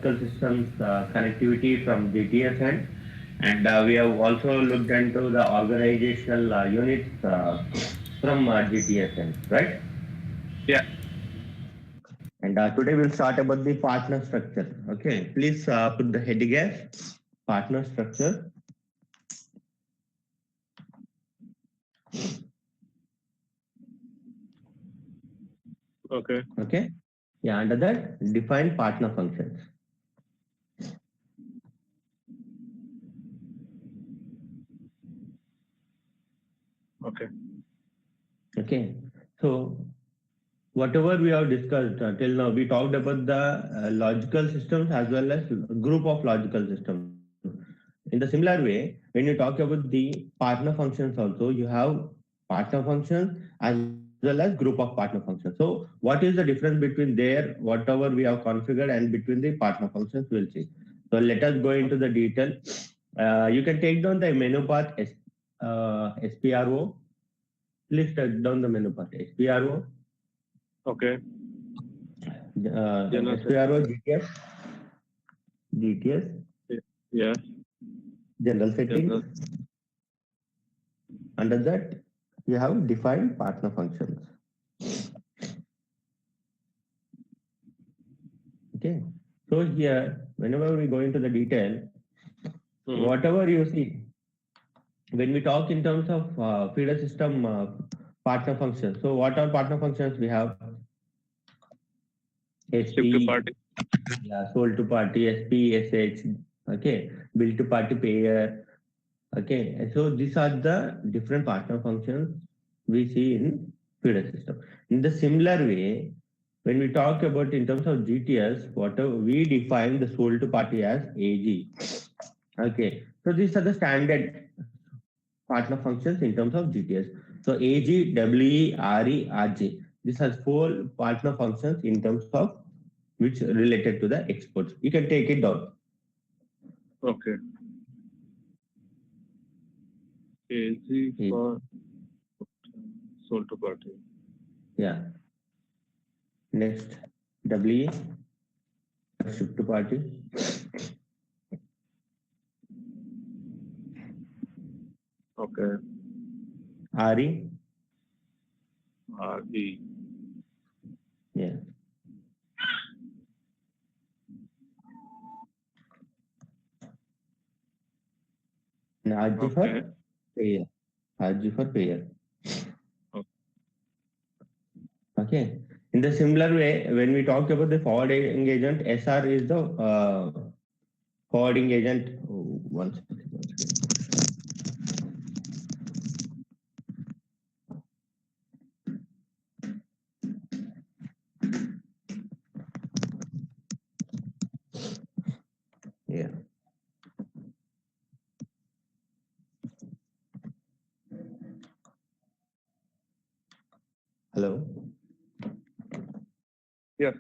logical systems connectivity from GTS end, and we have also looked into the organizational units from GTS end, right? Yeah. And today we'll start about the partner structure. Okay, please put the heading as partner structure. Okay. Okay, yeah, under that define partner functions. Okay. Okay, so whatever we have discussed till now, we talked about the logical systems as well as group of logical systems. In the similar way, when you talk about the partner functions also, you have partner functions as well as group of partner functions. So what is the difference between there, whatever we have configured, and between the partner functions, we'll see. So let us go into the detail. You can take down the menu path SPRO. Please take down the menu path SPRO. Okay. SPRO GTS, GTS, Yes. general settings. General. Under that, you have defined partner functions. Okay. So here, whenever we go into the detail, whatever you see, when we talk in terms of feeder system partner functions, so what are partner functions we have? Ship to SP, party. yeah, sold to party, SP, SH, okay, bill to party payer. Okay, and so these are the different partner functions we see in feeder system. In the similar way, when we talk about in terms of GTS, whatever we define the sold to party as AG. Okay, so these are the standard partner functions in terms of GTS. So AG, WE, RE, RJ. These are four partner functions in terms of which related to the exports. You can take it down. Okay. AG for sold to party. Yeah. Next, WE, shift to party. Okay. RE. RE. Yeah. And RG for payer. RG for payer. Okay. In the similar way, when we talk about the forwarding agent, SR is the forwarding agent. Oh, one second. Yeah. Hello. Yes.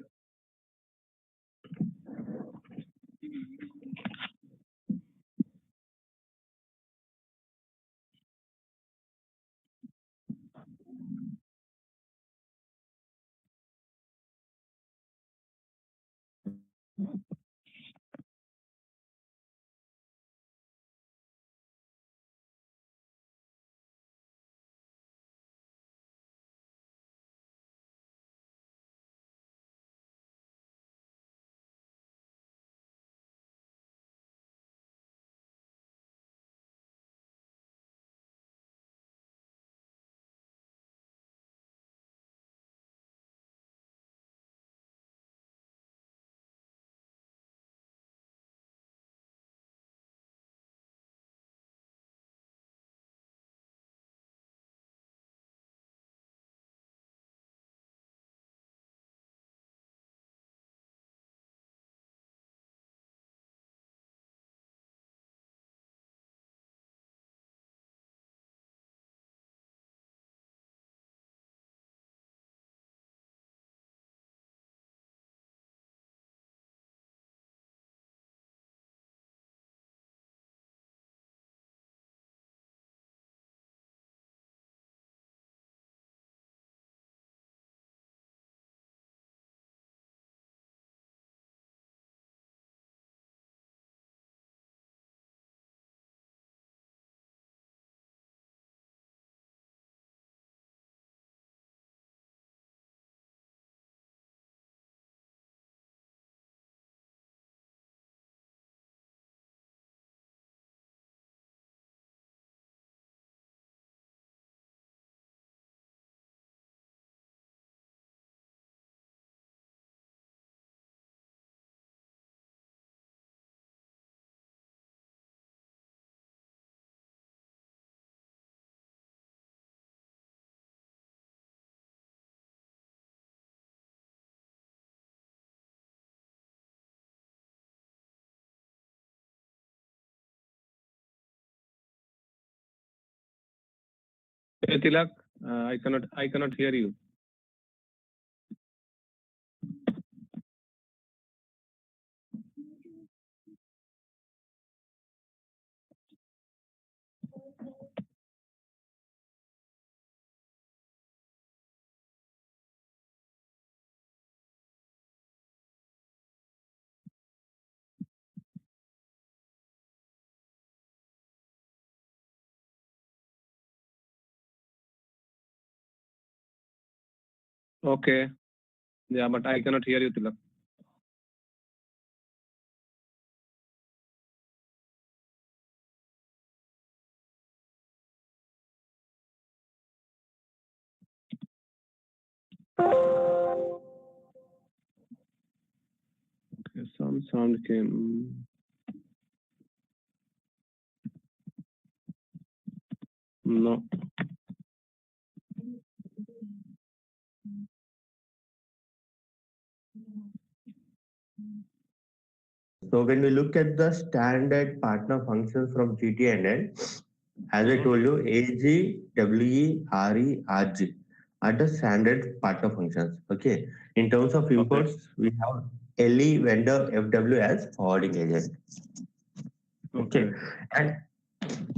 Hey, Tilak, I cannot hear you. Okay. Yeah, but I cannot hear you, Tilak. Okay, some sound came. No. So when we look at the standard partner functions from GTNL, as I told you, AG, WE, RE, RG are the standard partner functions. Okay. In terms of imports, we have LE vendor FW as forwarding agent. Okay. And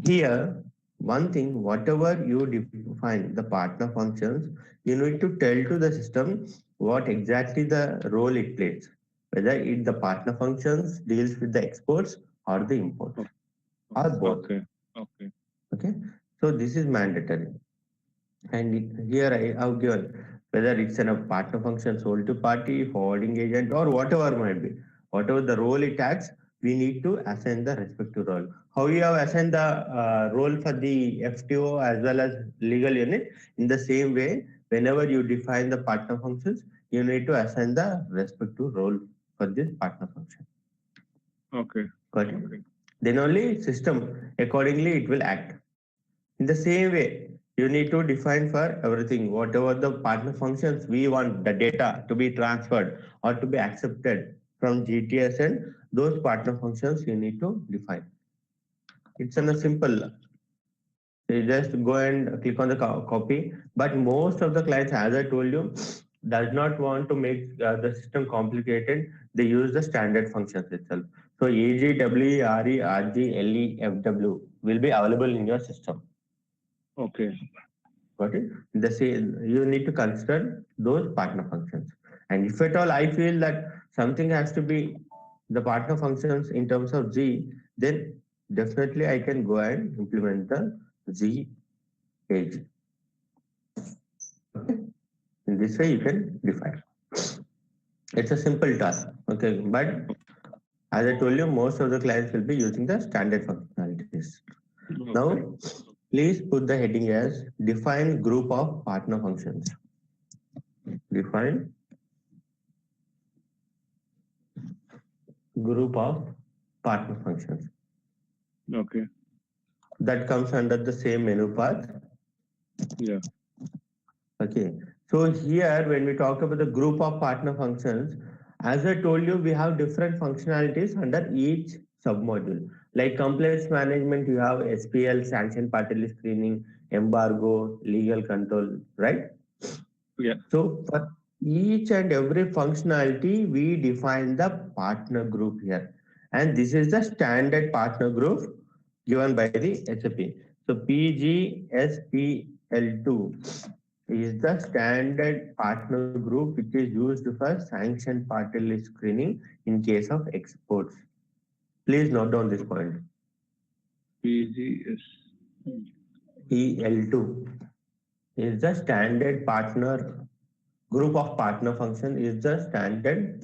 here, one thing, whatever you define the partner functions, you need to tell to the system what exactly the role it plays, whether the partner functions deals with the exports or the imports or both. Okay. Okay. Okay. So this is mandatory. And here I have given whether it's a partner function sold to party, forwarding agent, or whatever might be. Whatever the role it has, we need to assign the respective role. How you have assigned the role for the FTO as well as legal unit? In the same way, whenever you define the partner functions, you need to assign the respective role for this partner function. Okay. Got it? Okay. Then only system accordingly it will act. In the same way, you need to define for everything, whatever the partner functions we want the data to be transferred or to be accepted from GTS, and those partner functions you need to define. It's in a simple. You just go and click on the copy. But most of the clients, as I told you, does not want to make the system complicated. They use the standard functions itself. So AG, WE, RE, RG, LE, FW will be available in your system. Okay. Got it? The same, you need to consider those partner functions. And if at all I feel that something has to be the partner functions in terms of Z, then definitely I can go and implement the Z age. Okay? In this way you can define. It's a simple task. Okay, but as I told you, most of the clients will be using the standard functionalities. Okay. Now, please put the heading as define group of partner functions. Define group of partner functions. Okay. That comes under the same menu path. Yeah. Okay. So here, when we talk about the group of partner functions, as I told you, we have different functionalities under each submodule. Like compliance management, you have SPL, sanction party list screening, embargo, legal control, right? Yeah. So for each and every functionality, we define the partner group here. And this is the standard partner group given by the SAP. So PGSPL2 is the standard partner group which is used for sanction party list screening in case of exports. Please note down this point. PGS. PL2 is the standard partner group of partner function is the standard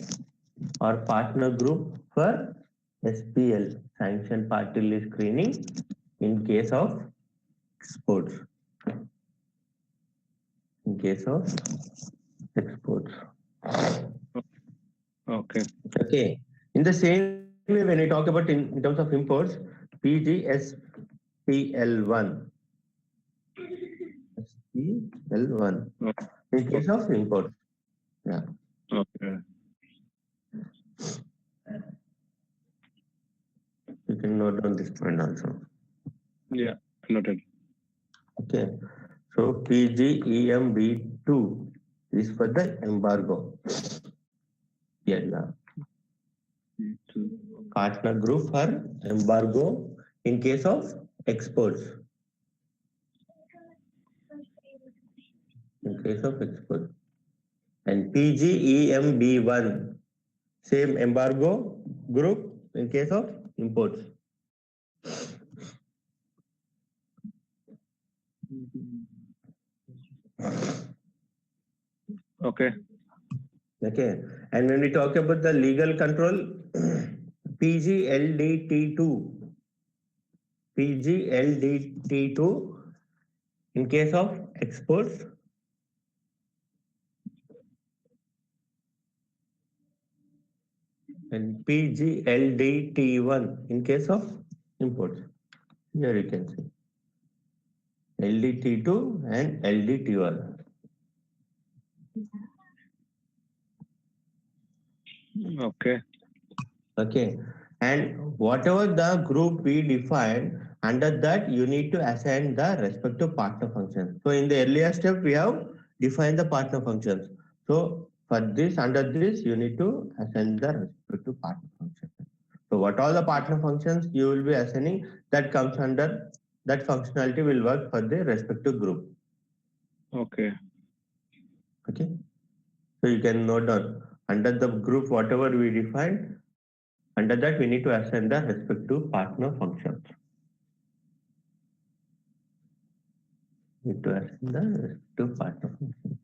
or partner group for SPL, sanction party list screening in case of exports. In case of exports. Okay. Okay. In the same way, when we talk about in terms of imports, PGSPL1. SPL1. In case of imports. Yeah. Okay. You can note down this point also. Yeah. Noted. Okay. So So PGEMB2 is for the embargo. Yeah. Partner group for embargo in case of exports. In case of exports. And PGEMB1, same embargo group in case of imports. Okay. Okay. And when we talk about the legal control, PGLDT2, PGLDT2 in case of exports, and PGLDT1 in case of imports. Here you can see LDT2 and LDT1. Okay. Okay. And whatever the group we define, under that you need to assign the respective partner functions. So in the earlier step, we have defined the partner functions. So for this, under this, you need to assign the respective partner functions. So what all the partner functions you will be assigning, that comes under, that functionality will work for the respective group. Okay. Okay. So you can note down under the group, whatever we defined, under that we need to assign the respective partner functions. Need to assign the respective partner functions.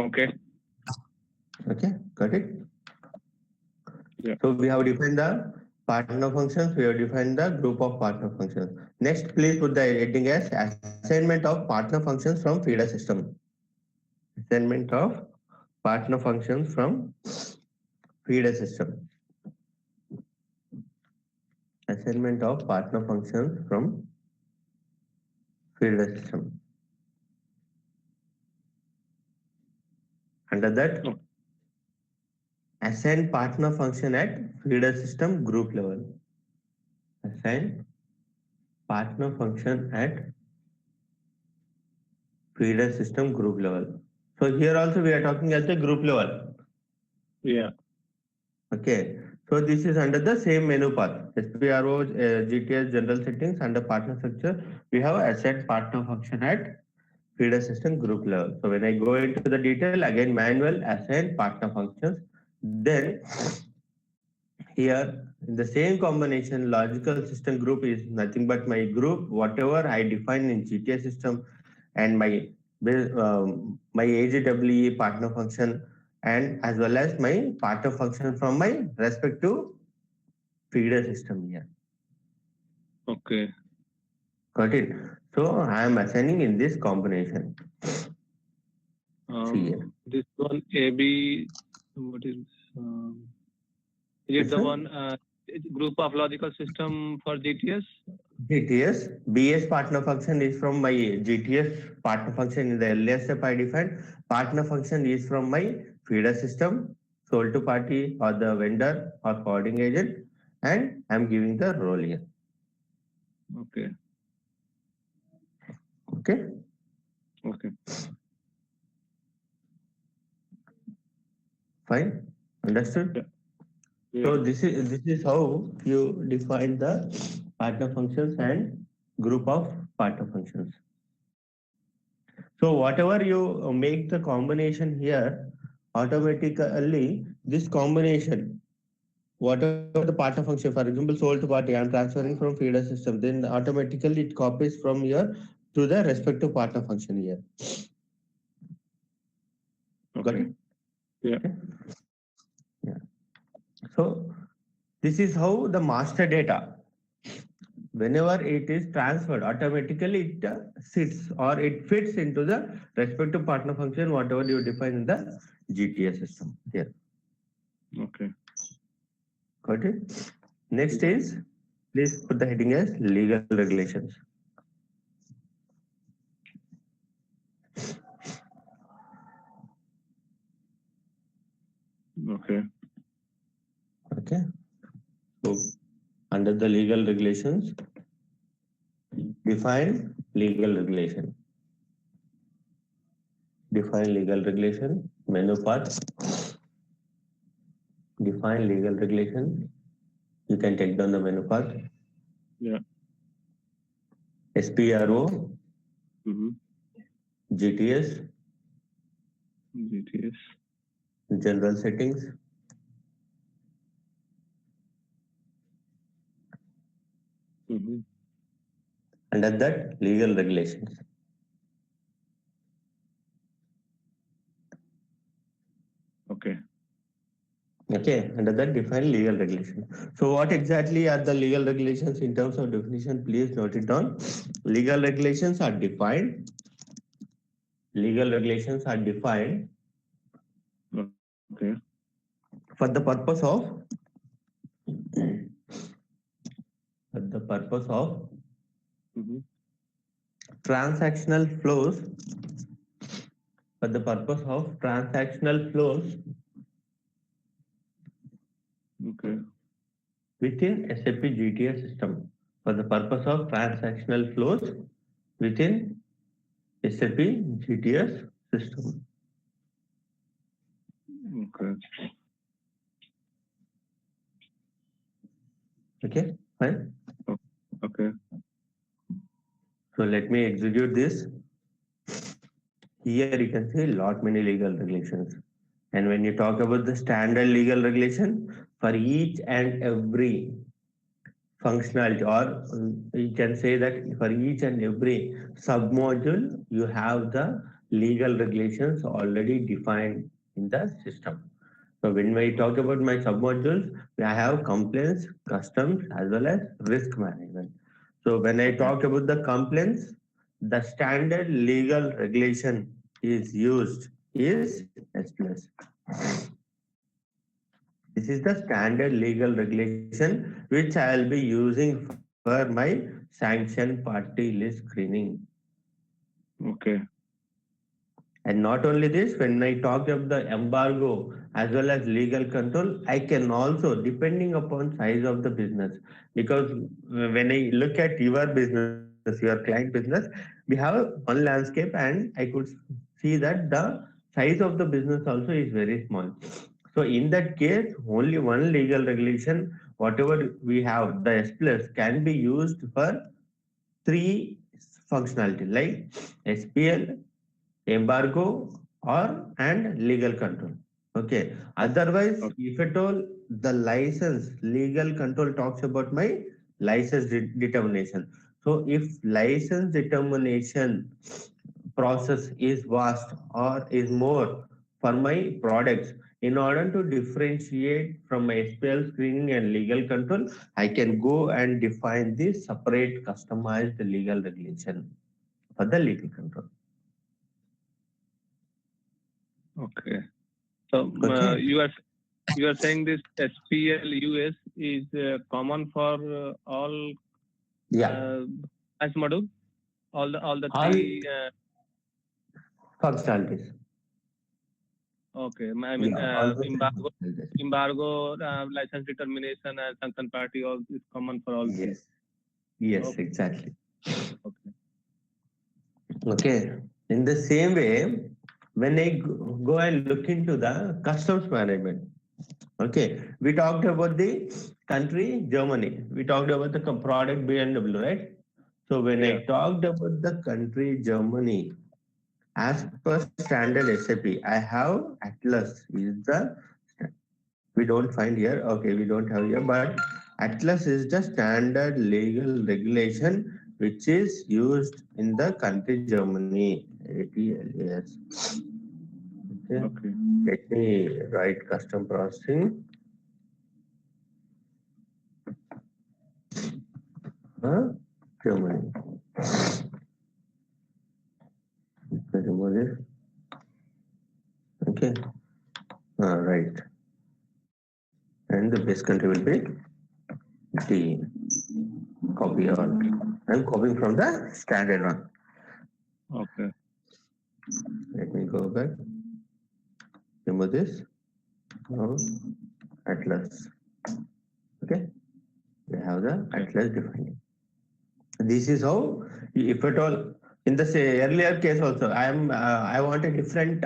Okay. Okay, got it? Yeah. So we have defined the partner functions, we have defined the group of partner functions. Next, please put the heading as assignment of partner functions from feeder system. Assignment of partner functions from feeder system. Assignment of partner functions from feeder system. Under that, assign partner function at feeder system group level. Assign partner function at feeder system group level. So here also we are talking at the group level. Yeah. Okay. So this is under the same menu path. SPRO, GTS general settings under partner structure. We have assign partner function at feeder system group level. So when I go into the detail, again manual assign partner functions. Then here in the same combination, logical system group is nothing but my group, whatever I define in GTS system, and my AGWE partner function, and as well as my partner function from my respective feeder system here. Okay. Got it? So I am assigning in this combination. See here. This one AB, what is it the one group of logical system for GTS? GTS, BS partner function is from my GTS partner function in the earlier step I defined. Partner function is from my feeder system, sold to party or the vendor or forwarding agent, and I'm giving the role here. Okay. Okay. Okay. Fine. Understood? Yeah. Yeah. So this is how you define the partner functions and group of partner functions. So whatever you make the combination here, automatically this combination, whatever the partner function, for example, sold to party, I'm transferring from feeder system, then automatically it copies from here to the respective partner function here. Okay. Got it? Yeah. Okay. Yeah. So this is how the master data, whenever it is transferred, automatically it sits or it fits into the respective partner function, whatever you define in the GTS system here. Okay. Got it? Next is, please put the heading as legal regulations. Okay. Okay. So under the legal regulations, define legal regulation. Define legal regulation. Menu path. Define legal regulation. You can take down the menu path. Yeah. SPRO, Mm-hmm. GTS, GTS. general settings, Mm-hmm. under that legal regulations. Okay. Okay, under that define legal regulations. So what exactly are the legal regulations in terms of definition? Please note it down. Legal regulations are defined. Legal regulations are defined Okay. for the purpose of for the purpose of Mm-hmm. transactional flows for the purpose of transactional flows Okay. within SAP GTS system for the purpose of transactional flows within SAP GTS system. Okay. Okay, fine. Okay. So let me execute this. Here you can see lot many legal regulations. And when you talk about the standard legal regulation for each and every functionality, or you can say that for each and every submodule, you have the legal regulations already defined in the system. So when we talk about my submodules, I have complaints, customs, as well as risk management. So when I talk about the complaints, the standard legal regulation is used is S plus. This is the standard legal regulation which I will be using for my sanction party list screening. Okay. And not only this, when I talk of the embargo as well as legal control, I can also, depending upon size of the business, because when I look at your business, your client business, we have one landscape and I could see that the size of the business also is very small. So in that case, only one legal regulation, whatever we have, the S plus can be used for three functionality like SPL, embargo, or and legal control. Okay. Otherwise, Okay. if at all the license legal control talks about my license determination. So if license determination process is vast or is more for my products, in order to differentiate from my SPL screening and legal control, I can go and define this separate customized legal regulation for the legal control. Okay. So Okay. you are saying this SPL US is common for all Yeah. as module, all the All three. functionalities. Okay. I mean Yeah, all the three functionalities. embargo, license determination, and sanction party, all is common for all three. Yes. Yes, Okay. exactly. Okay. Okay. In the same way, when I go and look into the customs management, okay, we talked about the country Germany. We talked about the product BMW, right? So when Yeah. I talked about the country Germany, as per standard SAP, I have Atlas is the we don't find here. Okay, we don't have here, but Atlas is the standard legal regulation which is used in the country Germany. ATLAS. Okay. Okay. Let me write custom processing. Germany. Let me remove this. Okay. Right. And the base country will be D. Copy all. I'm copying from the standard one. Okay. Let me go back. Remove this. Now, atlas. Okay, we have the atlas defined. This is how, if at all, in the say earlier case also, I want a different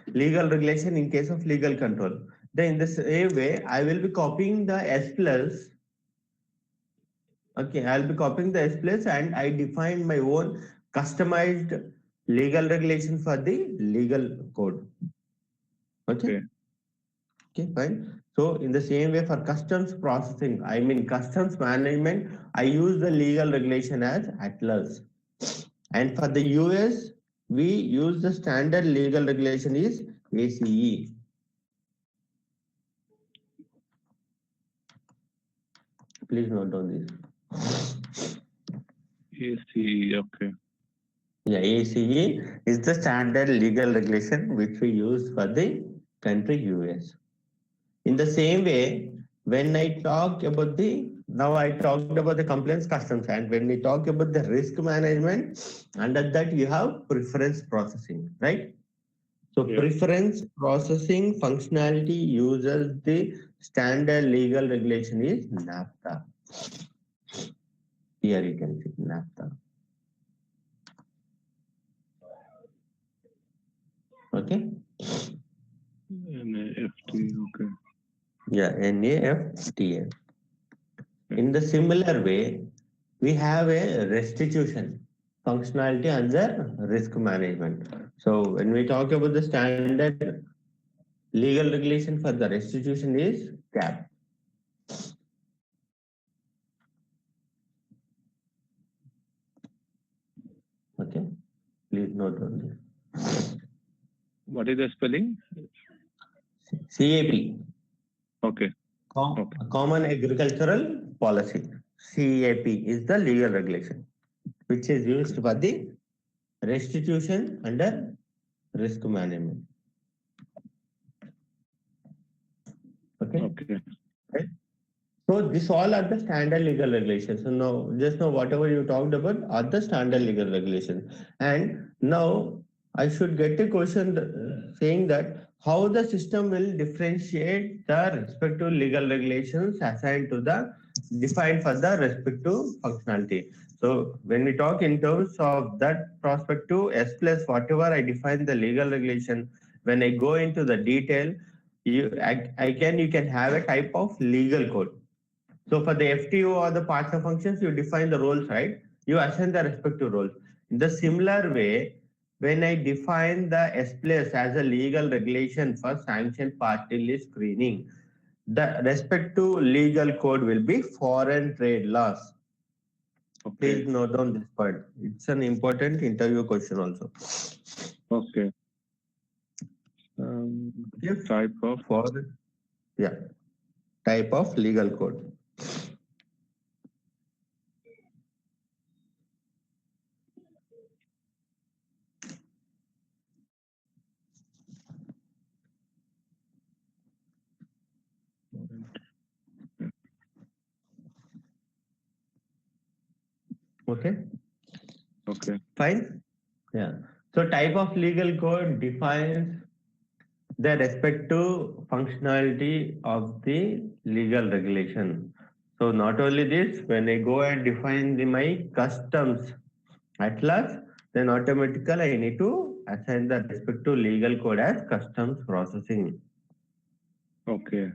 legal regulation in case of legal control. Then in the same way, I will be copying the S plus. Okay, I'll be copying the S plus and I define my own customized legal regulation for the legal code. Okay. Okay, fine. So in the same way for customs processing, I mean customs management, I use the legal regulation as Atlas. And for the US, we use the standard legal regulation is ACE. Please note down this. ACE, okay. Yeah, ACE is the standard legal regulation which we use for the country US. In the same way, when I talk about now I talked about the compliance customs, and when we talk about the risk management, under that you have preference processing, right? So preference processing functionality uses the standard legal regulation is NAFTA. Here you can see NAFTA. Okay. NAFTA, okay. Yeah, NAFTA. In the similar way, we have a restitution functionality under risk management. So when we talk about the standard legal regulation for the restitution is CAP. Okay, please note on this. What is the spelling? CAP. Okay. Common Agricultural Policy. CAP is the legal regulation which is used for the restitution under risk management. Okay. Right? So this all are the standard legal regulations. So now, just now whatever you talked about are the standard legal regulations. And now I should get a question saying that how the system will differentiate the respective legal regulations assigned to the defined for the respective functionality. So when we talk in terms of that perspective, S plus whatever I define the legal regulation, when I go into the detail, you can have a type of legal code. So for the FTO or the parts of functions, you define the roles, right? You assign the respective roles. In the similar way, when I define the S plus as a legal regulation for sanctioned party list screening, the respective legal code will be foreign trade laws. Okay. Please note down this part. It's an important interview question also. Okay. Type of foreign, yeah, type of legal code. Okay. Okay. Fine. Yeah. So type of legal code defines the respective functionality of the legal regulation. So not only this, when I go and define my customs atlas, then automatically I need to assign the respective legal code as customs processing. Okay.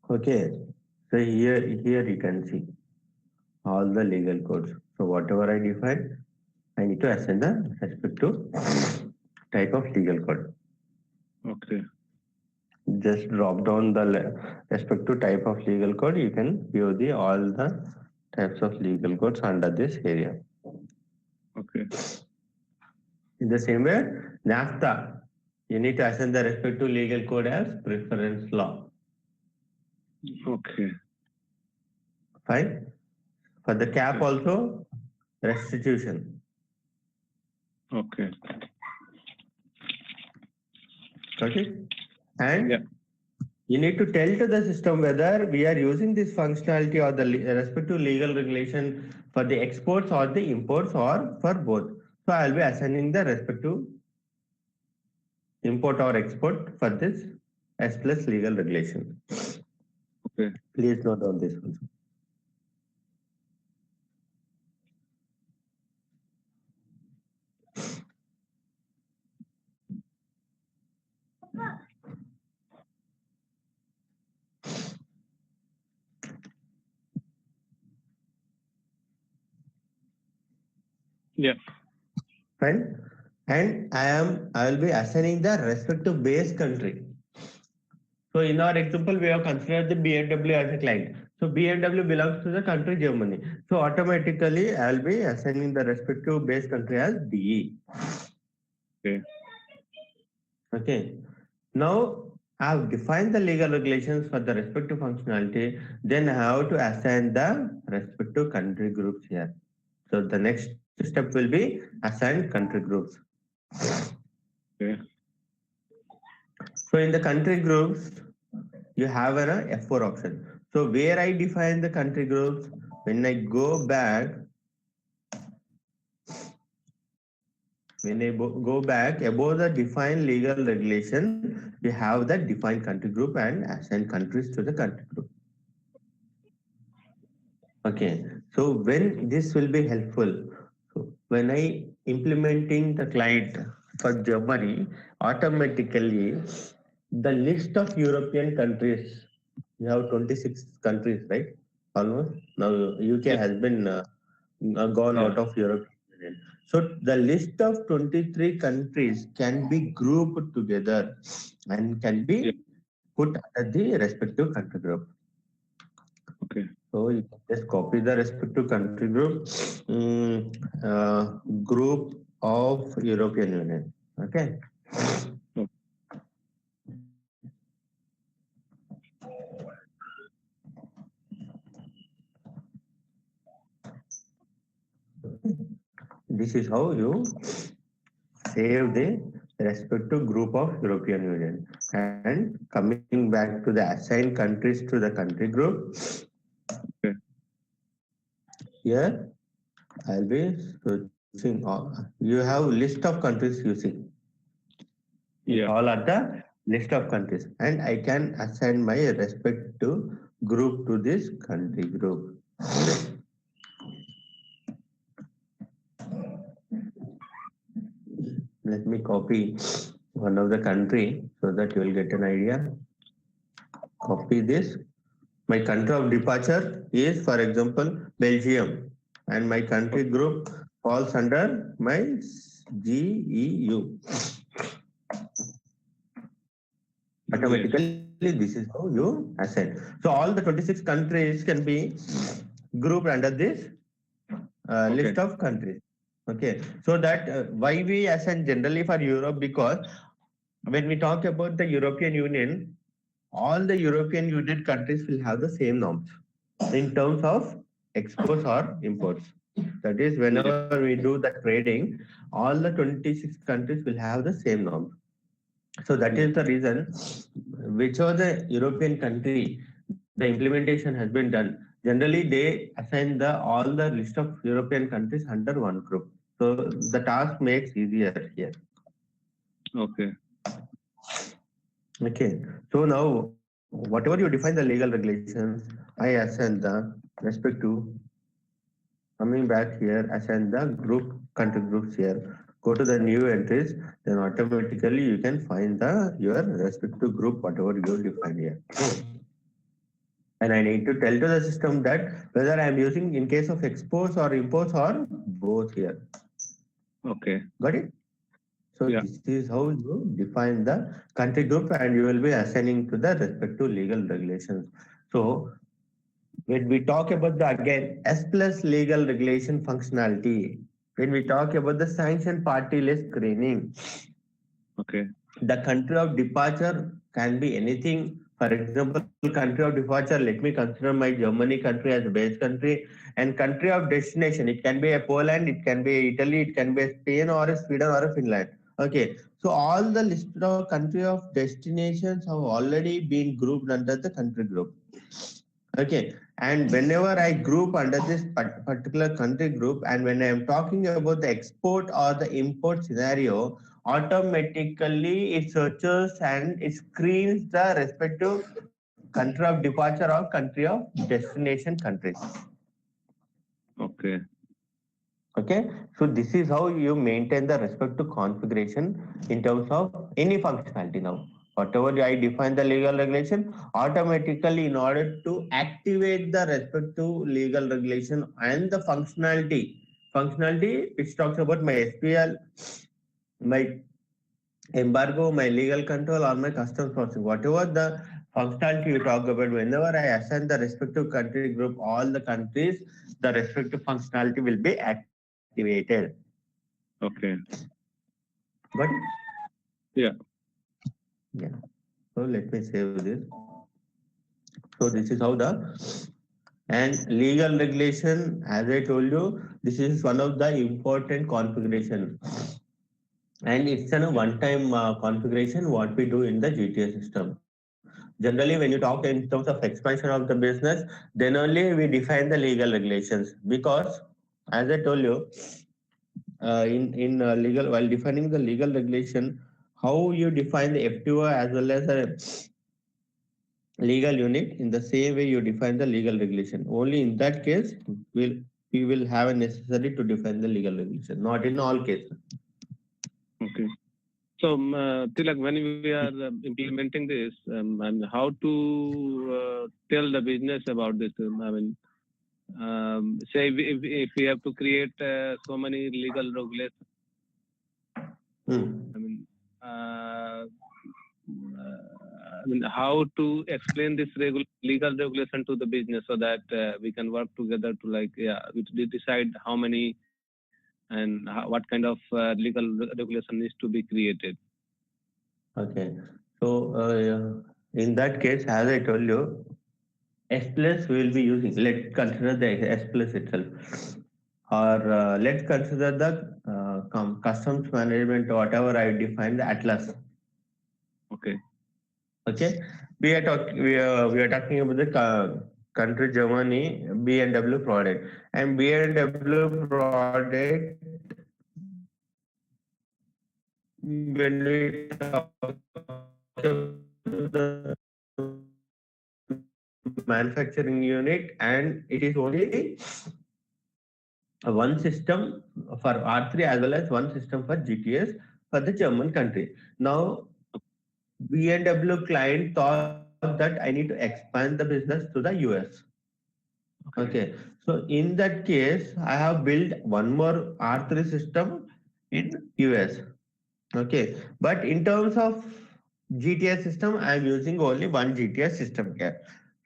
Okay. So here you can see all the legal codes. So whatever I define, I need to assign the respective type of legal code. Okay. Just drop down the respective type of legal code. You can view all the types of legal codes under this area. Okay. In the same way, NAFTA, you need to assign the respective legal code as preference law. Okay. Fine. For the CAP also, restitution. Okay. Okay. And you need to tell to the system whether we are using this functionality or the respective legal regulation for the exports or the imports or for both. So I'll be assigning the respective import or export for this S plus legal regulation. Okay. Please note down this also. Yeah. Fine. And I will be assigning the respective base country. So in our example, we have considered the BMW as a client. So BMW belongs to the country Germany. So automatically I will be assigning the respective base country as DE. Okay. Okay. Now I have defined the legal regulations for the respective functionality. Then I have to assign the respective country groups here. So the next step will be assign country groups. Okay. So in the country groups, you have an F4 option. So where I define the country groups, when I go back above the defined legal regulation, we have the defined country group and assign countries to the country group. Okay, so when this will be helpful, so when I implementing the client for Germany, automatically the list of European countries, we have 26 countries, right? Almost. Now UK Yeah. has been gone Yeah. out of European Union. So the list of 23 countries can be grouped together and can Yeah. be put under the respective country group. Okay. So you can just copy the respective country group, group of European Union. Okay. Okay. This is how you save the respective group of European Union. And coming back to the assigned countries to the country group, Okay. here I'll be searching. You have list of countries using. These Yeah. all are the list of countries, and I can assign my respective group to this country group. Let me copy one of the country so that you will get an idea. Copy this. My country of departure is, for example, Belgium, and my country group falls under my GEU. Yes. Automatically, this is how you assign. So all the 26 countries can be grouped under this Okay. list of countries. Okay, so that why we assign generally for Europe, because when we talk about the European Union, all the European Union countries will have the same norms in terms of exports or imports. That is, Yeah. whenever we do the trading, all the 26 countries will have the same norms. So that Yeah. is the reason, whichever the European country, the implementation has been done. Generally, they assign the all the list of European countries under one group. So the task makes easier here. Okay. Okay. So now, whatever you define the legal regulations, I assign the respective. Coming back here, assign the group country groups here. Go to the new entries, then automatically you can find the your respective group, whatever you define here. And I need to tell to the system that whether I am using in case of exports or imports or both here. Okay. Got it? So Yeah. this is how you define the country group, and you will be assigning to the respective legal regulations. So when we talk about the again S plus legal regulation functionality, when we talk about the sanctioned party list screening, Okay. the country of departure can be anything. For example, country of departure, let me consider my Germany country as a base country, and country of destination, it can be a Poland, it can be Italy, it can be a Spain or a Sweden or a Finland. Okay, so all the list of country of destinations have already been grouped under the country group. Okay, and whenever I group under this particular country group, and when I am talking about the export or the import scenario, automatically it searches and it screens the respective country of departure or country of destination countries. Okay. Okay, so this is how you maintain the respective configuration in terms of any functionality. Now, whatever I define the legal regulation, automatically in order to activate the respective legal regulation and the functionality which talks about my SPL, my embargo, my legal control, or my customs processing, whatever the functionality you talk about, whenever I assign the respective country group, all the countries, the respective functionality will be activated. Okay. Got it? Yeah. Yeah. So let me save this. So this is how the and legal regulation, as I told you, this is one of the important configuration. And it's a one-time configuration what we do in the GTS system. Generally, when you talk in terms of expansion of the business, then only we define the legal regulations. Because, as I told you, in legal, while defining the legal regulation, how you define the FTO as well as a legal unit, in the same way you define the legal regulation. Only in that case, we will have a necessary to define the legal regulation. Not in all cases. Okay. So, Tilak, when we are implementing this, and how to tell the business about this? I mean, say if we have to create so many legal regulations, I mean, how to explain this legal regulation to the business so that we can work together to we decide how many and what kind of legal regulation needs to be created. Okay. So in that case, as I told you, S plus we will be using. Let's consider the S plus itself, or let's consider the customs management, whatever I defined the Atlas. Okay. Okay, we are talking about the country Germany B&W product, and B&W product, when we talk about the manufacturing unit, and it is only one system for R3 as well as one system for GTS for the German country. Now, B&W client thought that I need to expand the business to the US. Okay. So in that case, I have built one more R3 system in US. Okay. But in terms of GTS system, I am using only one GTS system here.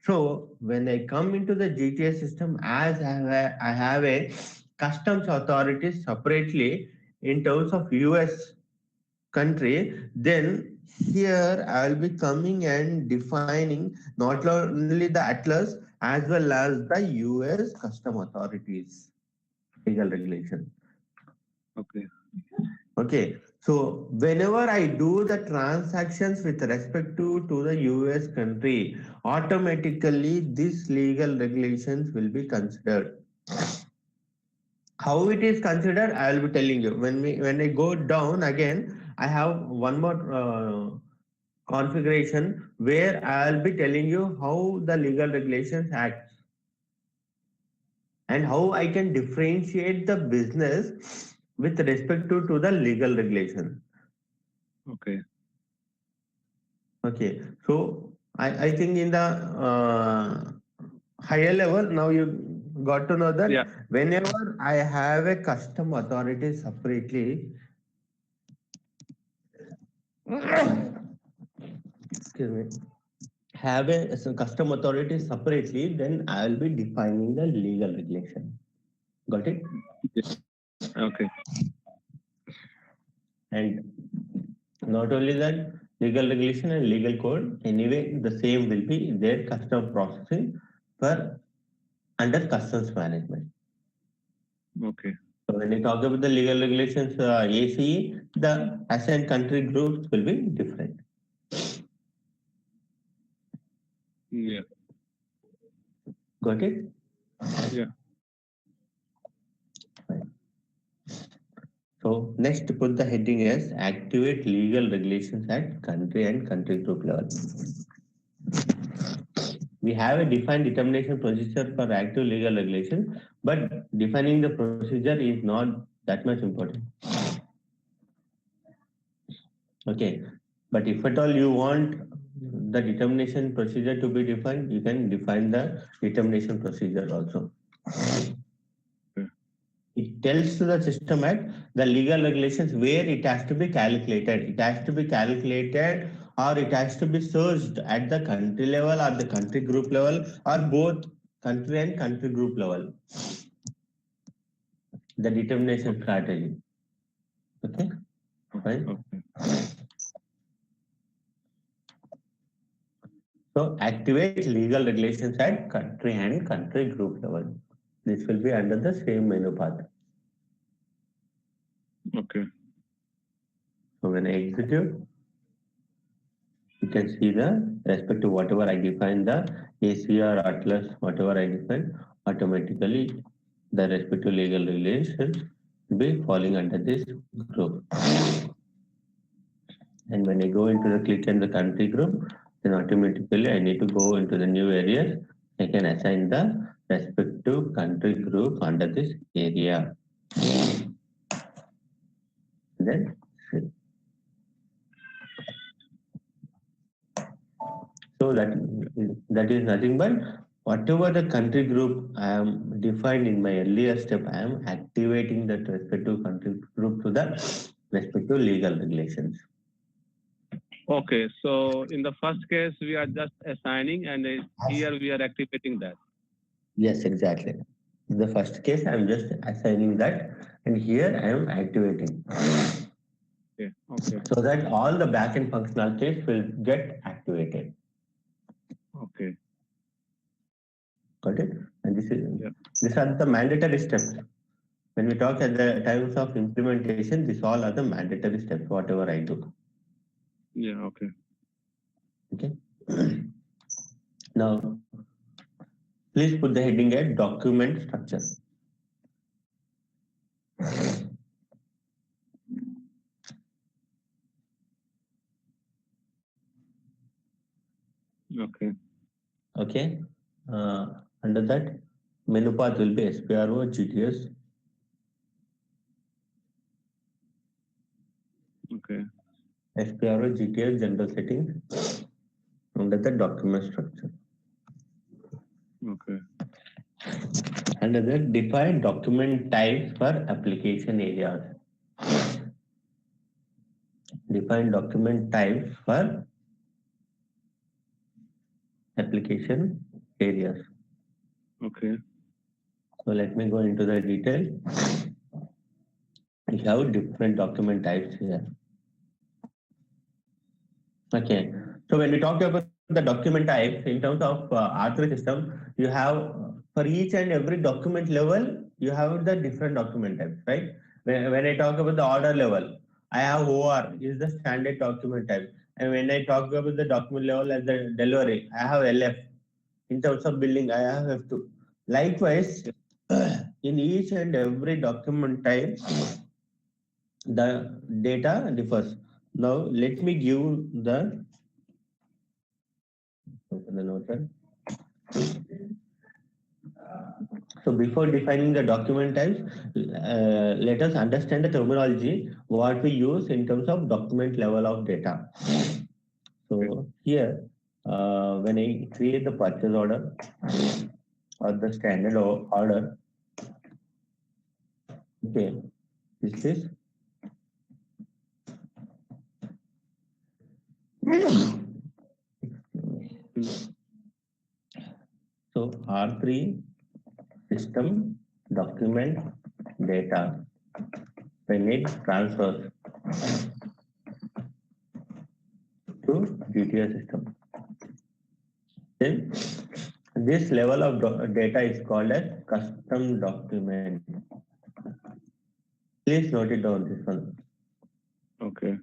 So when I come into the GTS system, as I have a customs authority separately in terms of US country, then here I will be coming and defining not only the Atlas as well as the US custom authorities legal regulation. Okay. Okay, so whenever I do the transactions with respect to the US country, automatically these legal regulations will be considered. How it is considered, I will be telling you. When I go down again, I have one more configuration where I'll be telling you how the legal regulations act and how I can differentiate the business with respect to the legal regulation. Okay. Okay, so I think in the higher level, now you got to know that whenever I have a custom authority separately, excuse me, have a custom authority separately, then I will be defining the legal regulation. Got it? Okay. And not only that, legal regulation and legal code, anyway, the same will be their custom processing for under customs management. Okay. So when you talk about the legal regulations, ACE, the assigned country groups will be different. Yeah. Got it? Yeah. So So next put the heading as activate legal regulations at country and country group level. We have a defined determination procedure for active legal regulation, but defining the procedure is not that much important. Okay, but if at all you want the determination procedure to be defined, you can define the determination procedure also. It tells to the system at the legal regulations where it has to be calculated. It has to be calculated or it has to be searched at the country level or the country group level or both country and country group level. The determination strategy. Okay, fine. Okay. So activate legal regulations at country and country group level. This will be under the same menu path. Okay. So when I execute, you can see the respect to whatever I define the ACR, Atlas, whatever I define, automatically the respective legal regulations will be falling under this group. And when I go into the click in the country group, then automatically I need to go into the new areas. I can assign the respective country group under this area. Then so that is nothing but whatever the country group I am defined in my earlier step, I am activating that respective country group to the respective legal regulations. Okay, so in the first case, we are just assigning, and here we are activating that. Yes, exactly. In the first case, I am just assigning that, and here I am activating. Okay. Okay. So that all the backend functionalities will get activated. Okay. Got it? And these are the mandatory steps. When we talk at the times of implementation, these all are the mandatory steps, whatever I do. Yeah, okay. Okay. Now, please put the heading at document structure. Okay. Okay. Under that, menu path will be SPRO, GTS. Okay. SPRO, GTS, general settings. Under the document structure. Okay. Under that, define document types for application areas. Define document types for application areas. Okay. So let me go into the detail. We have different document types here. Okay. So when we talk about the document types in terms of R3 system, you have for each and every document level, you have the different document types, right? When I talk about the order level, I have OR is the standard document type. And when I talk about the document level as the delivery, I have LF. In terms of billing, I have F2. Likewise, in each and every document type, the data differs. Now, let me give the notepad. So before defining the document types, let us understand the terminology, what we use in terms of document level of data. So here, when I create the purchase order or the standard order, okay, this is so R3 system document data when it transfers to GTS system. Then this level of data is called as custom document. Please note it down, this one. Okay.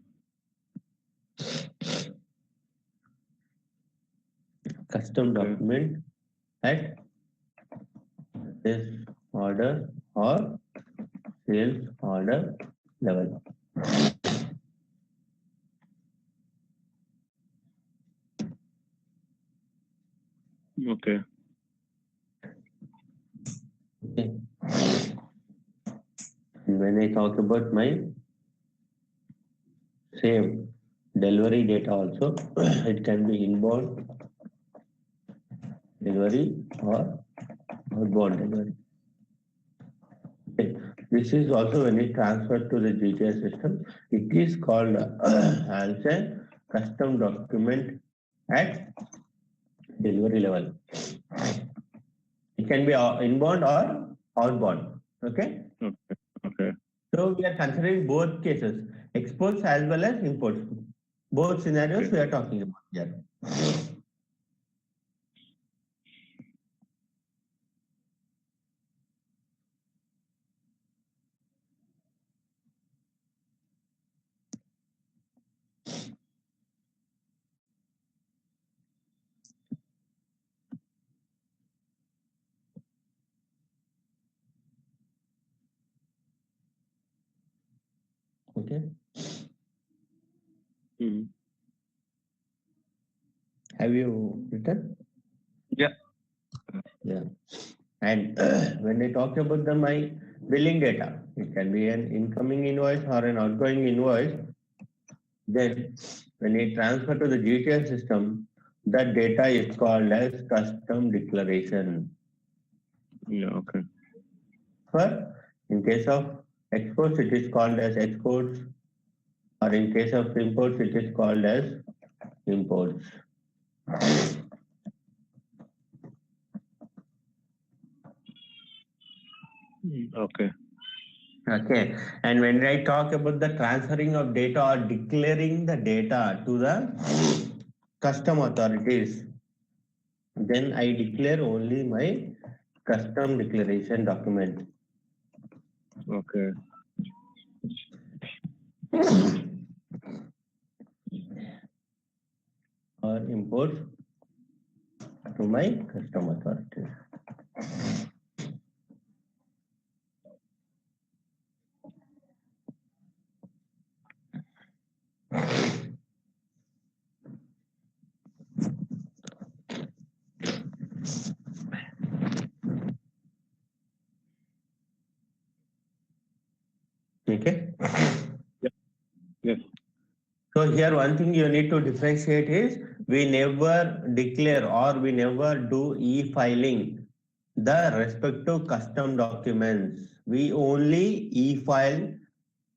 Custom document at this order or sales order level. Okay. Okay. And when I talk about my same delivery data also, it can be inbound delivery or outbound delivery. Okay. This is also when it transferred to the GTS system, it is called as a custom document at delivery level. It can be inbound or outbound. Okay. Okay. Okay. So we are considering both cases, exports as well as imports. Both scenarios Okay. we are talking about here. Okay. Mm-hmm. Have you written? Yeah. Yeah. And when I talk about my billing data, it can be an incoming invoice or an outgoing invoice. Then when it transfer to the GTS system, that data is called as custom declaration. Yeah. Okay. For in case of exports, it is called as exports, or in case of imports, it is called as imports. Okay. Okay, and when I talk about the transferring of data or declaring the data to the custom authorities, then I declare only my custom declaration document. Okay. Or import to my custom authorities. Okay. Yeah. Yes. So here one thing you need to differentiate is we never declare or we never do e-filing the respective custom documents. We only e-file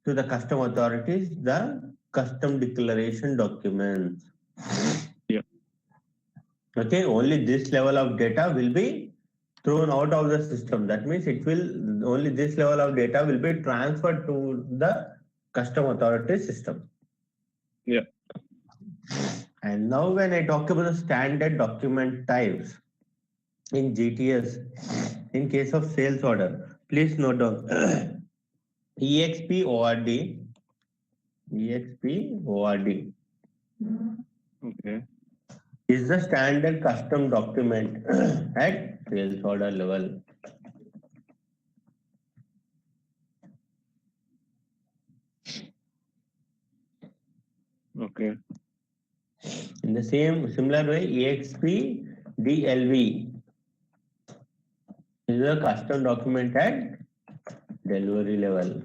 to the custom authorities the custom declaration documents. Yeah. Okay, only this level of data will be thrown out of the system. That means it will only this level of data will be transferred to the custom authority system. Yeah. And now when I talk about the standard document types in GTS, in case of sales order, please note down EXP ORD, EXP ORD Okay. is the standard custom document at sales order level. Okay. In the similar way, EXP DLV is a custom document at delivery level.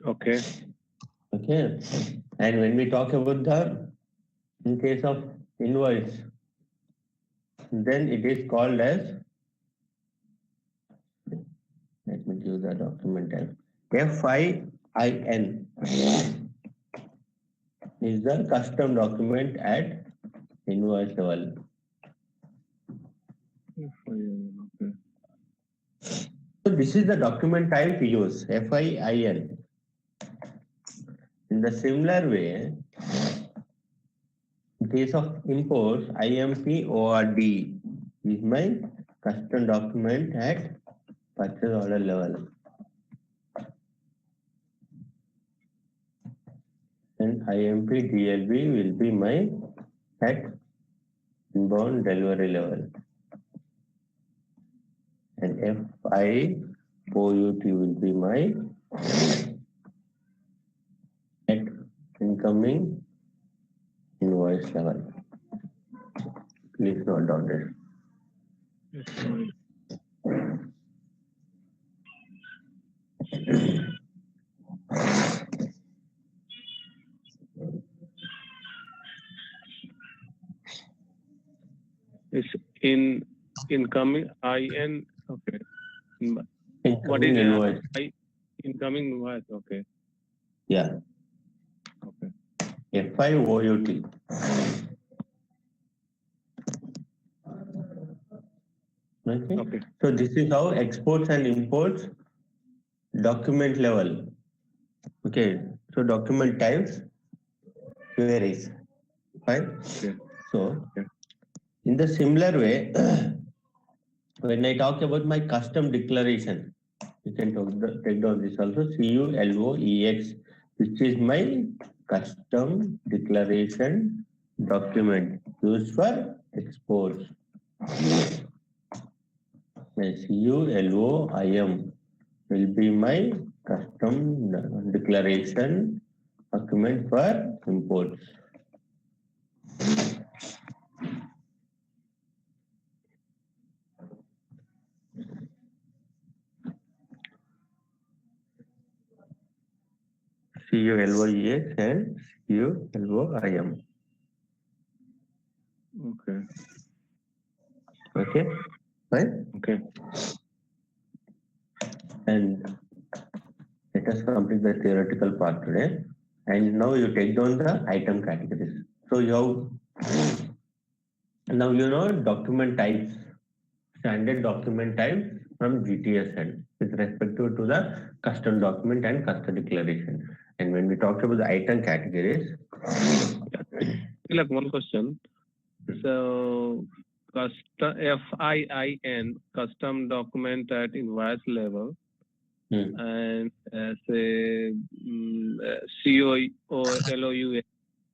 Okay. Okay. And when we talk about the in case of invoice, then it is called as, let me give the document type. FIIN is the custom document at invoice level. Okay. So this is the document type we use, FIIN. In the similar way, in case of imports, IMPORD is my custom document at purchase order level. and IMP DLB will be my at inbound delivery level, and FI OUT will be my at incoming invoice level. Please note down this. It's in incoming IN. Okay. What is invoice? Incoming invoice? Okay. Yeah. Okay. FI OUT. Okay. So this is how exports and imports document level. Okay. So document types varies. Fine. Okay. So in the similar way, when I talk about my custom declaration, you can take down this also, CULOEX, which is my custom declaration document used for exports. My CULOIM will be my custom declaration document for imports. CULOEX and CULOIM. Okay. Okay, fine. Okay. And let us complete the theoretical part today. And now you take down the item categories. So you have, now you know document types, standard document types from GTS end with respect to the custom document and custom declaration. And when we talk about the item categories, Like one question. So custom FIIN, custom document at invoice level, and say COLOU,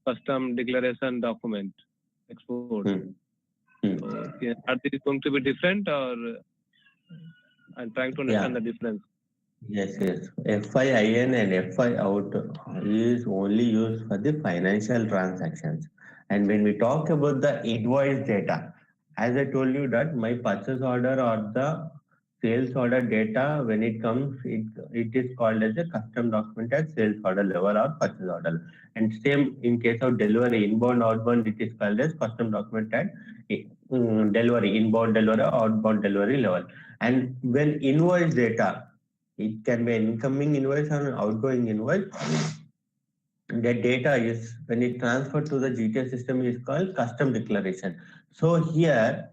custom declaration document export. So, are these going to be different, or I'm trying to understand the difference? Yes. FIIN and FI out is only used for the financial transactions. And when we talk about the invoice data, as I told you that my purchase order or the sales order data, when it comes, it is called as a custom document at sales order level or purchase order. And same in case of delivery, inbound, outbound, it is called as custom document at delivery, inbound delivery, outbound delivery level. And when invoice data, it can be an incoming invoice or an outgoing invoice. The data is, when it transferred to the GTS system, is called custom declaration. So here,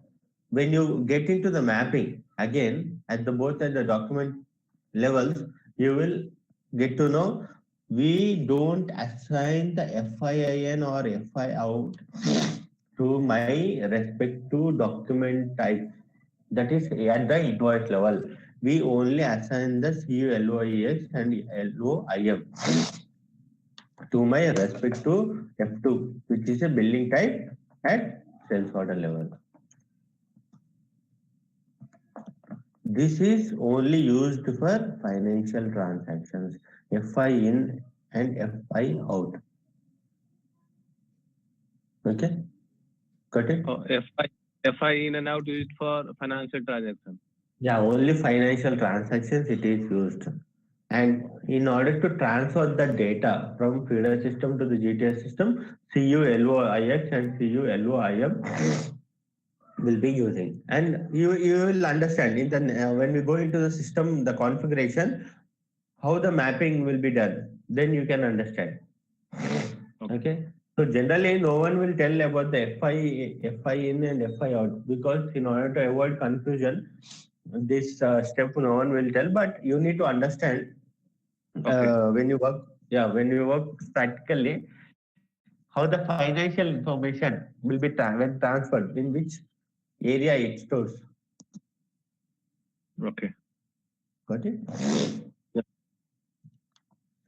when you get into the mapping, again, at the both at the document levels, you will get to know we don't assign the FIIN or FI out to my respect to document type. That is at the invoice level. We only assign the CULOEX and LOIM to my respect to F2, which is a billing type at sales order level. This is only used for financial transactions, FI in and FI out. Okay, got it? Oh, FI in and out used for financial transaction. Yeah, only financial transactions it is used. And in order to transfer the data from feeder system to the GTS system, CULOIX and CULOIM will be using. And you will understand in the, when we go into the system, the configuration, how the mapping will be done. Then you can understand. Okay. So generally, no one will tell about the FI in and FI out, because in order to avoid confusion, this step no one will tell. But you need to understand when you work practically, how the financial information will be when transferred, in which area it stores. Okay. Got it? Yeah.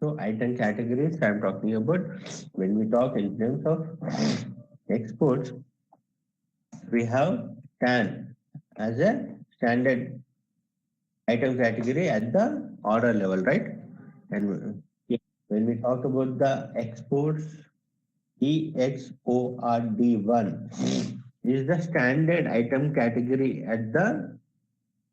So item categories I'm talking about. When we talk in terms of exports, we have TAN as a standard item category at the order level, right? And Yeah. when we talk about the exports, EXORD1 is the standard item category at the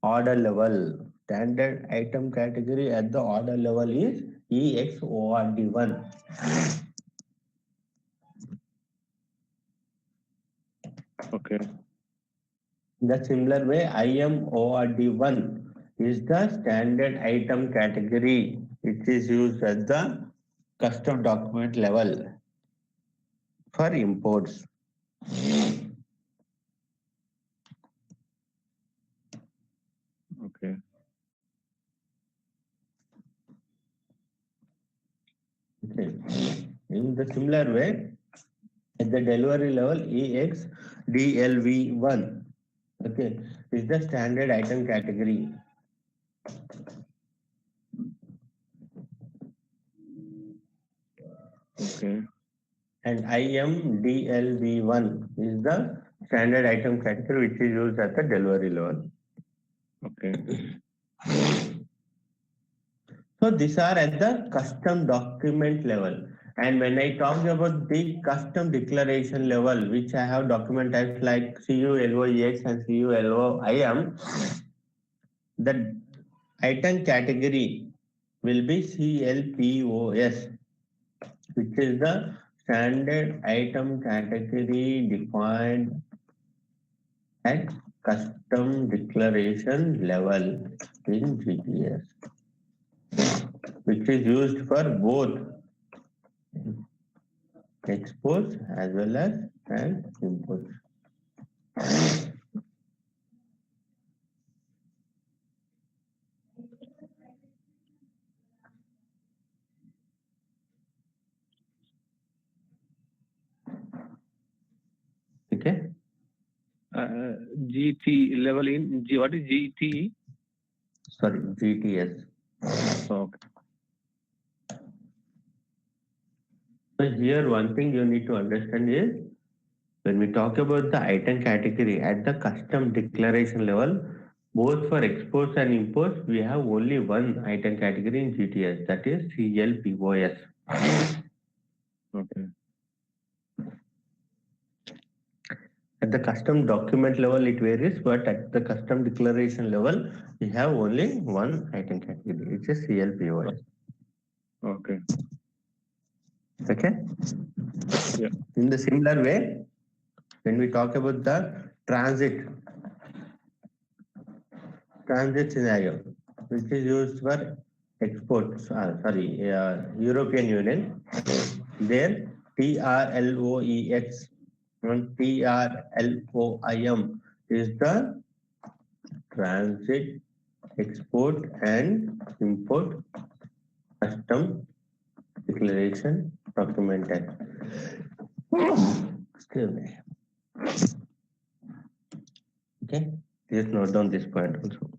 order level. Standard item category at the order level is EXORD1. Okay. In the similar way, IMORD1 is the standard item category. It is used at the custom document level for imports. Okay. Okay. In the similar way, at the delivery level, EXDLV1, okay, is the standard item category. Okay. And IMDLV1 is the standard item category which is used at the delivery level. Okay. So these are at the custom document level. And when I talk about the custom declaration level, which I have document types like CULOEX and CULOIM, the item category will be CLPOS, which is the standard item category defined at custom declaration level in GTS, which is used for both exports as well as and imports. Okay. GT level in G. What is GT? Sorry, GTS. Okay. So here one thing you need to understand is when we talk about the item category at the custom declaration level, both for exports and imports, we have only one item category in GTS, that is CLPOS. Okay. At the custom document level, it varies, but at the custom declaration level, we have only one item category, which is CLPOS. Okay. Okay. Yeah. In the similar way, when we talk about the transit scenario, which is used for exports, European Union, there TRLOEX and TRLOIM is the transit, export and import custom declaration document type. Excuse me. Okay, just note down this point also.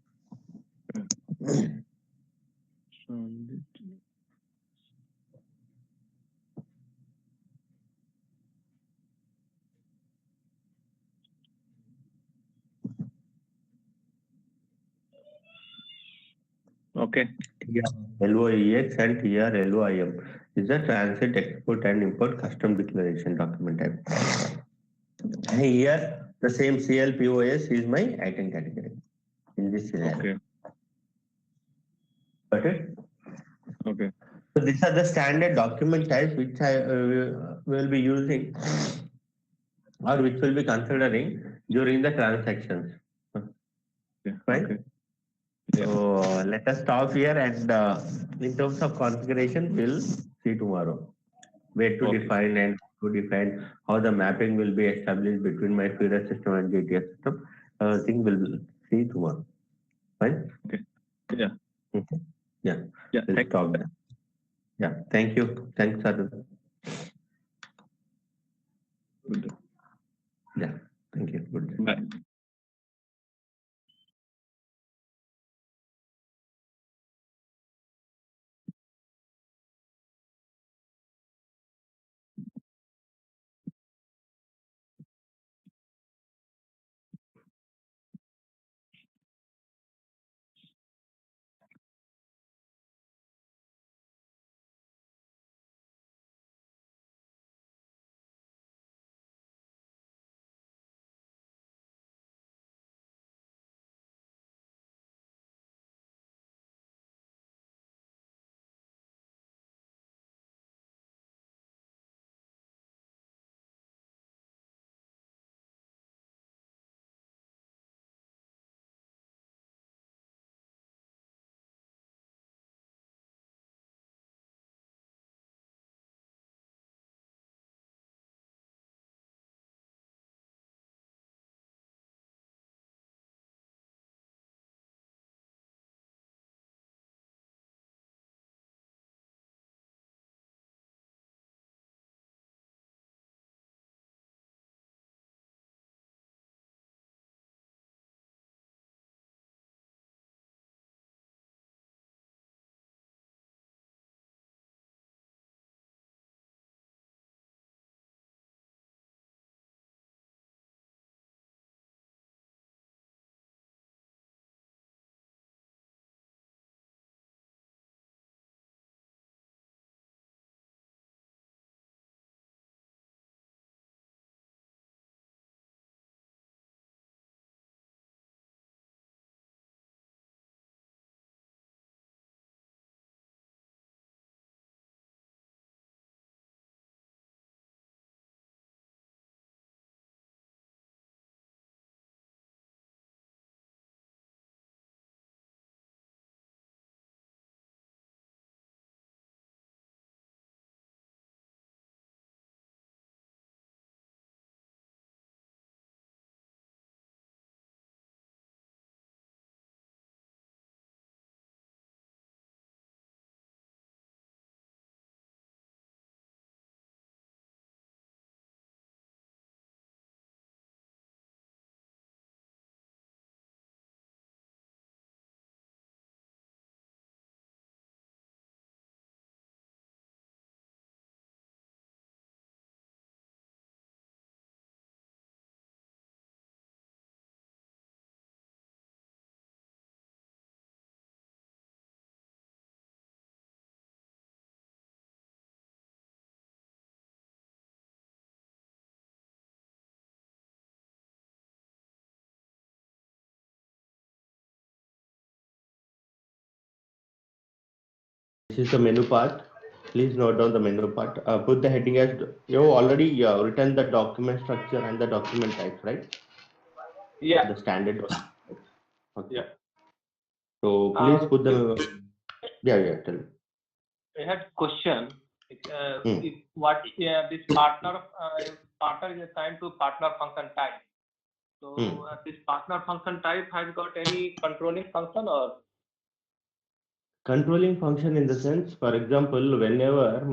Okay. LOEX and TRLOIM is the transit, export and import custom declaration document type. Here, the same CLPOS is my item category in this scenario. Okay. Got it? Okay. So these are the standard document types which I will be using or which will be considering during the transactions. Yeah. Fine? Okay. Yeah. So let us stop here and in terms of configuration, we'll see tomorrow where to define and to define how the mapping will be established between my feeder system and GTS system. I think we'll see tomorrow. Fine? Okay. Yeah. Okay. Yeah. Yeah. We'll stop there. Yeah. Thank you. Thanks, sir. Good day. Yeah. Thank you. Good day. Bye. This is the menu part. Please note down the menu part. Put the heading as you have already written the document structure and the document types, right? Yeah. The standard document types. Okay. Yeah. So please put the tell me. I had question. Hmm. This partner is assigned to partner function type. So this partner function type has got any controlling function or? Controlling function in the sense, for example, whenever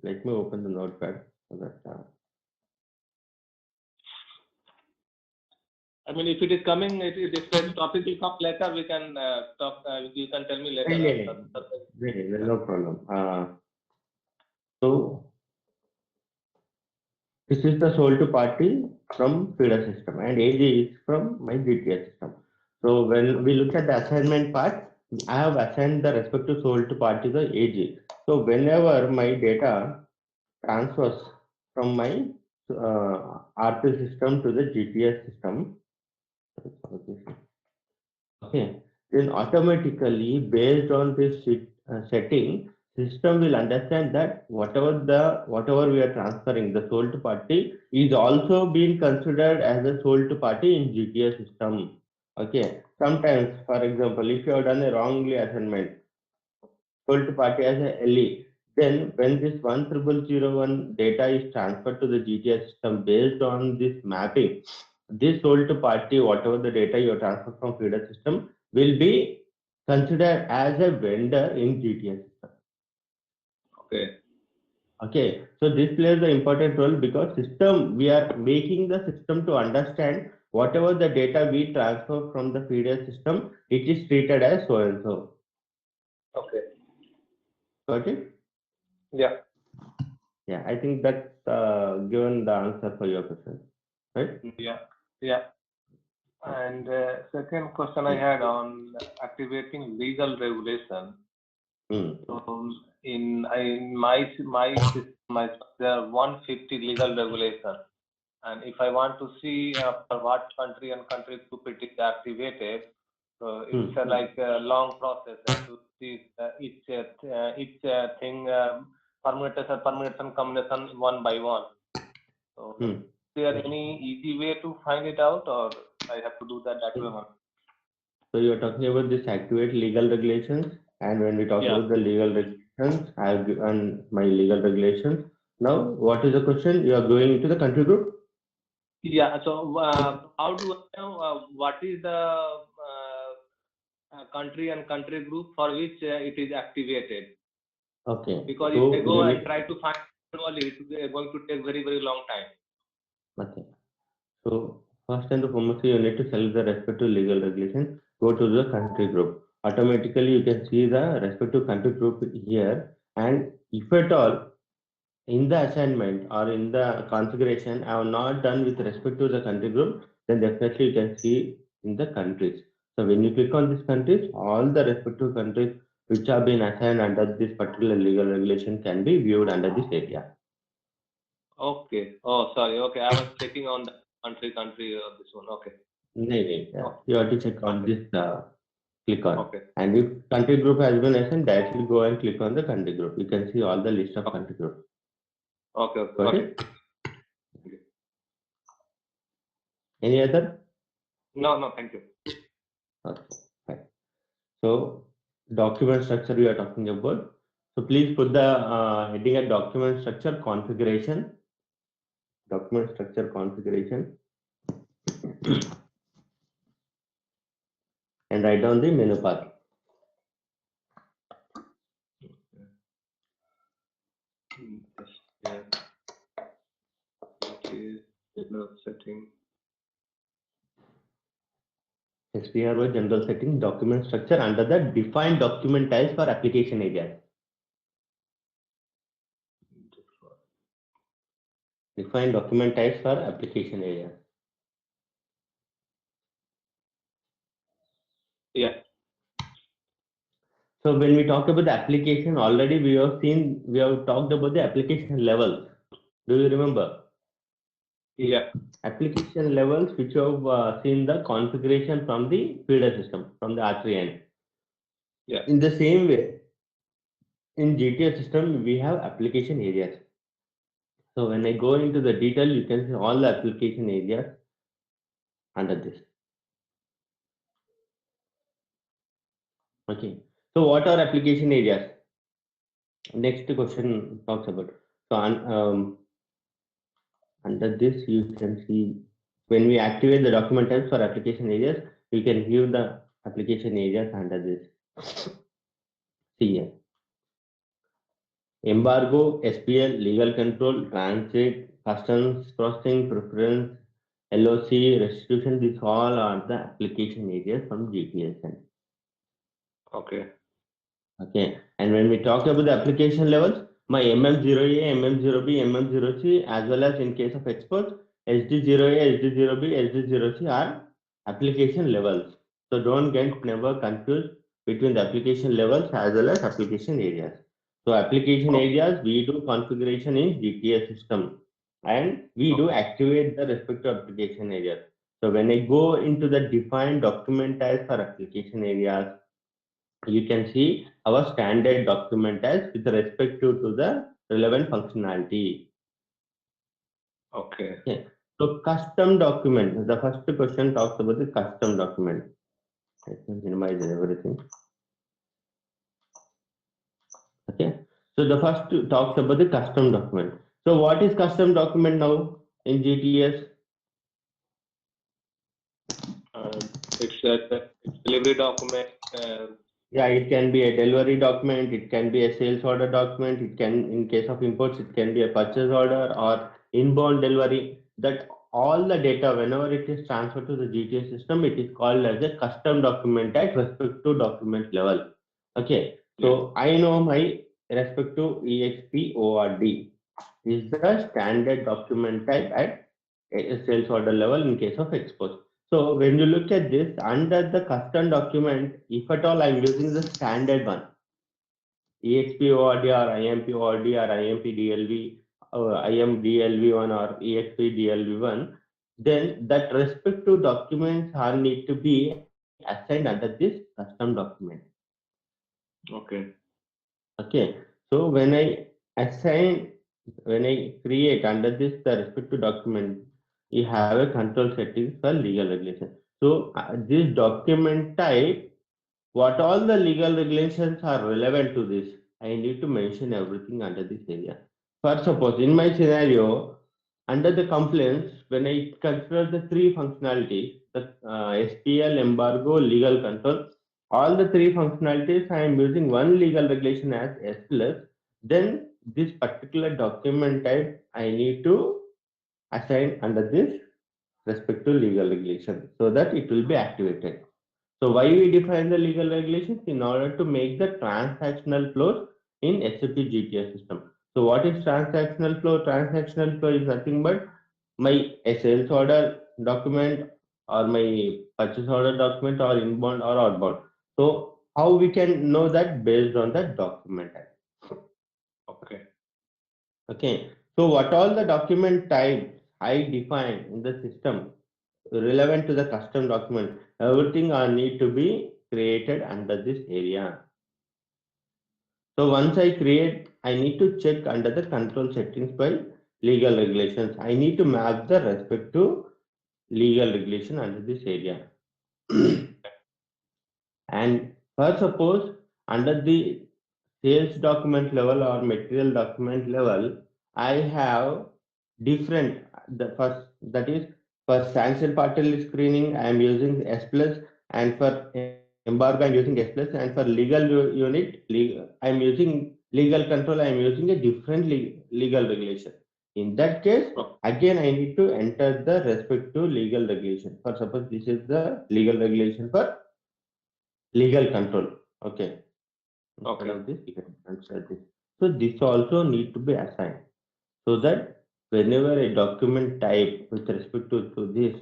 let me open the notepad so that. I mean, if it is coming, this topic will come later. We can talk. You can tell me later. No problem. So this is the sold to party from feeder system and AG is from my GTS system. So when we look at the assignment part, I have assigned the respective sold to party the AG. So whenever my data transfers from my RP system to the GTS system, okay, then automatically based on this setting, system will understand that whatever we are transferring the sold party is also being considered as a sold party in GTS system. Okay, sometimes, for example, if you have done a wrongly assignment sold party as a LE, then when this 10001 data is transferred to the GTS system based on this mapping, this sold party, whatever the data you transfer from feeder system, will be considered as a vendor in GTS system. Okay. Okay, so this plays the important role because system, we are making the system to understand whatever the data we transfer from the feeder system, it is treated as so and so. Okay. Got it? Yeah. Yeah, I think that's given the answer for your question, right? Yeah. Yeah. And second question I had on activating legal regulation. So in my system, there are 150 legal regulations, and if I want to see for what country and country group it is activated, so it's like a long process to see each thing permutation combination one by one. So is there any easy way to find it out, or I have to do that way one? So you are talking about this activate legal regulations, and when we talk about the legal regulations, I have given my legal regulations. Now, what is the question? You are going into the country group? Yeah. So how do I know what is the country and country group for which it is activated? Okay. Because if I go and try to find manually, it is going to take very, very long time. Okay. So first and foremost, you need to select the respective legal regulation. Go to the country group. Automatically, you can see the respective country group here. And if at all in the assignment or in the configuration, I have not done with respect to the country group, then definitely you can see in the countries. So when you click on these countries, all the respective countries which have been assigned under this particular legal regulation can be viewed under this area. Okay. Oh, sorry. Okay, I was checking on the country this one. Okay. No. You have to check on this, click on. Okay. And if country group has been assigned, directly go and click on the country group. You can see all the list of country groups. Okay. Got it? Any other? No, thank you. Okay, fine. So document structure we are talking about. So please put the heading at document structure configuration. Document structure configuration. And write down the menu path. Setting. SPRY general setting document structure under the defined document types for application areas. Define document types for application areas. Yeah. So when we talk about the application, already we have talked about the application levels. Do you remember? Yeah. Application levels which you have seen the configuration from the feeder system, from the R3 end. Yeah. In the same way, in GTS system, we have application areas. So when I go into the detail, you can see all the application areas under this. Okay. So what are application areas? Next question talks about. So under this, you can see when we activate the document types for application areas, you can view the application areas under this. See here. Embargo, SPL, legal control, transit, customs processing, preference, LOC, restitution, these all are the application areas from GTS. Okay. Okay, and when we talk about the application levels, my MM0A, MM0B, MM0C, as well as in case of exports, SD0A, SD0B, SD0C are application levels. So don't get never confused between the application levels as well as application areas. So application areas, we do configuration in GTS system and we do activate the respective application areas. So when I go into the defined document types for application areas, you can see our standard document as with respect to the relevant functionality. Okay. Okay. So custom document, the first question talks about the custom document. Let me minimize everything. Okay. So the first talks about the custom document. So what is custom document now in GTS? It's delivery document. Yeah, it can be a delivery document, it can be a sales order document, it can, in case of imports, it can be a purchase order or inbound delivery. That all the data, whenever it is transferred to the GTS system, it is called as a custom document at respect to document level. Okay, so I know my respect to EXP is the standard document type at a sales order level in case of exports. So when you look at this, under the custom document, if at all I'm using the standard one, EXPORD or IMPORD or IMPDLV, or IMDLV1 or EXPDLV1, then that respective documents are need to be assigned under this custom document. Okay. Okay. So when I assign, when I create under this the respective document, you have a control settings for legal regulation. So this document type, what all the legal regulations are relevant to this, I need to mention everything under this area. For suppose in my scenario, under the complaints, when I consider the three functionalities, the SPL, embargo, legal control, all the three functionalities, I am using one legal regulation as S plus, then this particular document type I need to assign under this respective legal regulation so that it will be activated. So why we define the legal regulations? In order to make the transactional flows in SAP GTS system. So what is transactional flow? Transactional flow is nothing but my sales order document or my purchase order document or inbound or outbound. So how we can know that based on the document type. Okay. Okay. So what all the document types I define in the system relevant to the custom document, everything are need to be created under this area. So once I create, I need to check under the control settings by legal regulations. I need to map the respect to legal regulation under this area. And for suppose under the sales document level or material document level, I have different, the first, that is for sanction party screening, I am using S plus, and for embargo, I'm using S plus, and for legal unit, I am using legal control, I am using a different legal regulation. In that case, again, I need to enter the respective legal regulation. For suppose this is the legal regulation for legal control. Okay. Instead of this, you can answer this. So this also need to be assigned so that whenever a document type with respect to this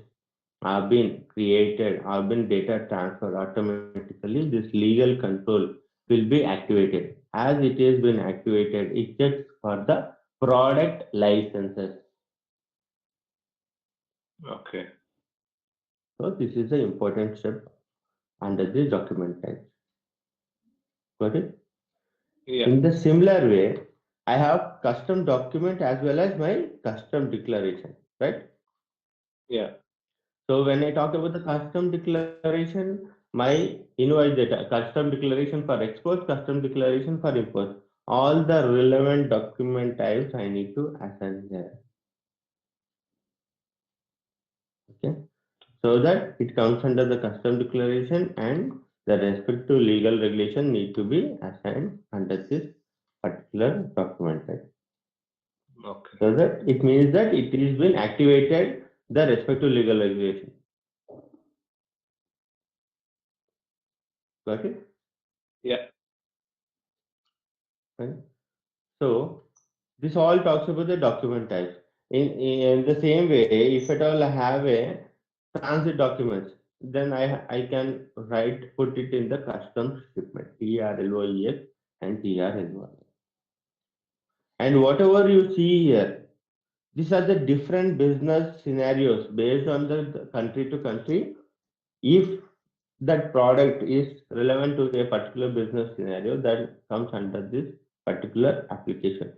are been created or been data transferred automatically, this legal control will be activated. As it has been activated, it checks for the product licenses. Okay. So this is the important step under this document type. Got it? Yeah. In the similar way, I have custom document as well as my custom declaration, right? Yeah. So when I talk about the custom declaration, my invoice data, custom declaration for exports, custom declaration for imports, all the relevant document types I need to assign there. Okay, so that it comes under the custom declaration and the respective legal regulation need to be assigned under this particular document type. Okay. So that it means that it is been activated the respective legal regulation. Got it? Yeah. Right. So this all talks about the document types. In the same way, if at all I have a transit documents, then I can put it in the custom shipment TRLOEX and TRLOEX. And whatever you see here, these are the different business scenarios based on the country to country. If that product is relevant to a particular business scenario, that comes under this particular application.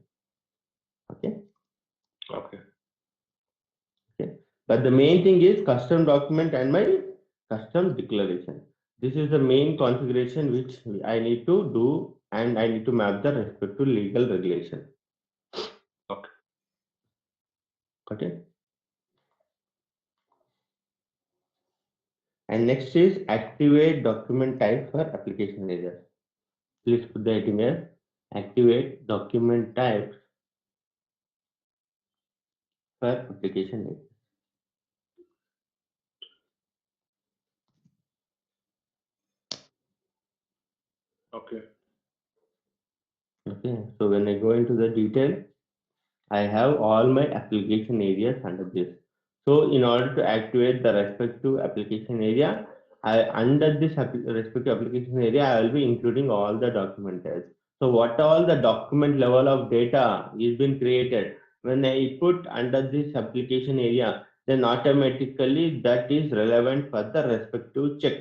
Okay. Okay. Okay. But the main thing is custom document and my custom declaration. This is the main configuration which I need to do and I need to map the respective legal regulation. Okay. Okay. And next is activate document type for application area. Please put the heading here. Activate document type for application area. Okay. Okay. So when I go into the detail, I have all my application areas under this. So in order to activate the respective application area, under this respective application area, I will be including all the document types. So what all the document level of data is been created, when I put under this application area, then automatically that is relevant for the respective check.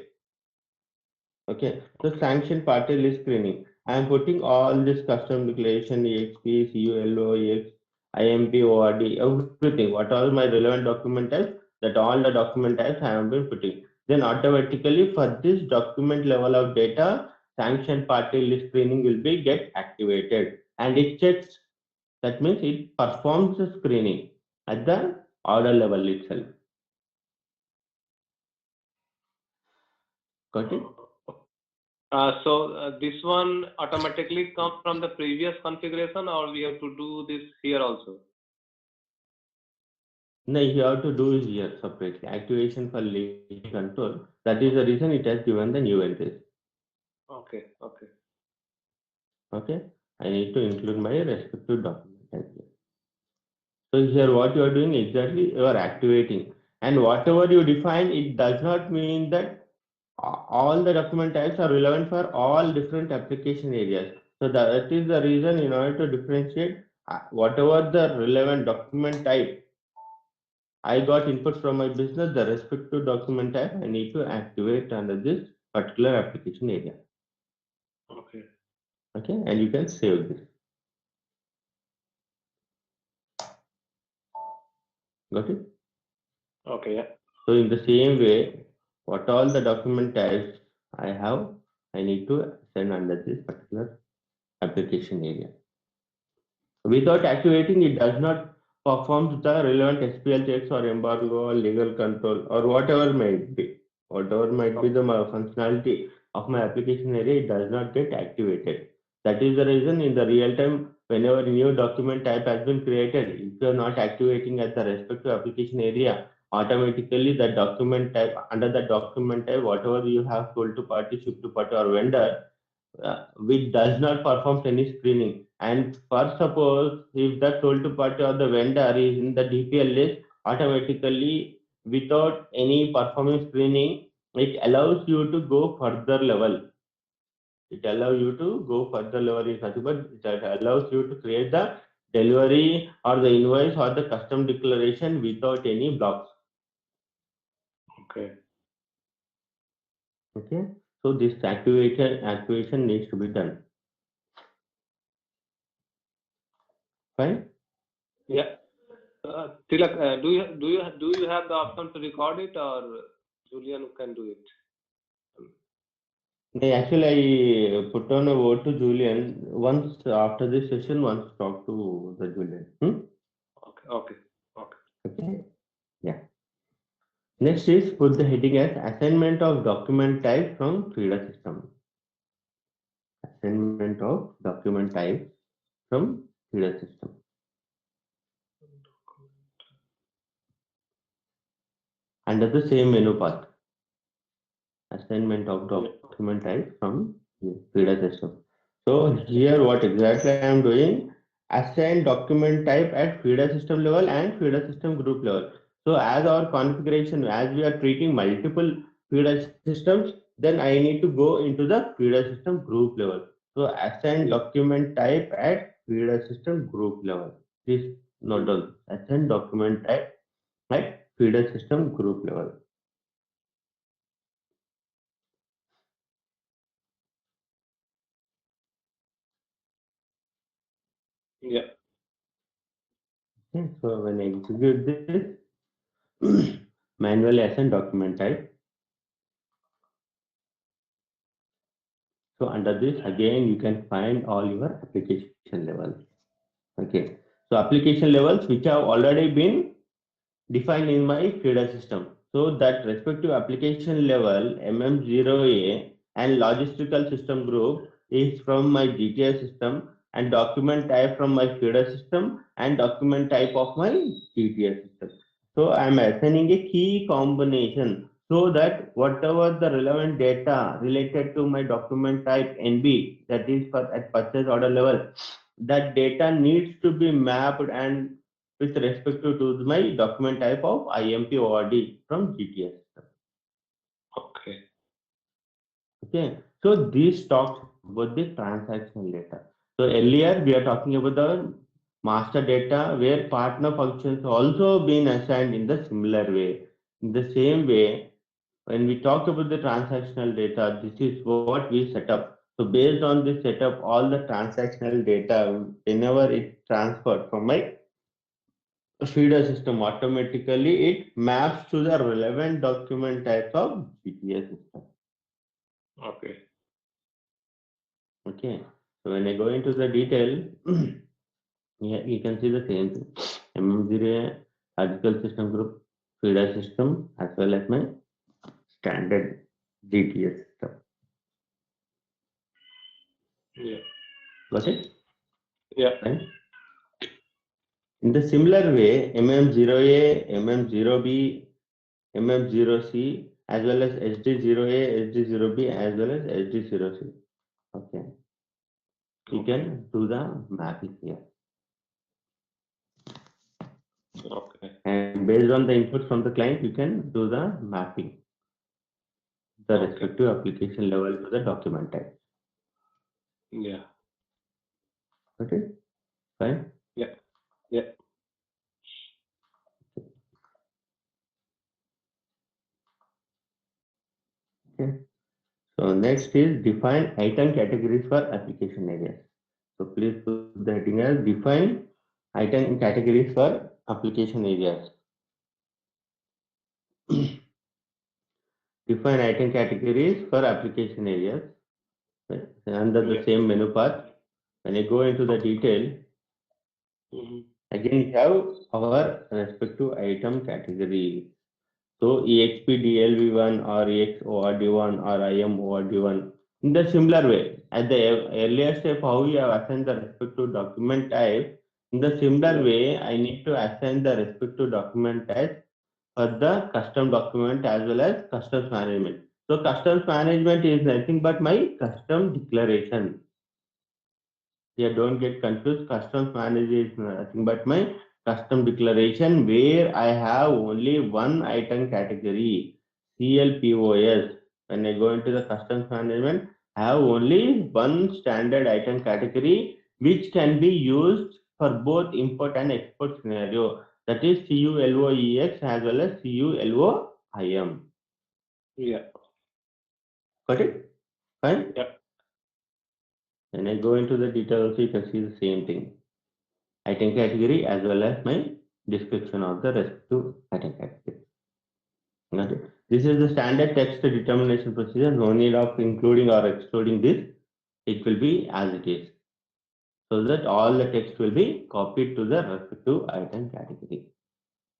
Okay, so sanction party list screening. I am putting all this custom declaration, EXP, CULO, EX, IMP, ORD, everything. What all my relevant document types, that all the document types I have been putting. Then automatically for this document level of data, sanction party list screening will be get activated and it checks. That means it performs the screening at the order level itself. Got it? So this one automatically comes from the previous configuration, or we have to do this here also? No, you have to do here separately. Activation for lead control. That is the reason it has given the new entries. Okay. Okay. Okay. I need to include my respective document as well. So here what you are doing exactly, you are activating. And whatever you define, it does not mean that all the document types are relevant for all different application areas. So that is the reason in order to differentiate whatever the relevant document type I got input from my business, the respective document type I need to activate under this particular application area. Okay. Okay, and you can save this. Got it? Okay. Yeah. So in the same way, what all the document types I have, I need to send under this particular application area. Without activating, it does not perform the relevant SPL checks or embargo or legal control or whatever might be. Whatever might be the functionality of my application area, it does not get activated. That is the reason in the real time, whenever a new document type has been created, if you are not activating at the respective application area, automatically the document type, under the document type, whatever you have sold to party, shipped to party or vendor, which does not perform any screening. And for suppose if the sold to party or the vendor is in the DPL list, automatically without any performing screening, it allows you to go further level. It allows you to go further level in such, but it allows you to create the delivery or the invoice or the custom declaration without any blocks. Okay. Okay, so this activation needs to be done. Fine. Yeah. Tilak, do you have the option to record it, or Julian can do it? Actually, I put on a word to Julian once after this session. Once talk to the Julian. Okay. Okay. Okay. Okay. Yeah. Next is put the heading as assignment of document type from FIDA system. Assignment of document type from FIDA system. Under the same menu path. Assignment of document type from FIDA system. So here what exactly I am doing, assign document type at FIDA system level and FIDA system group level. So as our configuration, as we are treating multiple FIDA systems, then I need to go into the FIDA system group level. So assign document type at FIDA system group level. Please note down, assign document type at FIDA system group level. Yeah. Okay, so when I execute this, manually assign document type. So under this again you can find all your application levels. Okay, so application levels which have already been defined in my FIDA system. So that respective application level MM0A and logistical system group is from my GTS system, and document type from my FIDA system and document type of my GTS system. So I am assigning a key combination so that whatever the relevant data related to my document type NB, that is for at purchase order level, that data needs to be mapped and with respect to my document type of IMP ORD from GTS system. Okay. Okay, so this talks about the transactional data. So earlier we are talking about the master data where partner functions also been assigned in the similar way. In the same way, when we talk about the transactional data, this is what we set up. So based on this setup, all the transactional data, whenever it transferred from my feeder system, automatically it maps to the relevant document type of GTS system. Okay. Okay, so when I go into the detail, yeah, you can see the same thing. MM0 article system group, feeder system, as well as my standard GTS system. Yeah. Got it? Yeah. Right? In the similar way, MM0A, MM0B, MM0C, as well as SD0A, SD0B, as well as SD0C. Okay. You can do the mapping here. Okay. And based on the input from the client, you can do the mapping, the respective application level to the document type. Yeah. Okay, fine. Yeah. Yeah. Okay. So next is define item categories for application areas. So please put the heading as define item categories for application areas. Define item categories for application areas. Right. Under the same menu path, when you go into the detail, again we have our respective item category. So EXP DLV1 or EXORD1 or IMORD1. In the similar way, at the earlier step, how we have assigned the respective document type, in the similar way, I need to assign the respective document type for the custom document as well as customs management. So customs management is nothing but my custom declaration. Yeah, don't get confused. Customs manager is nothing but my custom declaration where I have only one item category, CLPOS. When I go into the customs management, I have only one standard item category which can be used for both import and export scenario. That is CULOEX as well as CULOIM. Yeah. Got it? Fine? Yeah. When I go into the details, you can see the same thing. item category as well as my description of the respective item category. Okay. This is the standard text determination procedure. No need of including or excluding this. It will be as it is, so that all the text will be copied to the respective item category.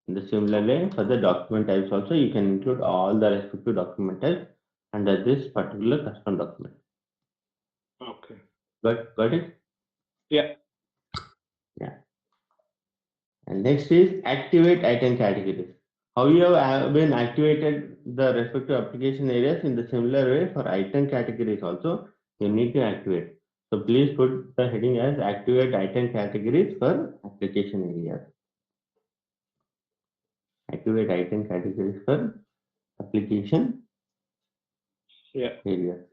In the similar way, for the document types also, you can include all the respective document types under this particular custom document. Okay. Got it? Yeah. Yeah. And next is activate item categories. How you have been activated the respective application areas, in the similar way for item categories also, you need to activate. So please put the heading as activate item categories for application areas. Activate item categories for application areas.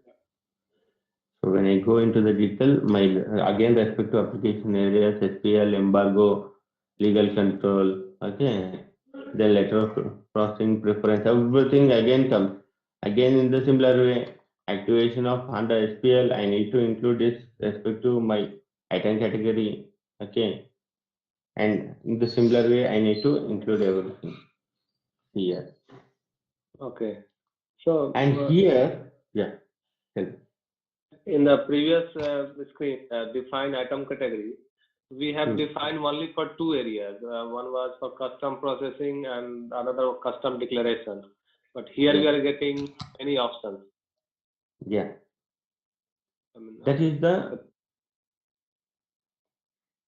So when I go into the detail, my again respect to application areas, SPL, embargo, legal control, okay, the letter of processing preference, everything again comes. Again in the similar way, activation of under SPL, I need to include this respect to my item category, okay, and in the similar way, I need to include everything here. Okay. So And here, yeah. In the previous screen, define item category, we have defined only for two areas. One was for custom processing and another custom declaration. But here we are getting many options. Yeah. That is the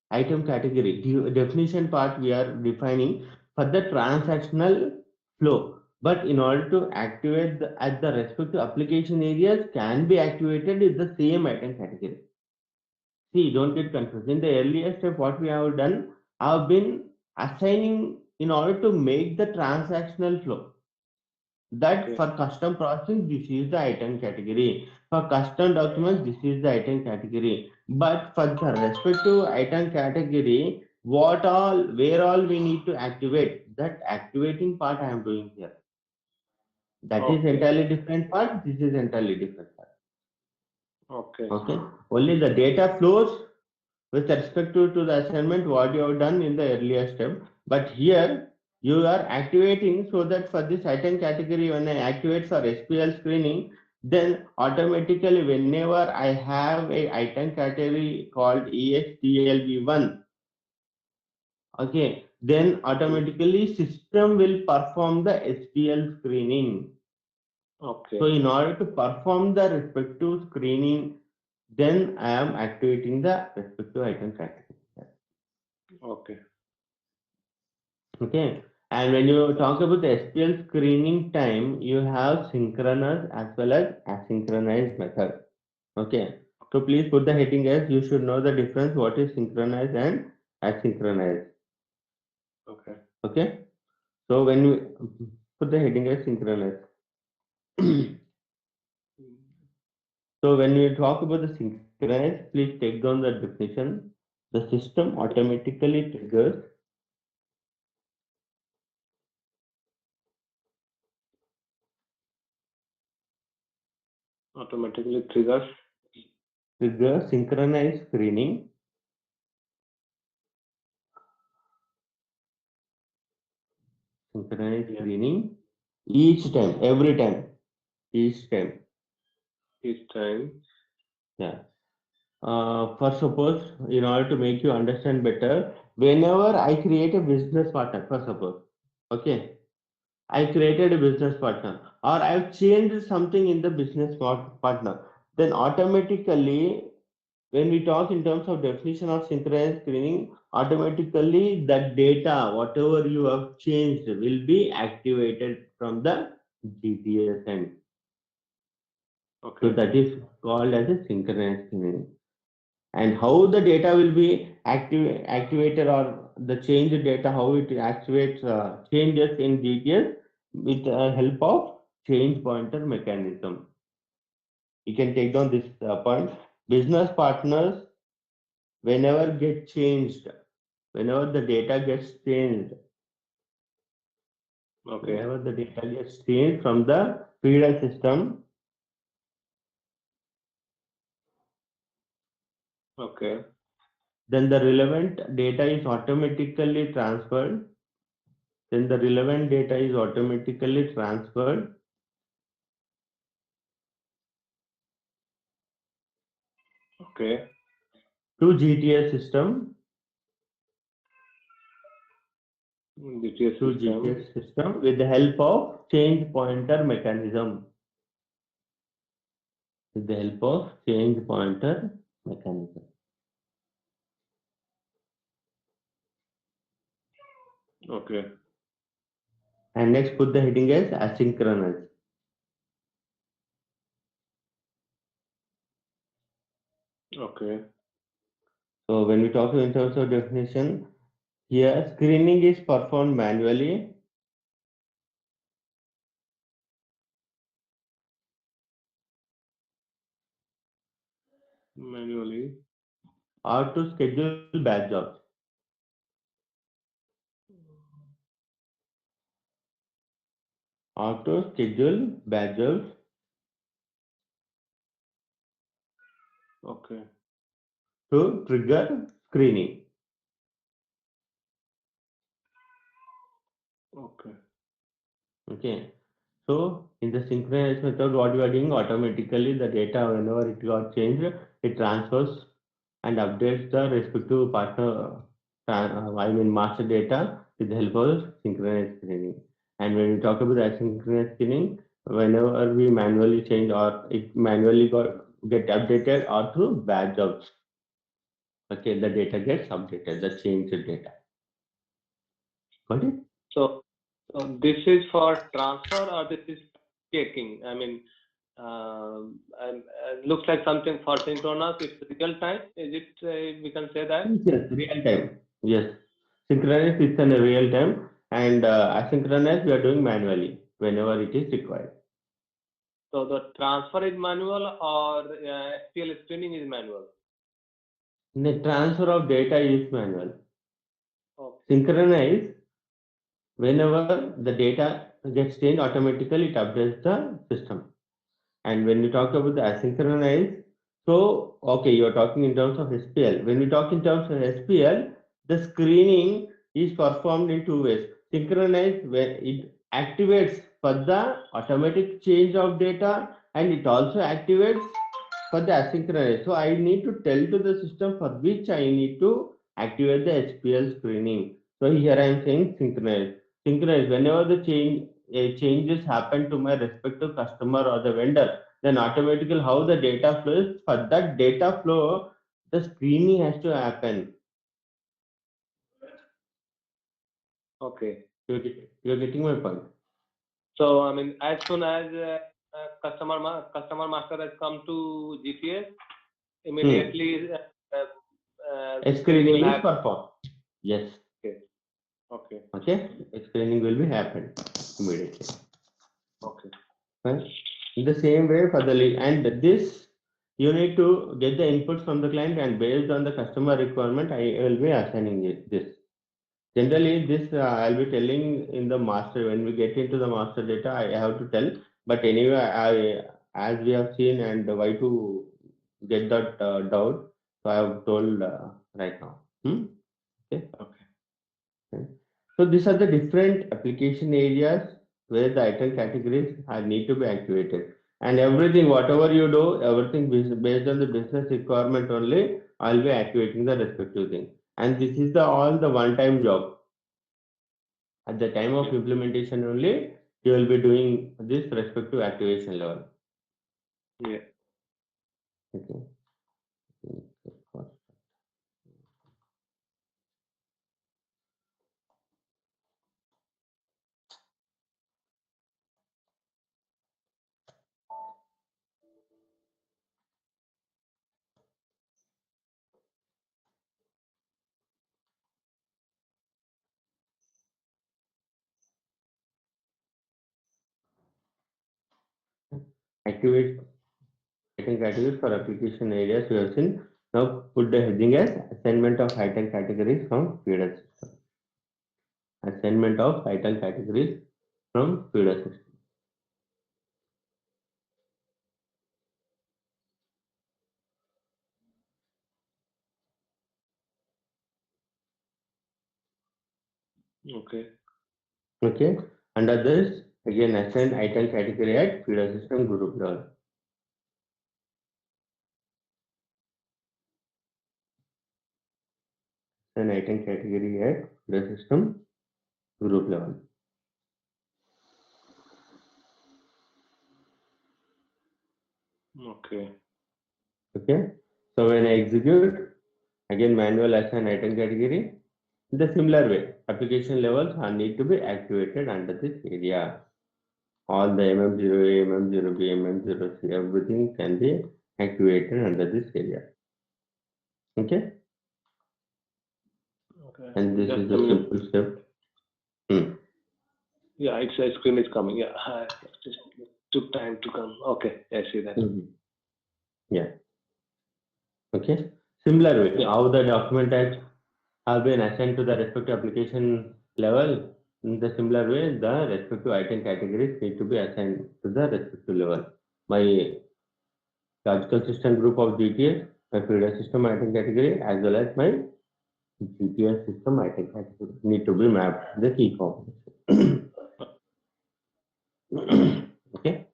item category. Definition part we are defining for the transactional flow. But in order to activate at the respective application areas can be activated is the same item category. See, don't get confused. In the earlier step, what we have done, I have been assigning in order to make the transactional flow. That for custom processing, this is the item category. For custom documents, this is the item category. But for the respective item category, where all we need to activate, that activating part I am doing here. That is entirely different part. This is entirely different part. Okay. Only the data flows with respect to the assignment what you have done in the earlier step. But here you are activating so that for this item category, when I activate for SPL screening, then automatically whenever I have a item category called ESTLV1, okay, then automatically system will perform the SPL screening. Okay. So in order to perform the respective screening, then I am activating the respective item category. Okay. Okay. And when you talk about the SPL screening time, you have synchronous as well as asynchronous method. Okay. So please put the heading as you should know the difference what is synchronized and asynchronous. Okay. Okay. So when you put the heading as synchronous. So when we talk about the synchronous, please take down the definition. The system automatically triggers synchronized screening screening each time, every time, each time. Yeah. For suppose, in order to make you understand better, whenever I create a business partner, for suppose, okay, I created a business partner or I've changed something in the business partner, then automatically when we talk in terms of definition of synchronous screening, automatically that data, whatever you have changed, will be activated from the GTS end. Okay. So that is called as a synchronous screening. And how the data will be activated or the change data, how it activates changes in GTS with the help of change pointer mechanism. You can take down this point. Business partners, whenever get changed, whenever the data gets changed, whenever the data gets changed from the feeder system, then the relevant data is automatically transferred. Then the relevant data is automatically transferred Okay. to GTS system. GTS To system. GTS system with the help of change pointer mechanism. With the help of change pointer mechanism. Okay. And next put the heading as asynchronous. Okay. So when we talk in terms of definition, here screening is performed manually Manually. or to schedule batch jobs. Or to schedule batch jobs Okay. to trigger screening. Okay. Okay. So in the synchronized method, what we are doing automatically, the data whenever it got changed, it transfers and updates the respective partner, master data with the help of synchronized screening. And when we talk about asynchronous screening, whenever we manually change or it manually get updated or through batch jobs, okay, the data gets updated, the changed data. Got it? So, this is for transfer or this is checking? I mean, looks like something for synchronous. It's real time. Is it? We can say that. Yes, real time. Yes. Synchronous is in a real time and asynchronous we are doing manually whenever it is required. So the transfer is manual or SPL screening is manual. The transfer of data is manual. Okay. Synchronize, whenever the data gets changed, automatically it updates the system. And when you talk about the asynchronous, so okay, you're talking in terms of SPL. When we talk in terms of SPL, the screening is performed in two ways. Synchronize, where it activates for the automatic change of data and it also activates for the asynchronous. So I need to tell to the system for which I need to activate the SPL screening. So here I am saying synchronize. Synchronize, whenever the changes happen to my respective customer or the vendor, then automatically how the data flows, for that data flow, the screening has to happen. Okay. You're getting my point. So I mean, as soon as customer master has come to GTS, immediately Screening will is happen. performed. Yes. Okay. Okay. Okay. Screening will be happen immediately. Okay. Right? In the same way for the lead, and this you need to get the inputs from the client, and based on the customer requirement, I will be assigning this. Generally, this I'll be telling in the master when we get into the master data. I have to tell, but anyway, as we have seen and why to get that doubt, so I have told right now. Okay. Okay. So these are the different application areas where the item categories are need to be activated. And everything, whatever you do, everything based on the business requirement only, I'll be activating the respective thing. And this is the all the one-time job. At the time of implementation only, you will be doing this respective activation level. Yeah. Okay. Activate item categories for application areas we have seen. Now put the heading as assignment of item categories from feeder system. Assignment of item categories from feeder system. Okay. Okay. Under this, again assign item category at feeder system group level. Assign item category at feeder system group level. Okay. Okay. So when I execute, again manual assign item category. In the similar way, application levels are need to be activated under this area. All the MM0A, MM0B, MM0C, everything can be activated under this area. Okay. Okay. And this Just is a a minute. simple step. Yeah, it's a screen is coming. Yeah, just took time to come. Okay, I see that. Yeah. Okay. Similar way, Yeah. how the document types have been assigned to the respective application level. In the similar way, the respective item categories need to be assigned to the respective level. My logical system group of GTS, my feeder system item category, as well as my GTS system item category need to be mapped to the key combination. Okay.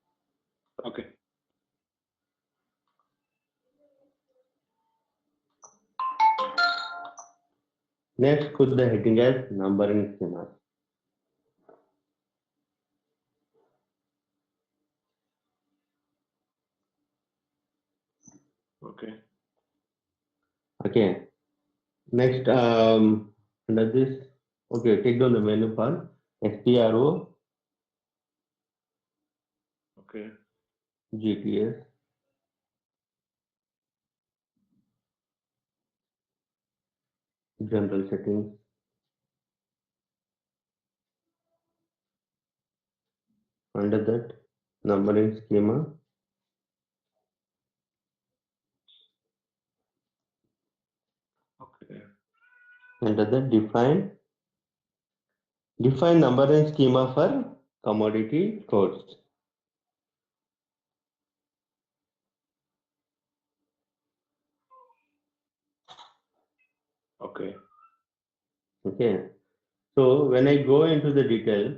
Okay. Next, put the heading as numbering schema. Okay. Okay. Next, under this, okay, take down the menu bar, STRO, Okay. GTS, general settings. Under that, numbering schema. Okay. Under that, define numbering schema for commodity codes. Okay. Okay. So when I go into the detail,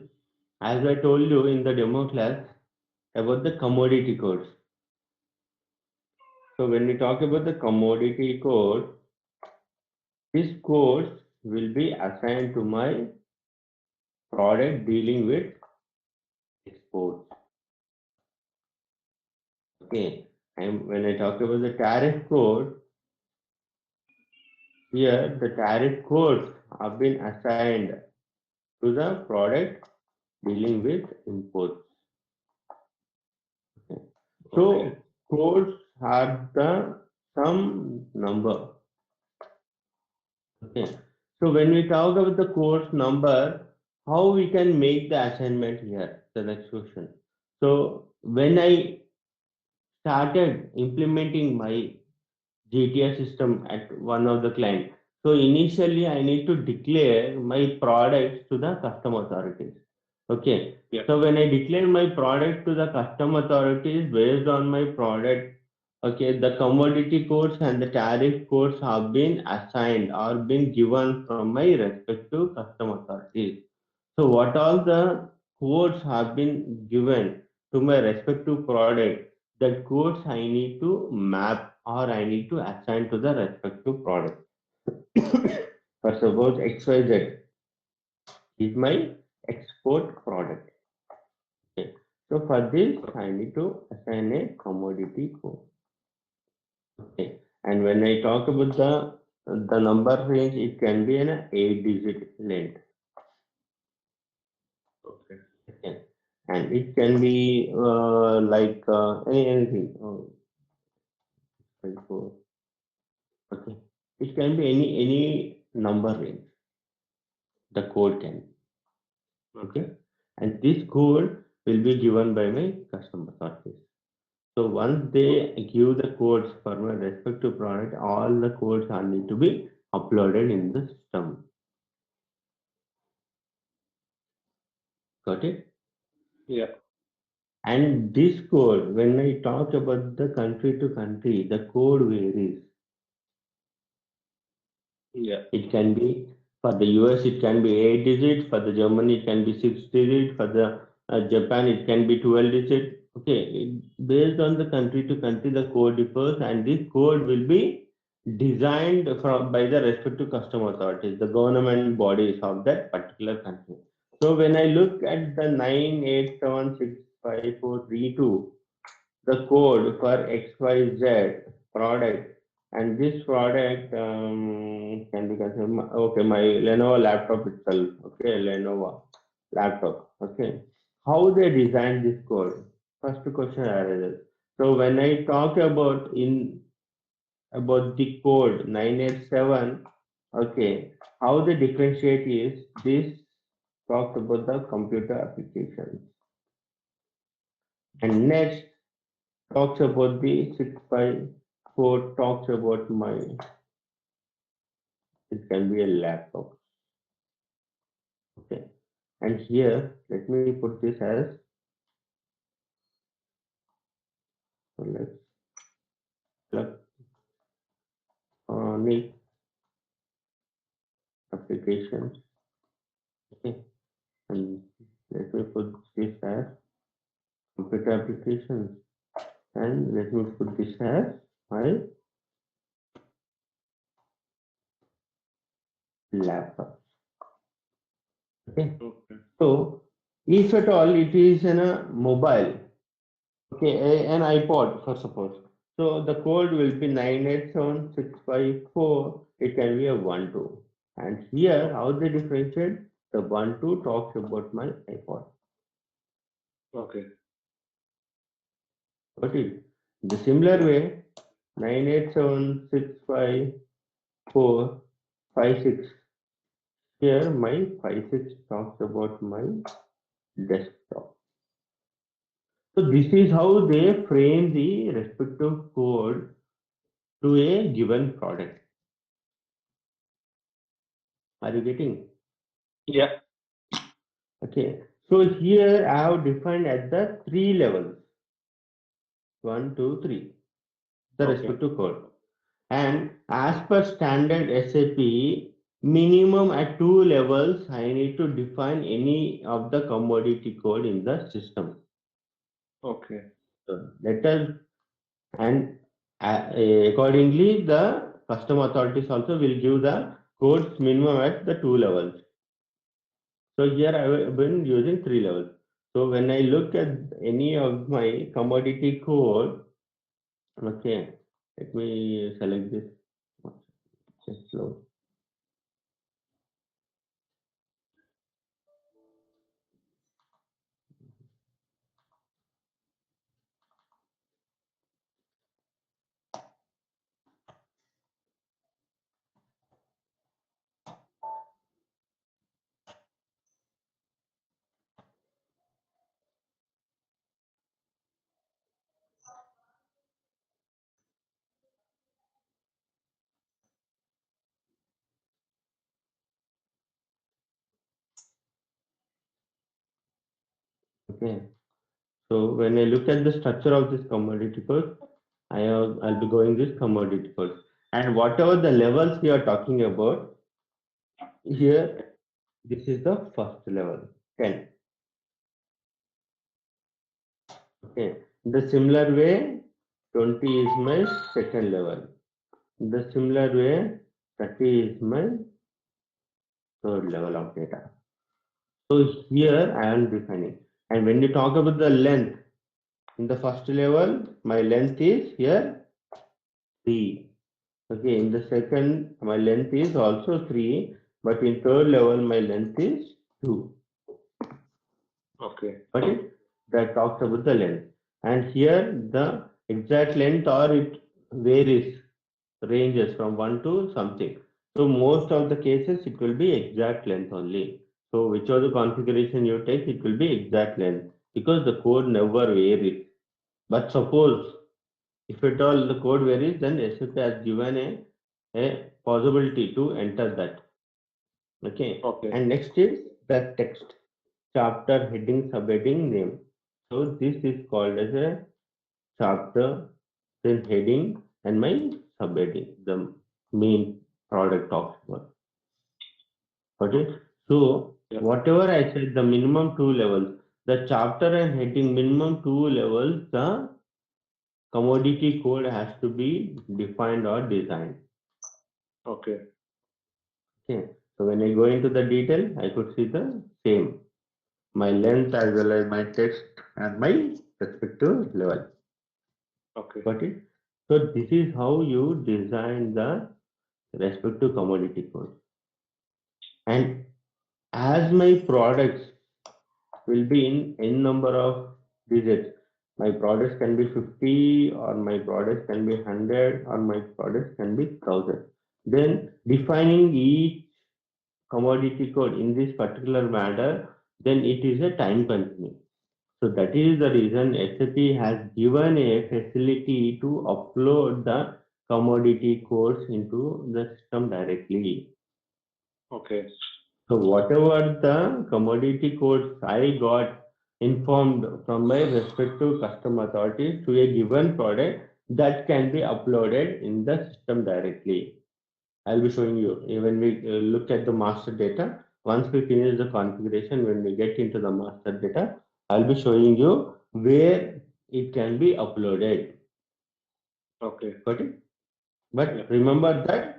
as I told you in the demo class about the commodity codes. So when we talk about the commodity code, this codes will be assigned to my product dealing with exports. Okay. And when I talk about the tariff code, here the tariff codes have been assigned to the product dealing with imports. Okay. So codes have the some number. Okay. So when we talk about the course number, how we can make the assignment here? The next question. So when I started implementing my GTS system at one of the client, so initially I need to declare my products to the custom authorities. Okay. Yeah. So when I declare my product to the custom authorities based on my product, okay, the commodity codes and the tariff codes have been assigned or been given from my respective custom authorities. So what all the codes have been given to my respective product, the codes I need to map or I need to assign to the respective product. For suppose XYZ is my export product. Okay. So for this, I need to assign a commodity code. Okay. And when I talk about the number range, it can be an 8-digit length. Okay. Okay. And it can be anything. Oh, 4. Okay. It can be any number range. The code can. Okay. And this code will be given by my customer authorities. So once they give the codes for my respective product, all the codes are need to be uploaded in the system. Got it? Yeah. And this code, when I talk about the country to country, the code varies. Yeah. It can be For the US, it can be 8 digits. For the Germany, it can be 6 digits. For the Japan, it can be 12 digits. Okay, based on the country to country, the code differs, and this code will be designed by the respective custom authorities, the government bodies of that particular country. So when I look at the 9876543 the code for XYZ product, and this product can be considered, okay, my Lenovo laptop itself, okay, Lenovo laptop, okay. How they designed this code? First question arises. So when I talk about the code 987, okay, how they differentiate is this talks about the computer application, and next talks about the 654, talks about my, it can be a laptop, okay. And here let me put this as, so let's electronic applications, okay, and let me put this as computer applications, and let me put this as my laptop, okay. So if at all it is in a mobile, okay, an iPod for suppose. So the code will be 9876554. It can be a 12. And here, how they differentiate? The 12 talks about my iPod. Okay. Got it? The similar way, 9876556. Here, my 56 talks about my desktop. So this is how they frame the respective code to a given product. Are you getting? Yeah. Okay. So here I have defined at the 3 levels. 1, 2, 3. The Okay. respective code. And as per standard SAP, minimum at 2 levels, I need to define any of the commodity code in the system. Okay. So let us, and accordingly, the custom authorities also will give the codes minimum at the 2 levels. So here I have been using 3 levels. So when I look at any of my commodity code, okay, let me select this. Just load. Okay. So when I look at the structure of this commodity code, I'll be going this commodity code. And whatever the levels we are talking about, here, this is the first level, 10. Okay. The similar way, 20 is my second level. The similar way, 30 is my third level of data. So here I am defining. And when you talk about the length, in the first level, my length is here 3. Okay, in the second, my length is also 3, but in third level, my length is 2. Okay. Okay, that talks about the length. And here, the exact length or it varies, ranges from 1 to something. So most of the cases, it will be exact length only. So whichever configuration you take, it will be exact length because the code never varies. But suppose if at all the code varies, then SAP has given a possibility to enter that. Okay. Okay. And next is the text, chapter, heading, subheading, name. So this is called as a chapter, then heading, and my subheading, the main product of work. Okay. So Yeah. whatever I said, the minimum two levels, the chapter and heading minimum two levels, the commodity code has to be defined or designed. Okay. Okay. So when I go into the detail, I could see the same, my length as well as my text and my respective level. Okay. Got it? So this is how you design the respective commodity code. And as my products will be in n number of digits, my products can be 50 or my products can be 100 or my products can be 1000. Then defining each commodity code in this particular manner, then it is a time consuming. So that is the reason SAP has given a facility to upload the commodity codes into the system directly. Okay. So whatever the commodity codes I got informed from my respective custom authorities to a given product, that can be uploaded in the system directly. I'll be showing you when we look at the master data. Once we finish the configuration, when we get into the master data, I'll be showing you where it can be uploaded. Okay. Got it? But Yeah. remember that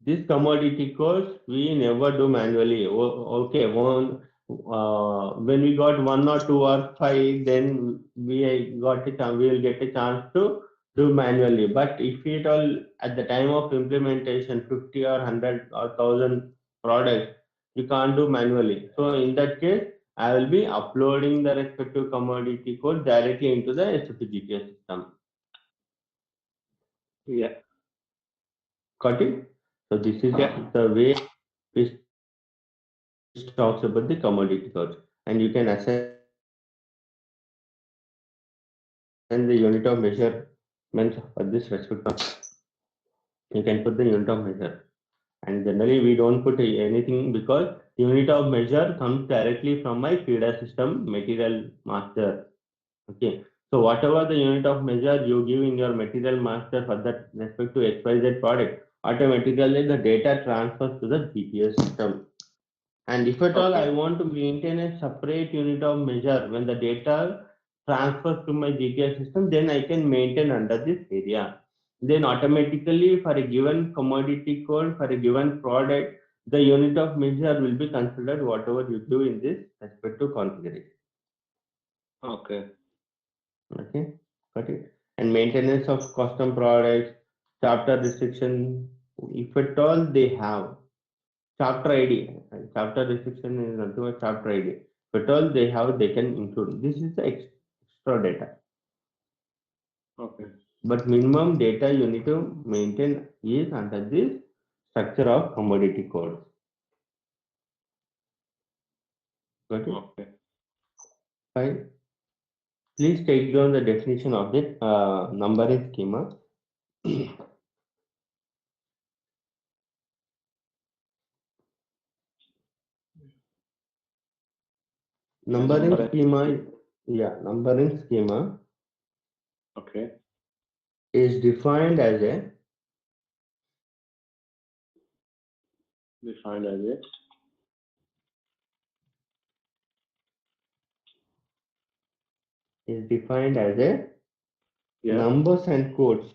this commodity course we never do manually. Okay, when we got one or two or five, then we got a chance. We will get a chance to do manually. But if it all at the time of implementation, 50 or 100 or 1000 products, you can't do manually. So in that case, I will be uploading the respective commodity code directly into the SAP GTS system. Yeah. Got it? So this is Yeah. the way which talks about the commodity codes, and you can assign the unit of measurements for this respect. You can put the unit of measure, and generally we don't put anything because unit of measure comes directly from my feeder system material master. Okay. So whatever the unit of measure you give in your material master for that respective XYZ product, automatically the data transfers to the GTS system. And if at all I Okay. want to maintain a separate unit of measure when the data transfers to my GTS system, then I can maintain under this area. Then automatically for a given commodity code, for a given product, the unit of measure will be considered whatever you do in this respective configuration. Okay. Okay, got it. And maintenance of custom products, chapter restriction, if at all they have chapter ID, chapter restriction is nothing but chapter ID. If at all they have, they can include. This is the extra data. Okay. But minimum data you need to maintain is under this structure of commodity code. Got it? Okay. Fine. Please take down the definition of the numbering schema. Yeah. Numbering Number. schema, yeah, numbering schema Okay. is defined as a Defined as it. is defined as a Yeah. numbers and codes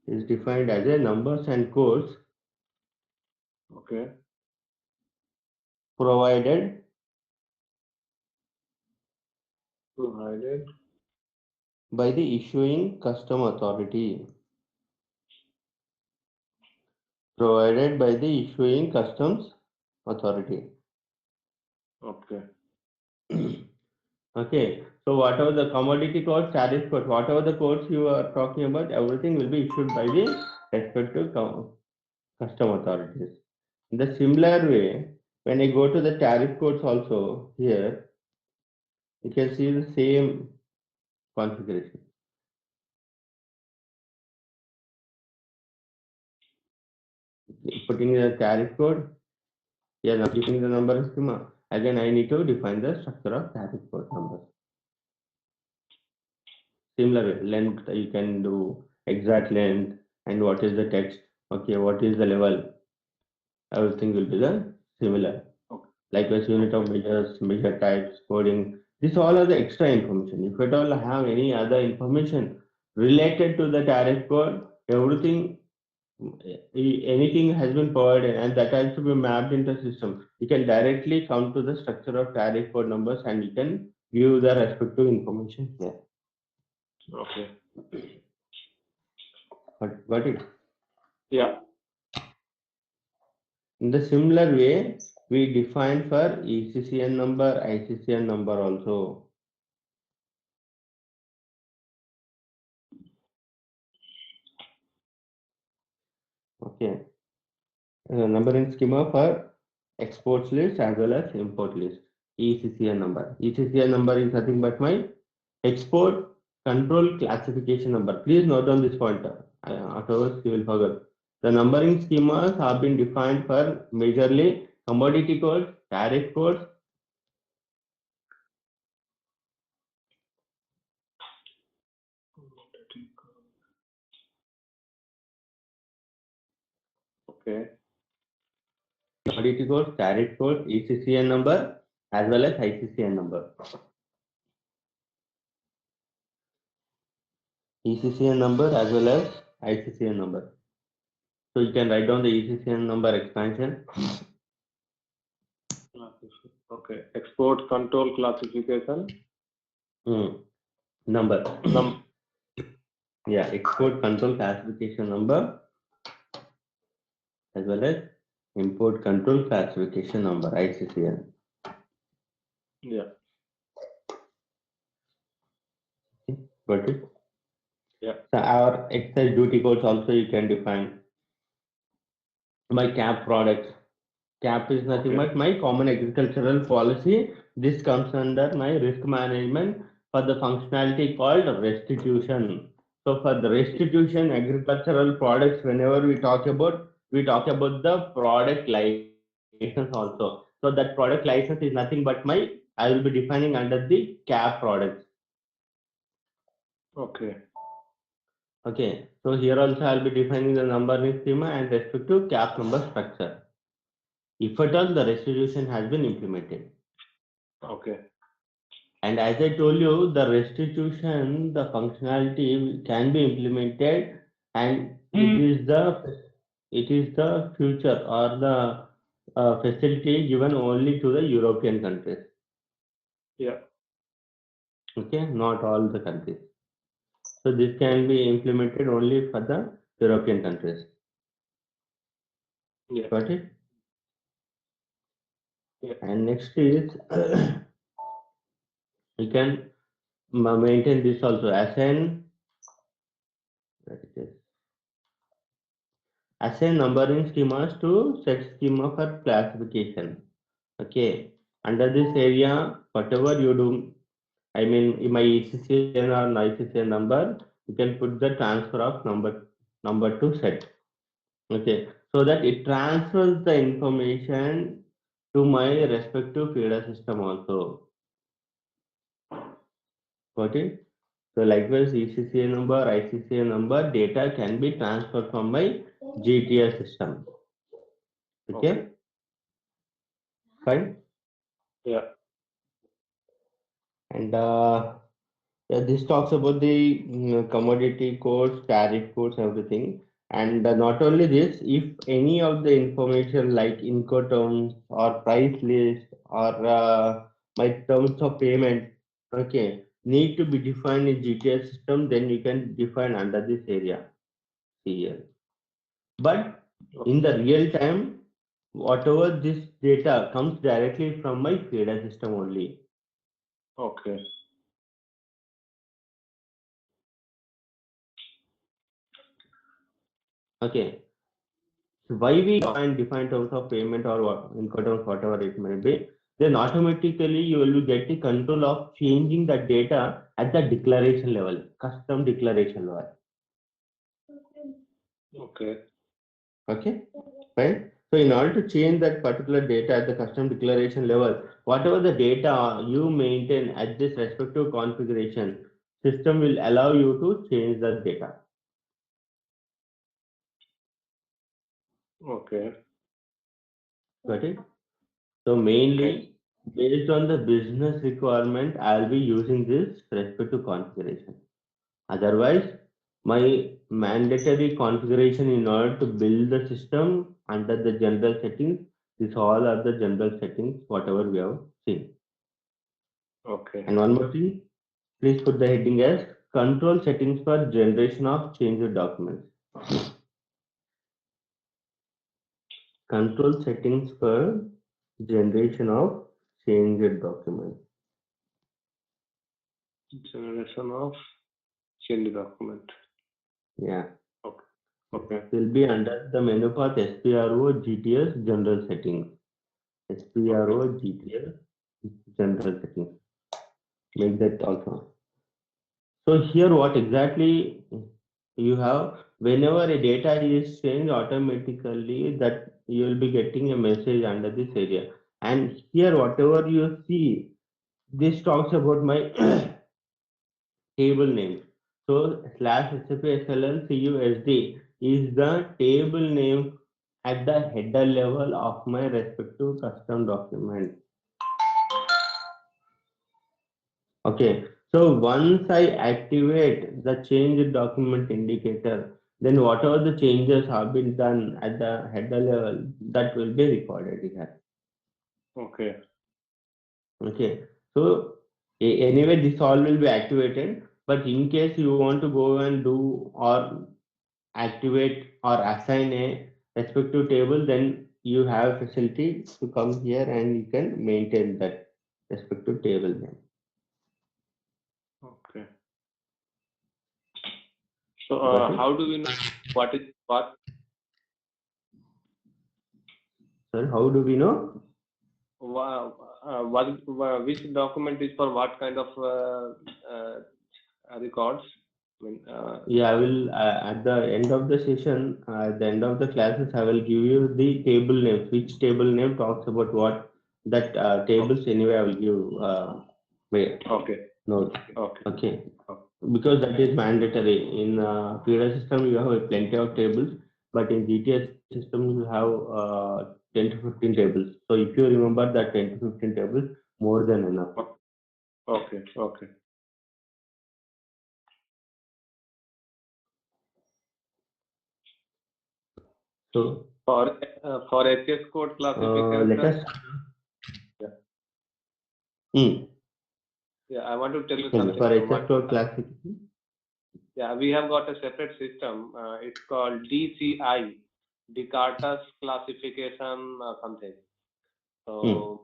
is defined as a numbers and codes Okay. provided Provided. by the issuing custom authority. Provided by the issuing customs authority. Okay. Okay, so whatever the commodity codes, tariff codes, whatever the codes you are talking about, everything will be issued by the respective custom authorities. In the similar way, when I go to the tariff codes also here, you can see the same configuration. Putting the tariff code, here now keeping the number schema. Again, I need to define the structure of tariff code numbers. Similar way, length you can do exact length and what is the text. Okay, what is the level? everything will be the similar. Okay. Likewise, unit of measures, measure types, coding. These all are the extra information. If at all have any other information related to the tariff code, everything, anything has been provided and that has to be mapped into the system. You can directly come to the structure of tariff code numbers and you can view the respective information here. Okay. Got it? Yeah. In the similar way, we define for ECCN number, ICCN number also. Okay. Numbering schema for exports list as well as import list. ECCN number. ECCN number is nothing but my export control classification number. Please note down this pointer. Afterwards, you will forget. The numbering schemas have been defined for majorly commodity codes, tariff codes. Okay. Commodity codes, tariff codes, ECCN number as well as ICCN number. ECCN number as well as ICCN number. So you can write down the ECCN number expansion. Okay. Export control classification. Number. Yeah, export control classification number as well as import control classification number, ICCN. Yeah. Got it? Yeah. So our excise duty codes also you can define. My CAP products. CAP is nothing but my common agricultural policy. This comes under my risk management for the functionality called restitution. So for the restitution agricultural products, whenever we talk about the product license also. So that product license is nothing but I will be defining under the CAP products. Okay. Okay. So here also I'll be defining the numbering schema and respective CAP number structure. If at all the restitution has been implemented. Okay. And as I told you, the restitution, the functionality can be implemented, and it is the future or the facility given only to the European countries. Yeah. Okay, not all the countries. So this can be implemented only for the European countries. Yeah. Got it? Yeah. And next is you can maintain this also assign numbering schemas to set schema for classification. Okay. Under this area, whatever you do, I mean, in my ECCN or ICCN number, you can put the transfer of number to set. Okay. So that it transfers the information to my respective feeder system also. Got it? So likewise, ECCN number, ICCN number, data can be transferred from my GTS system. Okay? Fine? Yeah. And yeah, this talks about the commodity codes, tariff codes, everything. And not only this, if any of the information like Incoterms or price list or my terms of payment, okay, need to be defined in GTS system, then you can define under this area here. But in the real time, whatever this data comes directly from my feeder system only. Okay. Okay. Why we define terms of payment or what Incoterms, whatever it may be, then automatically you will get the control of changing the data at the declaration level, custom declaration level. Okay. Okay, fine. So in order to change that particular data at the custom declaration level, whatever the data you maintain at this respective configuration, system will allow you to change the data. Okay. Got it? So mainly based on the business requirement, I'll be using this respect to configuration. Otherwise, my mandatory configuration in order to build the system under the general settings, these all are the general settings, whatever we have seen. Okay. And one more thing, please put the heading as control settings for generation of changed documents. Control settings for generation of changed documents. Generation of change document. Yeah. Okay. It will be under the menu path SPRO GTS general settings. SPRO GTS general settings. Make that also. So here what exactly you have, whenever a data is changed automatically, that you will be getting a message under this area. And here whatever you see, this talks about my table name. So slash SAP is the table name at the header level of my respective custom document. Okay, so once I activate the change document indicator, then whatever the changes have been done at the header level, that will be recorded here. Okay. Okay, so anyway, this all will be activated. But in case you want to go and do or activate or assign a respective table, then you have facility to come here and you can maintain that respective table name. Okay. So Got it? how do we know what is what? Sir, how do we know? Which document is for what kind of records? I mean, Yeah, I will at the end of the session, at the end of the classes, I will give you the table name. Which table name talks about what that tables anyway. I will give. Wait. okay. No. Okay. Okay. Because that is mandatory. In PDA system, you have plenty of tables, but in GTS system, you have 10 to 15 tables. So if you remember that 10 to 15 tables, more than enough. Okay. Okay. So for HS code classification. let us. Yeah. Yeah, I want to tell you something. For HS code classification. Yeah, we have got a separate system. It's called DCI, Descartes classification something. So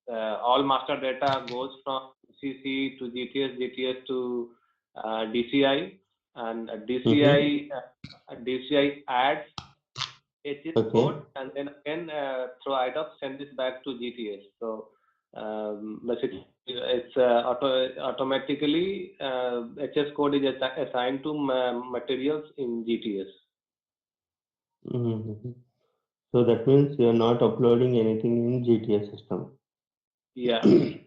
all master data goes from CC to GTS, GTS to DCI, and DCI adds HS code and then again throw item send this back to GTS. So basically it's automatically HS code is assigned to materials in GTS. So that means you are not uploading anything in GTS system. Yeah. This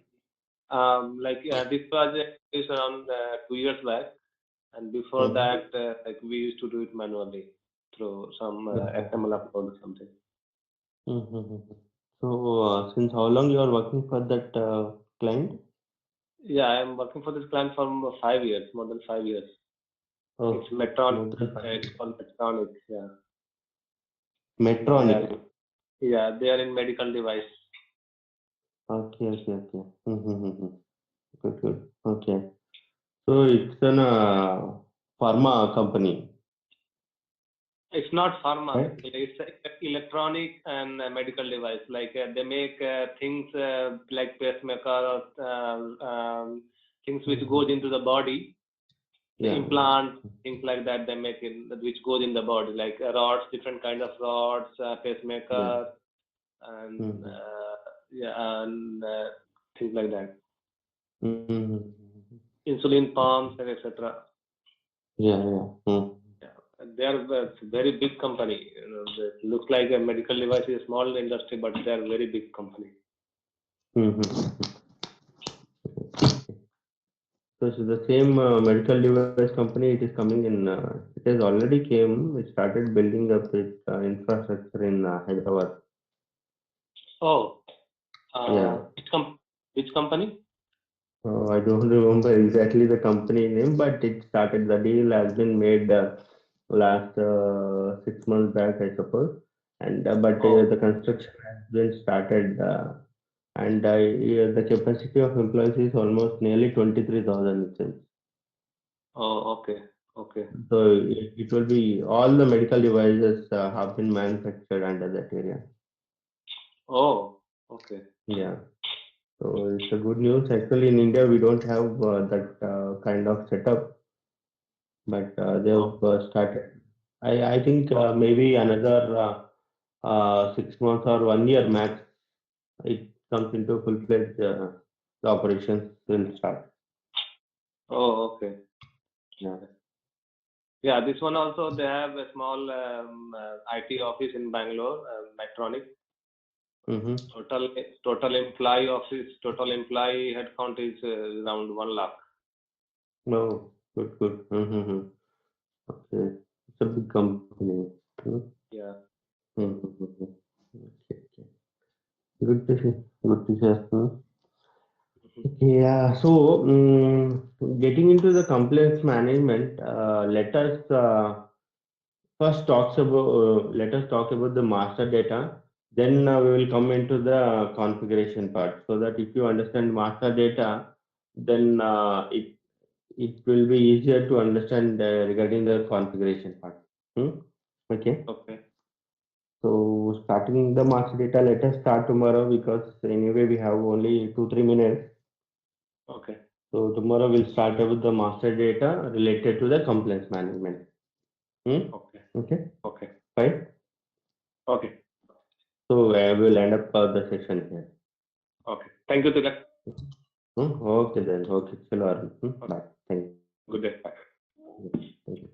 project is around 2 years back, and before that, we used to do it manually through some XML upload or something. So since how long you are working for that client? Yeah, I am working for this client for 5 years, more than 5 years. Oh, it's Medtronic. It's called Medtronic. Yeah. Medtronic. Yeah, they are in medical device. Okay. Good. Okay. So it's an pharma company. It's not pharma. Right? It's electronic and medical device. Like they make things like pacemaker or things which goes into the body. The implant, things like that they make in which goes in the body, like rods, different kind of rods, pacemaker, and things like that. Insulin pumps and etc. Yeah. They are a very big company. It looks like a medical device is a small industry, but they are a very big company. So the same medical device company, it is coming in. It has already came. It started building up its infrastructure in Hyderabad. Oh, Yeah. which company? I don't remember exactly the company name, but it started. The deal has been made last 6 months back, I suppose. And but Oh, the construction has been started, and yeah, the capacity of employees is almost nearly 23,000 itself. oh, okay, okay. So it will be all the medical devices have been manufactured under that area. Oh, okay. Yeah. So it's a good news. Actually, in India, we don't have that kind of setup, but they Oh, have started. I think oh, maybe another 6 months or 1 year max, it comes into full-fledged the operations will start. oh, okay. Yeah. Yeah, this one also they have a small IT office in Bangalore, Medtronic. Mm-hmm. Total employee headcount is around 1 lakh. Oh, good, good. Mm-hmm. Okay. It's a big company. Hmm? Yeah. Mm-hmm. Okay, okay. Good to see. Good to hear. Hmm? Mhm. Yeah, so getting into the complaints management, let us talk about the master data. Then we will come into the configuration part. So that if you understand master data, then it will be easier to understand regarding the configuration part. Hmm? Okay. Okay. So starting the master data, let us start tomorrow because anyway we have only 2-3 minutes. Okay. So tomorrow we'll start with the master data related to the complaints management. Hmm? Okay. Okay, Okay. fine. Okay. So we'll end up the session here. Okay. Thank you, Tilak. Okay then. Okay, chalo. Okay. Bye. Thank Good day. Bye. you. Thank you.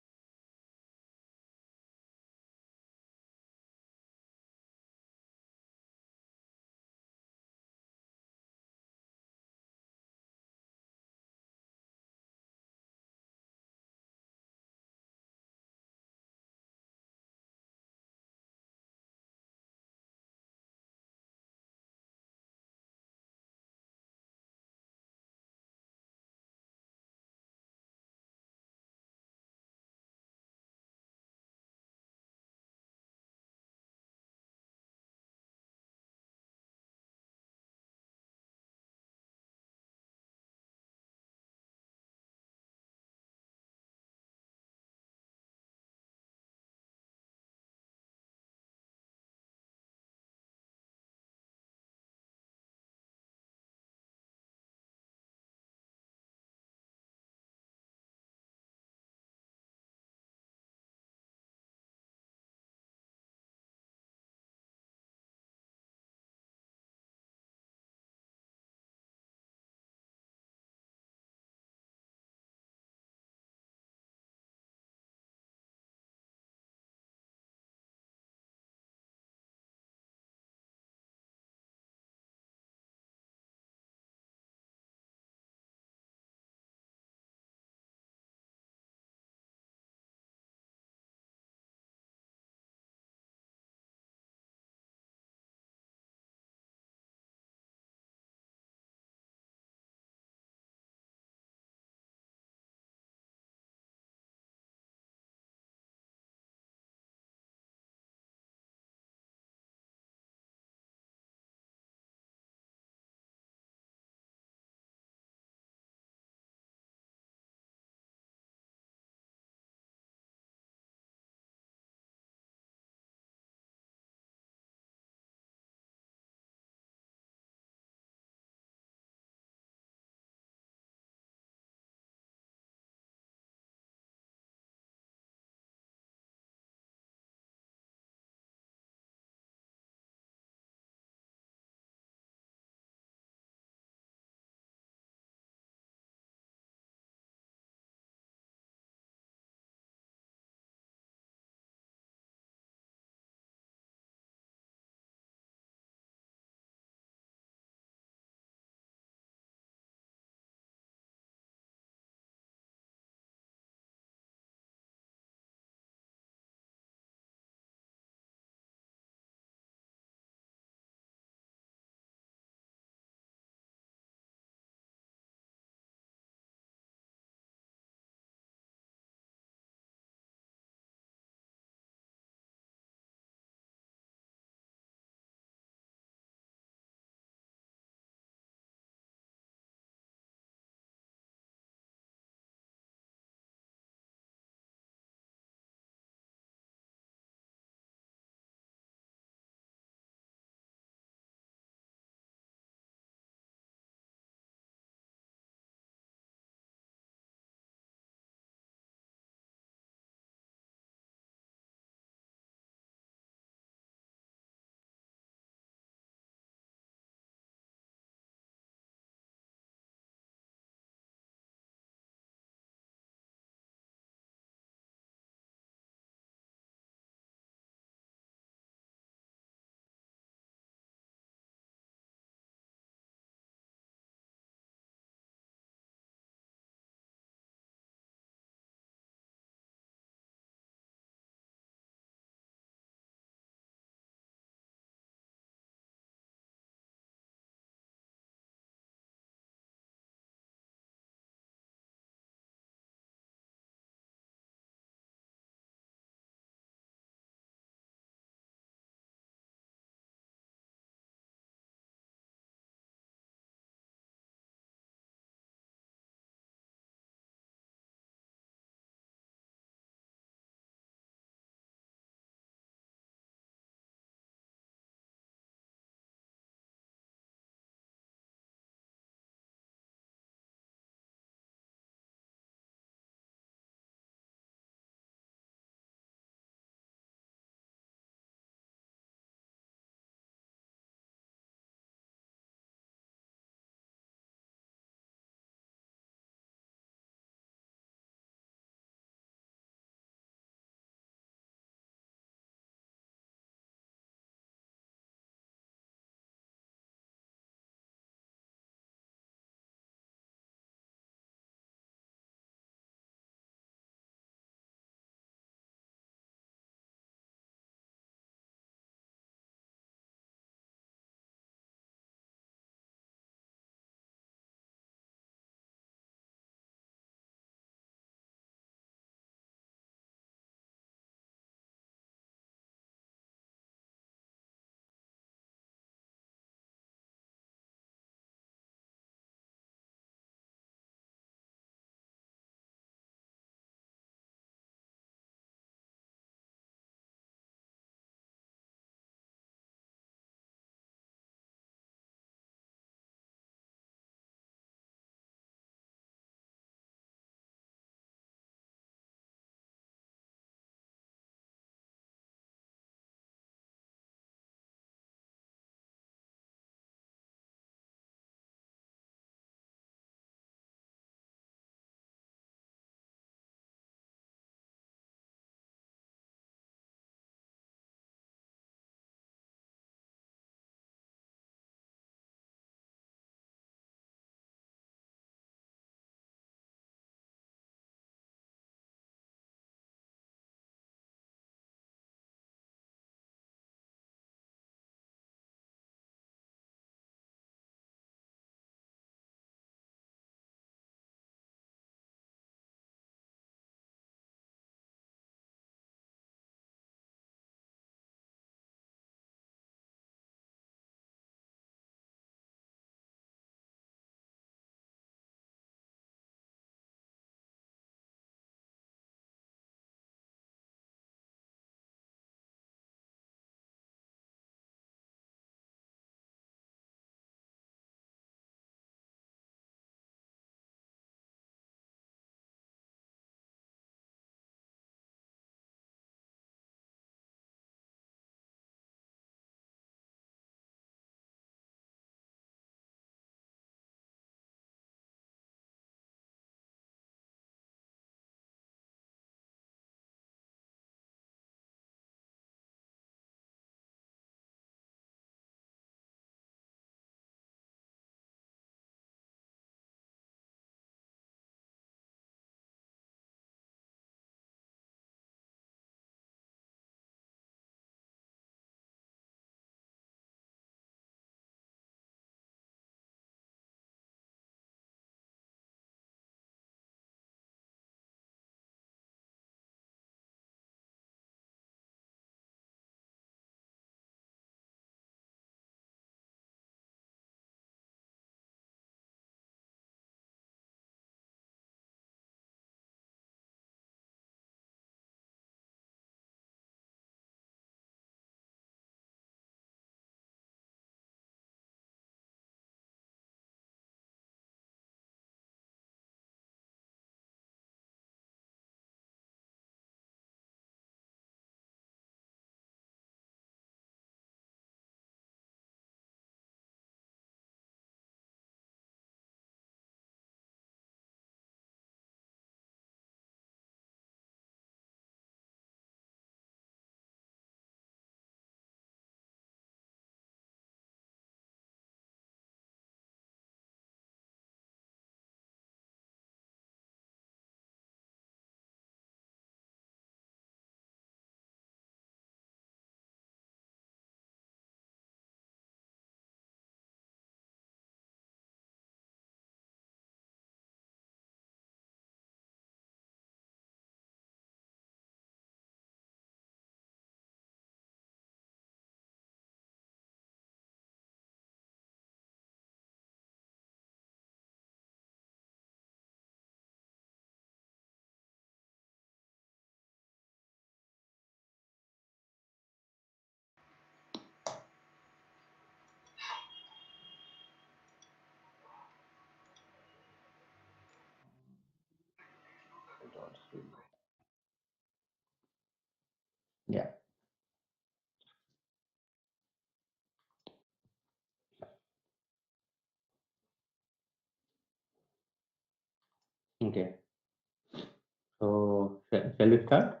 So shall we start?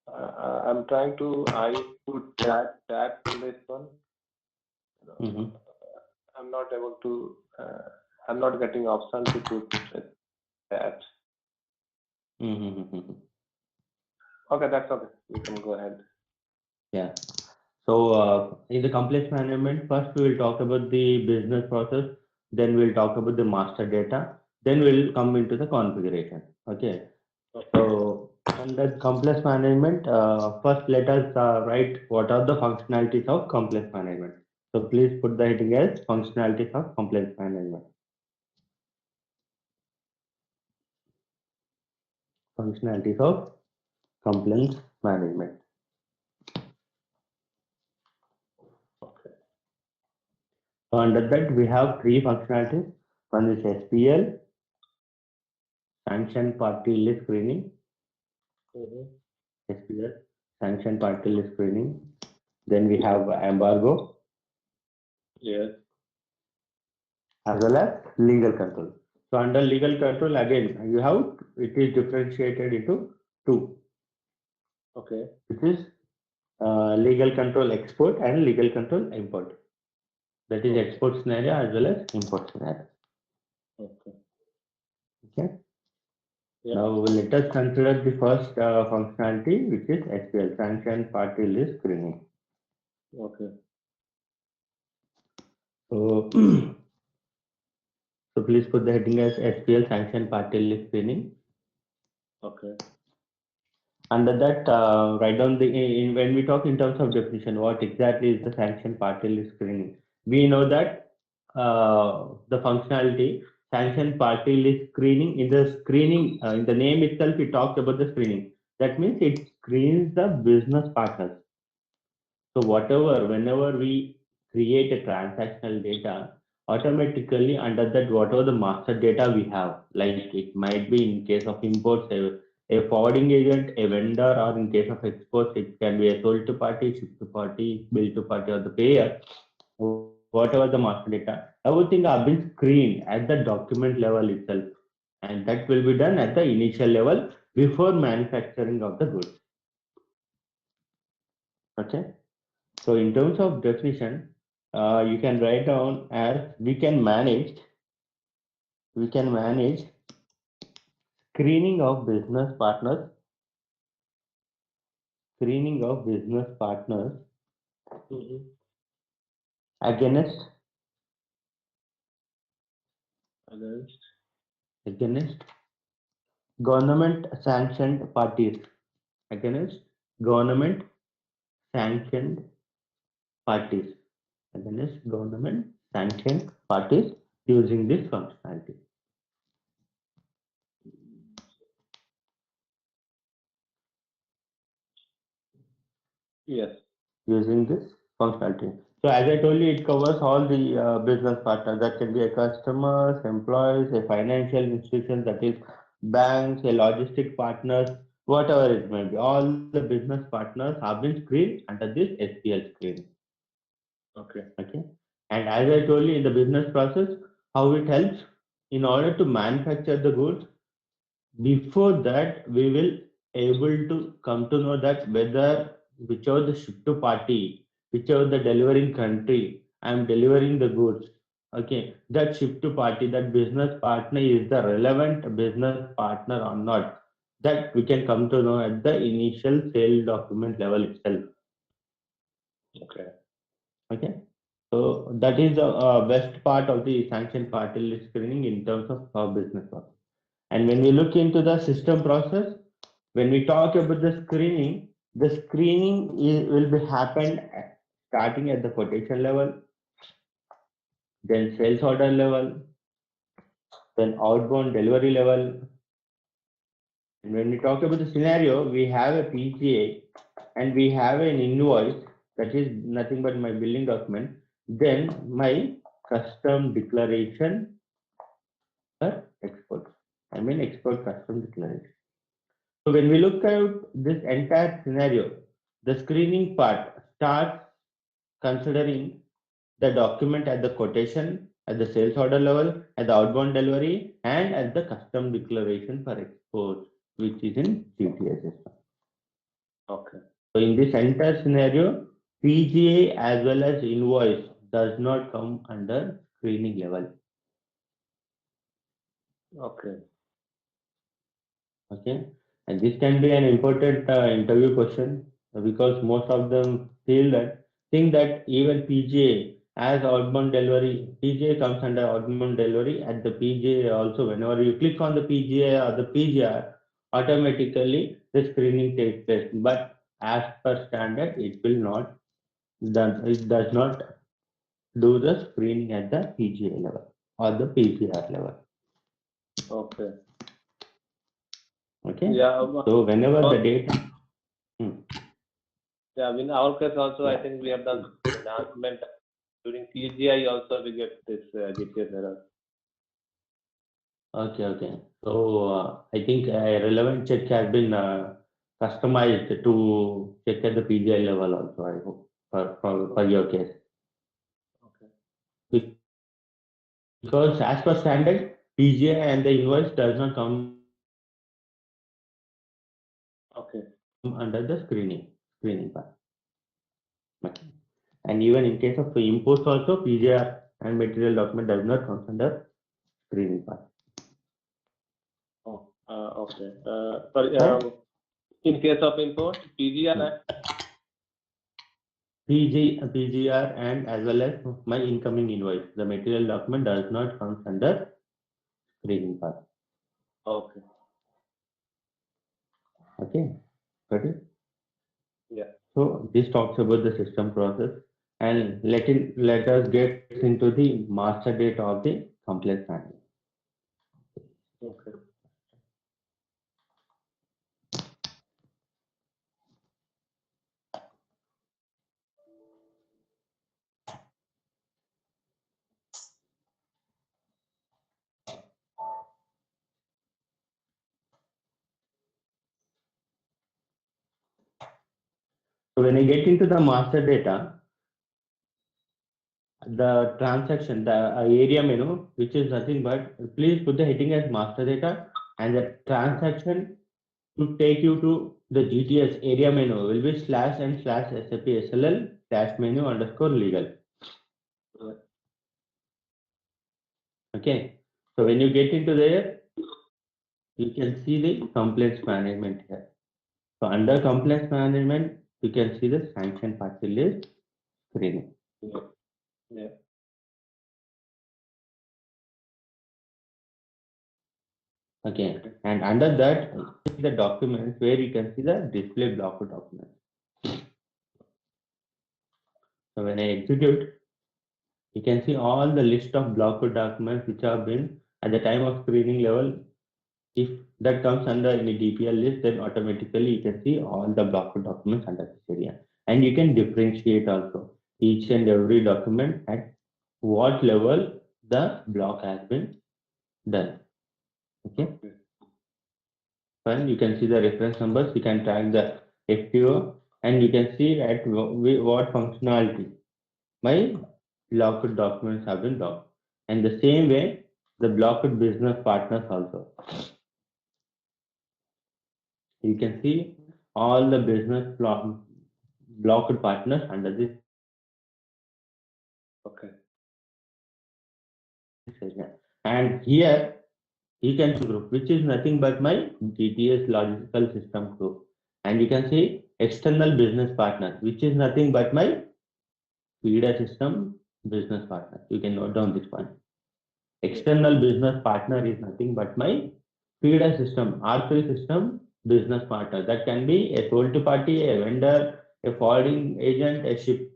I'm trying to. I put that in this one. Mm-hmm. I'm not able to. I'm not getting option to put that. Mm-hmm. Okay, that's okay. You can go ahead. Yeah. So in the complex management, first we will talk about the business process, then we'll talk about the master data, then we'll come into the configuration. Okay. So under complex management, first let us write what are the functionalities of complex management. So please put the heading as functionalities of complex management. Functionalities of complex management. Okay. So under that we have three functionalities. One is SPL, sanction party list screening. SPL, sanction party list screening. Then we have embargo Yes. as well as legal control. So under legal control again you have it is differentiated into two, Okay. which is legal control export and legal control import. That is export scenario as well as import scenario. Okay. Okay. Yeah. Now let us consider the first functionality, which is SPL, sanction party list screening. Okay. So, so please put the heading as SPL, sanction party list screening. Okay. Under that, write down when we talk in terms of definition, what exactly is the sanction party list screening? We know that the functionality sanction party list screening in the name itself, it talks about the screening. That means it screens the business partners. So whatever, whenever we create a transactional data, automatically under that, whatever the master data we have, like it might be in case of imports, a forwarding agent, a vendor, or in case of exports, it can be a sold to party, ship to party, bill to party, or the payer, whatever the master data, everything have been screened at the document level itself. And that will be done at the initial level before manufacturing of the goods. Okay. So in terms of definition, you can write down as we can manage screening of business partners, screening of business partners against Against. against government sanctioned parties, against government sanctioned parties, against government sanctioned parties using this functionality. Yes. Using this functionality. So as I told you, it covers all the business partners. That can be a customers, employees, a financial institution, that is banks, a logistic partners, whatever it may be. All the business partners have been screened under this SPL screen. Okay. Okay. And as I told you in the business process, how it helps in order to manufacture the goods. Before that, we will able to come to know that whether whichever the ship to party, whichever the delivering country, I am delivering the goods. Okay, that ship to party, that business partner is the relevant business partner or not. That we can come to know at the initial sale document level itself. Okay. Okay, so that is the best part of the sanction party list screening in terms of business process. And when we look into the system process, when we talk about the screening will be happened starting at the quotation level, then sales order level, then outbound delivery level. And when we talk about the scenario, we have a PGA and we have an invoice, that is nothing but my billing document, then my custom declaration for export. I mean export custom declaration. So when we look at this entire scenario, the screening part starts considering the document at the quotation, at the sales order level, at the outbound delivery, and at the custom declaration for export, which is in GTS system. Okay. So in this entire scenario, PGA as well as invoice does not come under screening level. Okay. Okay, and this can be an important interview question because most of them think that even PGA as outbound delivery, PGA comes under outbound delivery. At the PGA also, whenever you click on the PGA or the PGR, automatically the screening takes place. But as per standard, it will not done. It does not do the screening at the PGA level or the PGR level. Okay. Okay. Yeah. So whenever the data. Yeah, in our case also, Yeah. I think we have done announcement during PGI also we get this GTS error. Okay. So I think a relevant check has been customized to check at the PGI level also, I hope, for your case. Okay. Because as per standard, PGI and the invoice does not come Okay. under the screening part. Okay. And even in case of imports also, PGR and material document does not come under screening part. Oh, okay. Sorry, Right? in case of import, PGR. PGR and as well as my incoming invoice, the material document does not come under screening part. Okay. Okay, got it? Yeah. So this talks about the system process, and let us get into the master data of the complex management. Okay. So when I get into the master data, the transaction, the area menu, which is nothing but, please put the heading as master data, and the transaction to take you to the GTS area menu will be slash and slash SAP SLL dash menu underscore legal. Okay. So when you get into there, you can see the complaints management here. So under complaints management, you can see the sanction party list screening. Yeah. Okay. And under that, the documents where you can see the display block documents. So when I execute, you can see all the list of blocked documents which have been at the time of screening level. If that comes under any DPL list, then automatically you can see all the blocked documents under this area. And you can differentiate also each and every document at what level the block has been done. Okay. Fine. You can see the reference numbers, you can track the FTO, and you can see at what functionality my blocked documents have been locked. And the same way, the blocked business partners also. You can see all the business blocked partners under this Okay. area. And here you can see group, which is nothing but my GTS logistical system group. And you can see external business partner, which is nothing but my feeder system business partner. You can note down this one. External business partner is nothing but my feeder system, R3 system business partner. That can be a sold to party, a vendor, a forwarding agent, a ship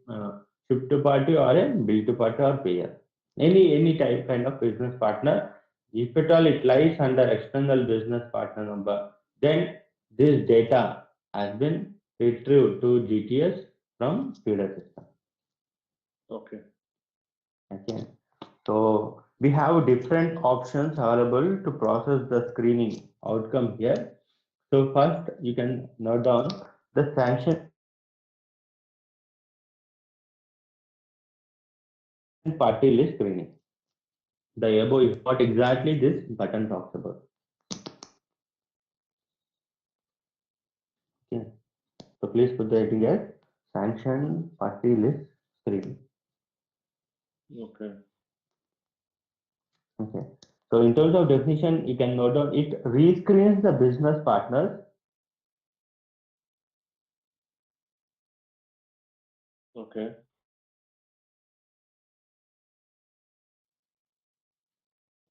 to party, or a bill to party or payer. Any type kind of business partner. If at all it lies under external business partner number, then this data has been retrieved to GTS from feeder system. Okay. Okay. So we have different options available to process the screening outcome here. So first you can note down the sanction party list screening. The above is what exactly this button talks about. Okay. So please put the heading as sanction party list screen. Okay. Okay. So in terms of definition, you can note down it rescreens the business partners. Okay.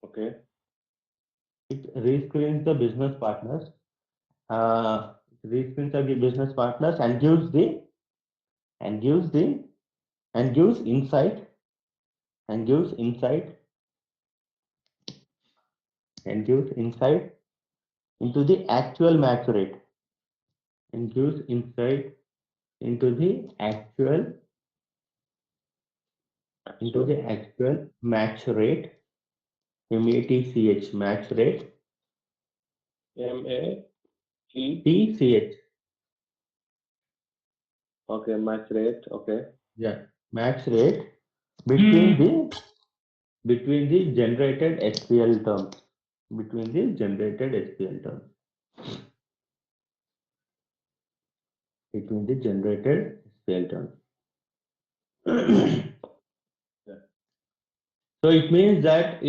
Okay. It rescreens the business partners. Rescreens the business partners and gives the and gives the and gives insight and gives insight and gives insight into the actual match rate and gives insight into the actual match rate, MATCH match rate, MATCH. Okay, match rate. Okay. Yeah, match rate between the generated SPL terms. Between the generated SPL terms. Between the generated SPL terms. So it means that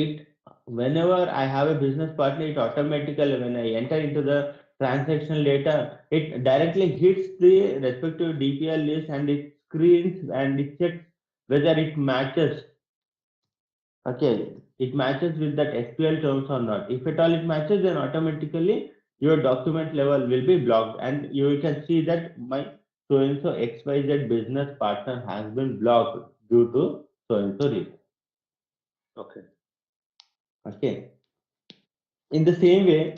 whenever I have a business partner, it automatically, when I enter into the transactional data, it directly hits the respective DPL list and it screens and it checks whether it matches. Okay, it matches with that SPL terms or not. If at all it matches, then automatically your document level will be blocked, and you can see that my so and so XYZ business partner has been blocked due to so and so reason. Okay. Okay. In the same way,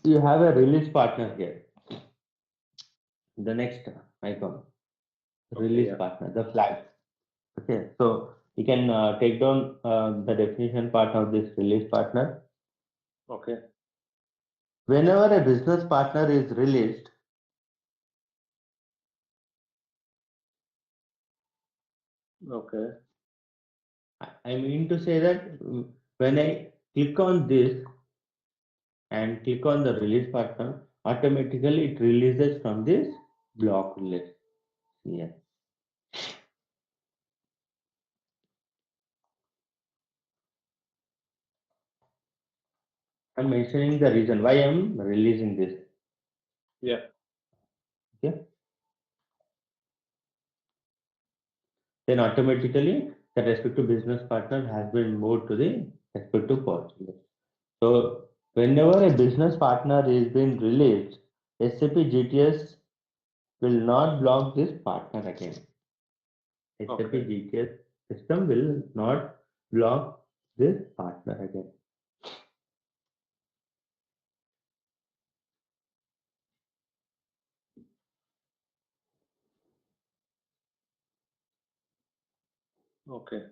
you have a release partner here. The next icon, release partner, the flag. Okay, so you can take down the definition part of this release partner. Okay. Whenever a business partner is released, Okay. I mean to say that when I click on this and click on the release partner, automatically it releases from this block list here. I'm mentioning the reason why I'm releasing this. Yeah. Okay. Then automatically the respective business partner has been moved to the respective portfolio. So whenever a business partner is being released, SAP GTS will not block this partner again. SAP GTS system will not block this partner again. Okay.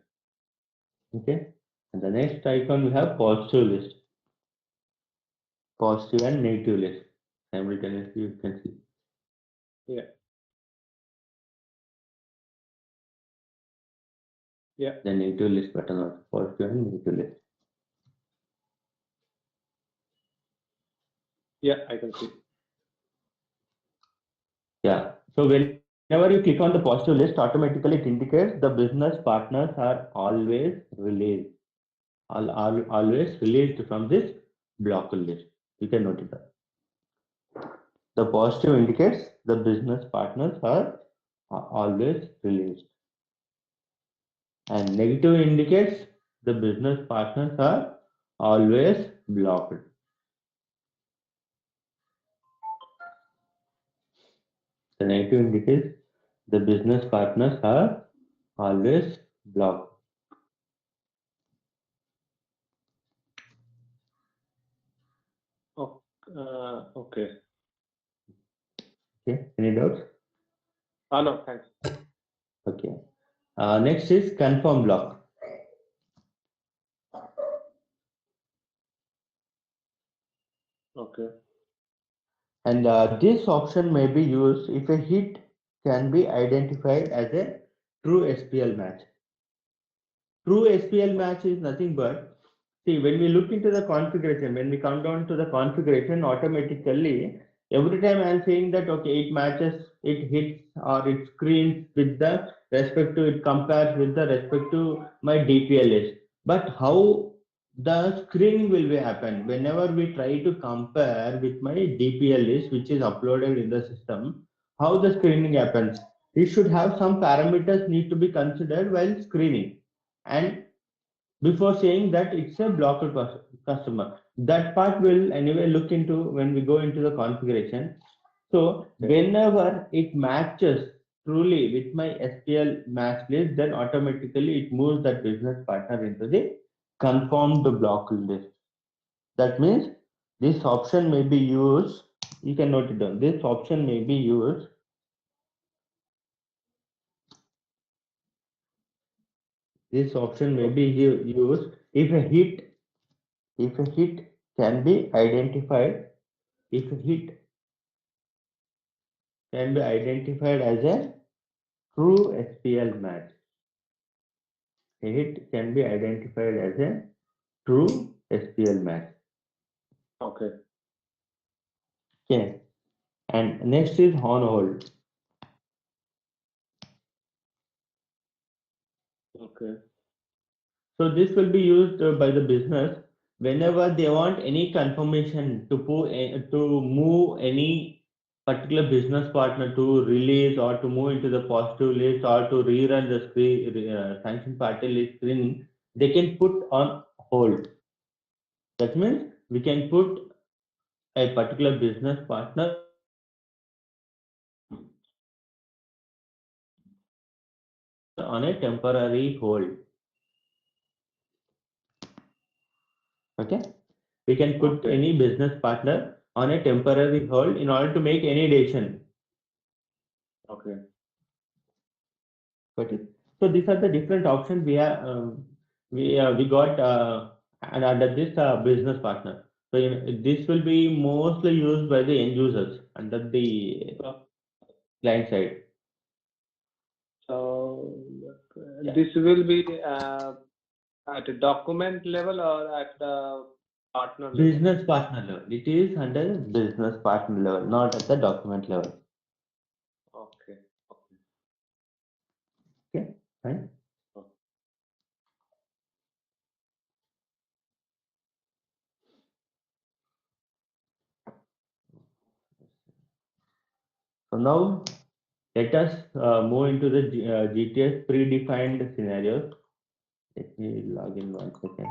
Okay. And the next icon we have positive list. Positive and negative list. Simultaneously you can see. Yeah. Yeah. The negative list button also. Positive and negative list. Yeah, I can see. Yeah. So whenever you click on the positive list, automatically it indicates the business partners are always released. Always released from this block list. You can notice that. The positive indicates the business partners are always released. And negative indicates the business partners are always blocked. The negative indicates the business partners are always blocked. Oh, okay. Okay, any doubts? No, thanks. Okay. Next is confirm block. Okay. And this option may be used if a hit can be identified as a true SPL match. True SPL match is nothing but, see, when we look into the configuration, when we come down to the configuration, automatically, every time I am saying that, okay, it matches, it hits or it screens with the respect to, it compares with the respect to my DPL list. But how the screening will be happen whenever we try to compare with my DPL list, which is uploaded in the system, how the screening happens? It should have some parameters need to be considered while screening. And before saying that it's a blocked customer, that part will anyway look into when we go into the configuration. So whenever it matches truly with my SPL match list, then automatically it moves that business partner into the confirmed block list. That means this option may be used, you can note it down, this option may be used, this option may be used if a hit, if a hit can be identified, if a hit can be identified as a true SPL match. A hit can be identified as a true SPL match. Okay. Okay. And next is on hold. Okay. So this will be used by the business whenever they want any confirmation to to move any particular business partner to release or to move into the positive list or to rerun the sanction party list screening, they can put on hold. That means we can put a particular business partner on a temporary hold. Okay, we can put any business partner on a temporary hold in order to make any decision. Okay. Got it? So these are the different options we got and under this business partner. So this will be mostly used by the end users under the client side. So Yeah. this will be at a document level or at the partner level? Business partner level. It is under business partner level, not at the document level. Okay. Okay. Okay, fine. So now let us move into the GTS predefined scenarios. Let me log in 1 second.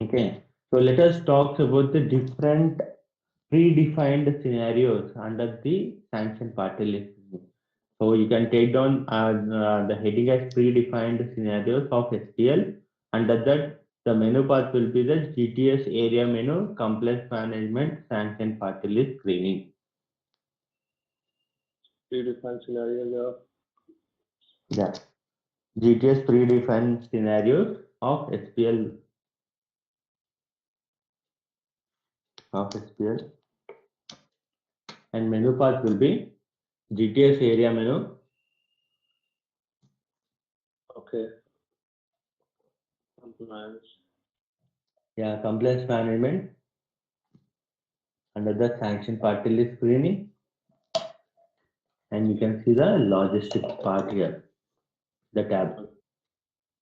Okay, so let us talk about the different predefined scenarios under the sanction party list. So you can take down the heading as predefined scenarios of SPL. Under that, the menu path will be the GTS area menu, compliance management, sanction party list screening. Predefined scenario. Yeah, GTS predefined scenarios of SPL and menu path will be GTS area menu. Okay. Compliance. Yeah, compliance management. Under the sanction party list screening, and you can see the logistics part here, the tab.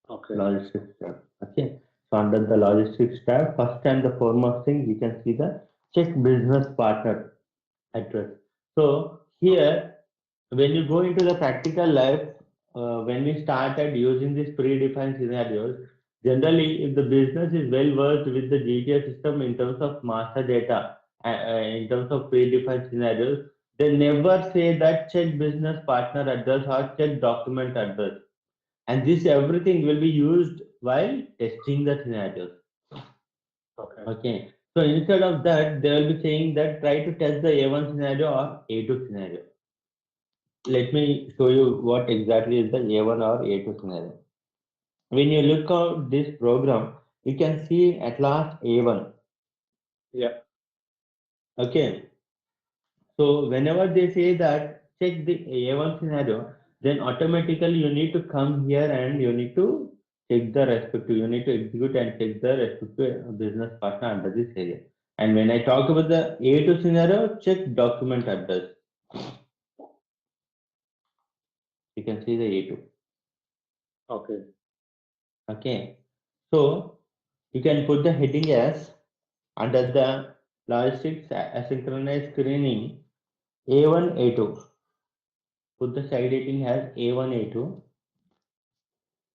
Okay. Logistics tab. Okay. So under the logistics tab, first and the foremost thing, you can see the check business partner address. So here, when you go into the practical life, when we started using these predefined scenarios, generally, if the business is well versed with the GTS system in terms of master data, in terms of predefined scenarios, they never say that check business partner address or check document address. And this everything will be used while testing the scenarios. Okay. Okay. So instead of that, they will be saying that try to test the A1 scenario or A2 scenario. Let me show you what exactly is the A1 or A2 scenario. when you look at this program, you can see at last A1. Yeah. Okay. So whenever they say that check the A1 scenario, then automatically you need to come here and you need to check the respective, you need to execute and check the respective business partner under this area. And when I talk about the A2 scenario, check document address. You can see the A2. Okay. Okay. So you can put the heading as under the logistics asynchronous screening A1, A2. Put the side heading as A1, A2.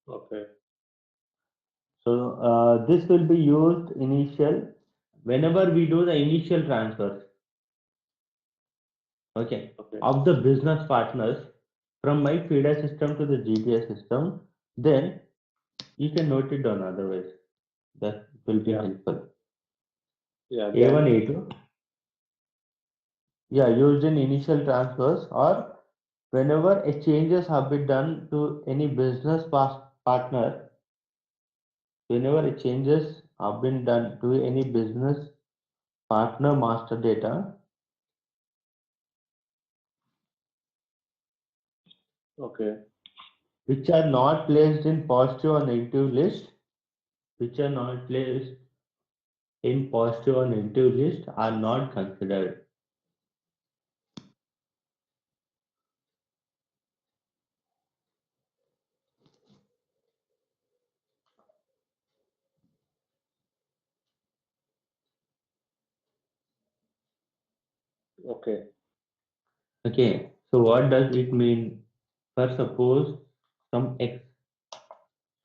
Okay. So this will be used initial whenever we do the initial transfers, okay, Okay. of the business partners from my feeder system to the GTS system. Then you can note it down. Otherwise, that will be Yeah. helpful. Yeah. A1, Then A2. Yeah, used in initial transfers or whenever a changes have been done to any business partner. Whenever a changes have been done to any business partner master data, okay. which are not placed in positive or negative list, which are not placed in positive or negative list are not considered. Okay. Okay, so what does it mean? For suppose some X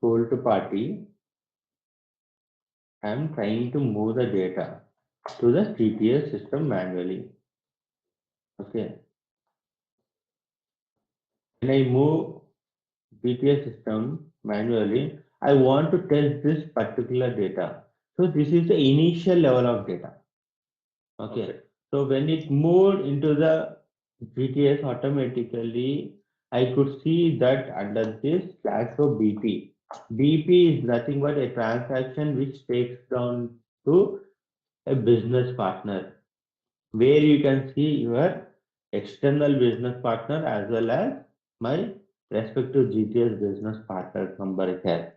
sold to party, I am trying to move the data to the GTS system manually. Okay, when I move GTS system manually, I want to test this particular data. So this is the initial level of data. Okay. So when it moved into the GTS automatically, I could see that under this flag for BP. BP is nothing but a transaction which takes down to a business partner, where you can see your external business partner as well as my respective GTS business partner number here.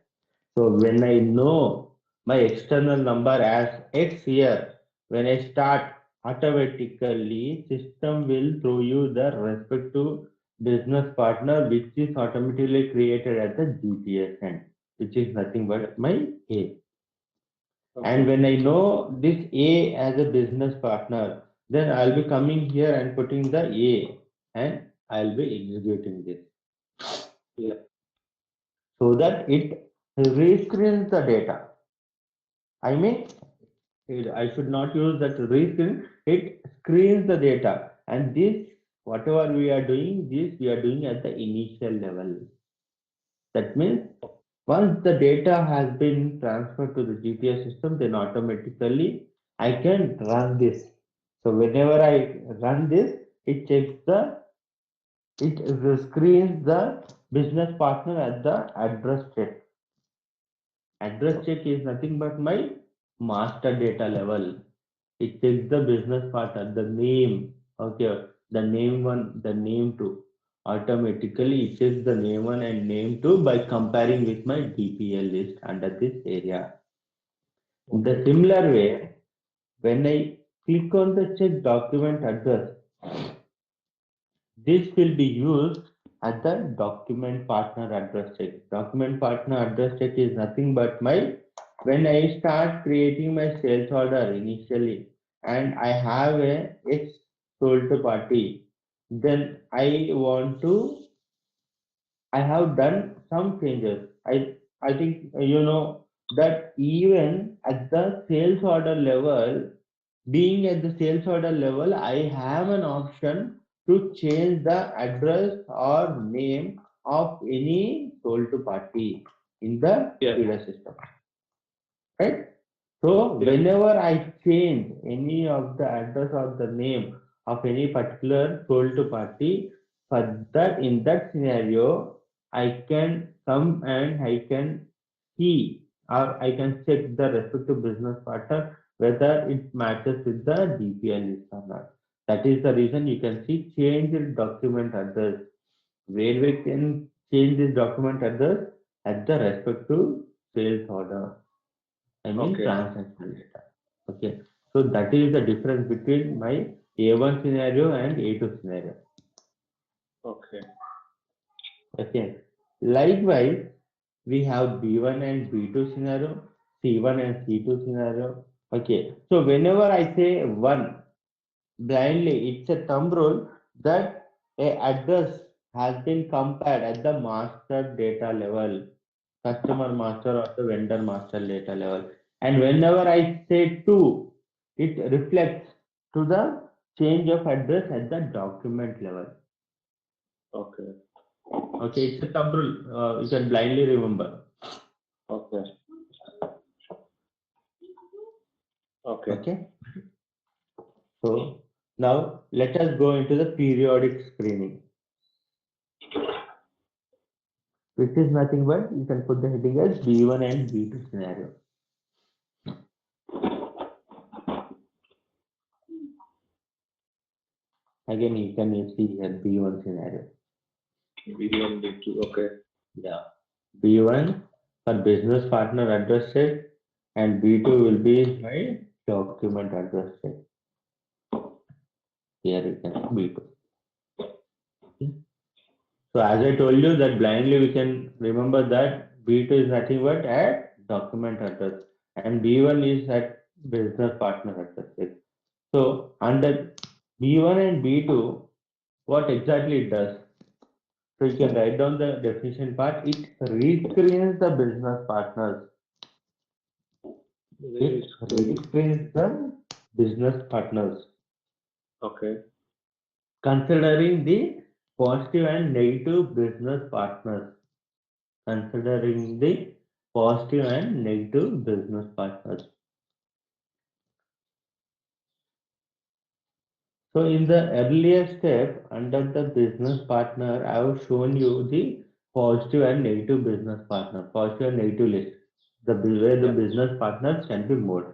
So when I know my external number as X here, when I start automatically, system will throw you the respective business partner which is automatically created at the GTS end, which is nothing but my A. And when I know this A as a business partner, then I'll be coming here and putting the A and I'll be executing this. Yeah. So that it rescreens the data. I mean, I should not use that rescreen. It screens the data, and this whatever we are doing, this we are doing at the initial level. That means once the data has been transferred to the GPS system, then automatically I can run this. So whenever I run this, it checks it screens the business partner at the address check. Address check is nothing but my master data level. It checks the business partner, the name, okay, the name one, the name two. Automatically, it checks the name one and name two by comparing with my DPL list under this area. In the similar way, when I click on the check document address, this will be used as the document partner address check. Document partner address check is nothing but my when I start creating my sales order initially and I have a X sold to party, then I have done some changes. I think you know that even at the sales order level, being at the sales order level, I have an option to change the address or name of any sold to party in the feeder system. Right? So whenever I change any of the address or the name of any particular sold to party, for that in that scenario, I can come and I can see or I can check the respective business partner whether it matches with the DPL list or not. That is the reason you can see change in document address where we can change this document address at the respective sales order. I mean Okay. transaction data. Okay. So that is the difference between my A1 scenario and A2 scenario. Okay. Okay. Likewise, we have B1 and B2 scenario, C1 and C2 scenario. Okay. So whenever I say one blindly, it's a thumb rule that a address has been compared at the master data level, customer master or the vendor master data level. And whenever I say two, it reflects to the change of address at the document level. Okay. Okay, it's a thumb rule. You can blindly remember. Okay. Okay. Okay. So now let us go into the periodic screening, which is nothing but you can put the heading as B1 and B2 scenario. Again, you can see here B1 scenario. B1, B2. Okay. Yeah. B1 for business partner address set and B2 will be my document address set. Here you can see B2. Okay. So as I told you that blindly we can remember that B2 is nothing but at document address and B1 is at business partner address set. So under B1 and B2, what exactly it does? So you can write down the definition part. It rescreens the business partners. It rescreens the business partners. Okay. Considering the positive and negative business partners. Considering the positive and negative business partners. So in the earlier step, under the business partner, I have shown you the positive and negative business partner, positive and negative list, where the business partners can be moved.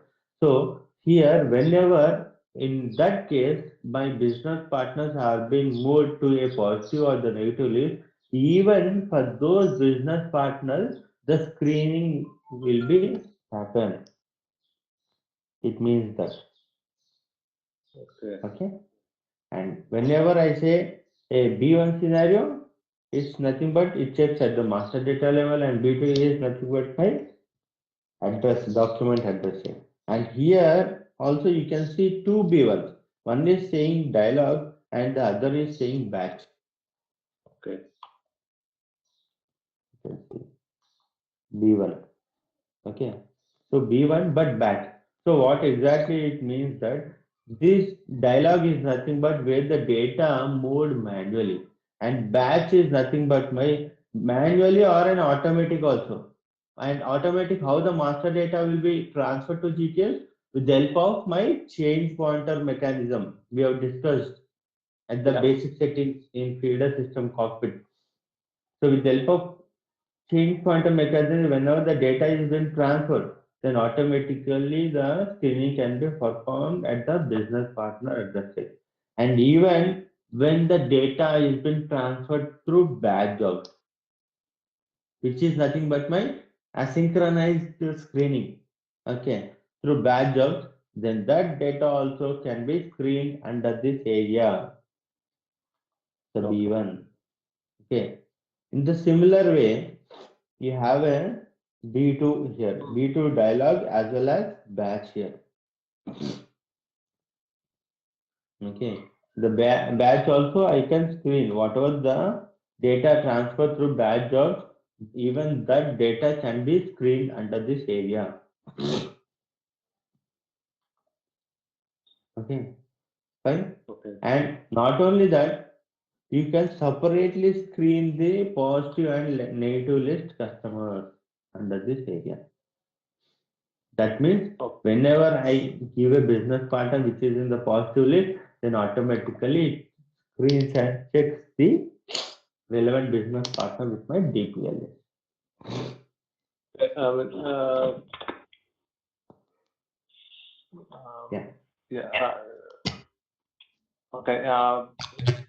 So here, whenever in that case, my business partners have been moved to a positive or the negative list, even for those business partners, the screening will be happen. It means that. Okay. Okay. And whenever I say a B1 scenario, it's nothing but it checks at the master data level and B2 is nothing but my address, document addressing. And here also you can see two B1s. One is saying dialogue and the other is saying batch. Okay. B1. Okay. So B1 but batch. So what exactly it means that this dialogue is nothing but where the data moved manually and batch is nothing but my manually or an automatic also. And automatic how the master data will be transferred to GTS with the help of my change pointer mechanism we have discussed at the basic settings in feeder system cockpit. So with the help of change pointer mechanism, whenever the data is being transferred, then automatically the screening can be performed at the business partner address set. And even when the data is being transferred through batch jobs, which is nothing but my asynchronized screening, okay, through batch jobs, then that data also can be screened under this area, the B1. Okay. In the similar way, you have a B2 here, B2 dialog as well as batch here. Okay, the batch also I can screen whatever the data transfer through batch jobs, even that data can be screened under this area. Okay, fine. Okay. And not only that, you can separately screen the positive and negative list customers under this area. That means whenever I give a business partner which is in the positive list, then automatically it screens and checks the relevant business partner with my DPL list. Yeah. Yeah. Okay.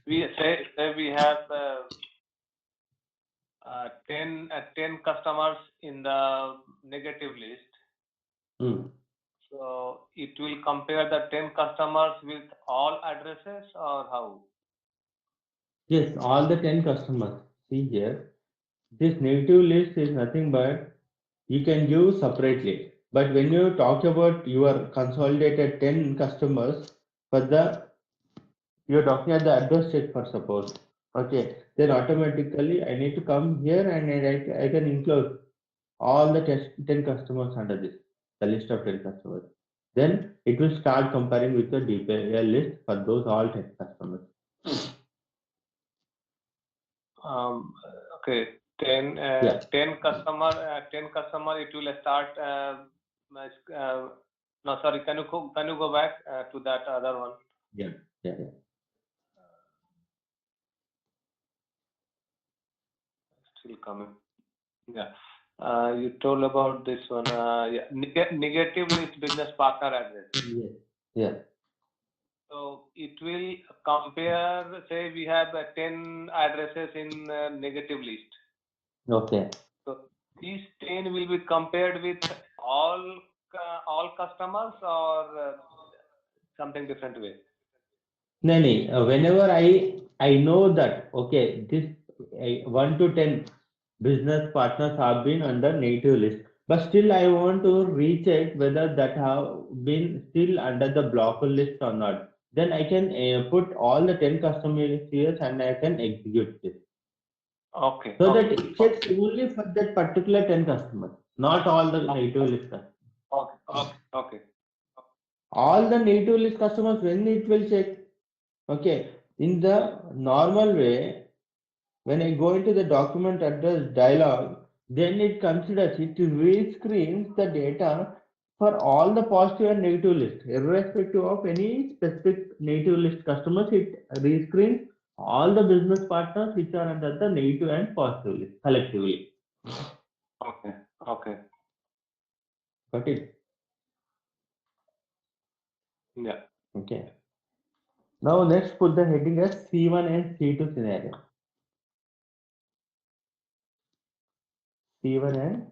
We say we have 10 customers in the negative list. So it will compare the 10 customers with all addresses, or how? Yes, all the 10 customers. See here, this negative list is nothing but you can give separately. But when you talk about your consolidated 10 customers for the, you're talking at the address check for suppose. Okay, then automatically I need to come here and I can include all the 10 customers under this, the list of 10 customers. Then it will start comparing with the DPL list for those all 10 customers. Okay, 10, Yeah. 10 customer, it will start. No, sorry, can you go back to that other one? Yeah. Still coming. Yeah. You told about this one. Yeah. Negative list business partner address. Yes. Yeah. So it will compare, say we have 10 addresses in negative list. Okay. So these 10 will be compared with all customers, or something different way? No, no. Whenever I know that okay, this 1 to 10 business partners have been under native list, but still I want to recheck whether that have been still under the blocker list or not. Then I can put all the 10 customers here and I can execute this. Okay. So that it checks only for that particular 10 customers, not all the native list customers. Okay. All the native list customers, when it will check, okay, in the normal way, when I go into the document address dialog, then it considers, it rescreens the data for all the positive and negative list, irrespective of any specific native list customers, it rescreens all the business partners which are under the negative and positive list collectively. Okay. Got it? Yeah. Okay. Now let's put the heading as C1 and C2 scenario. C1 and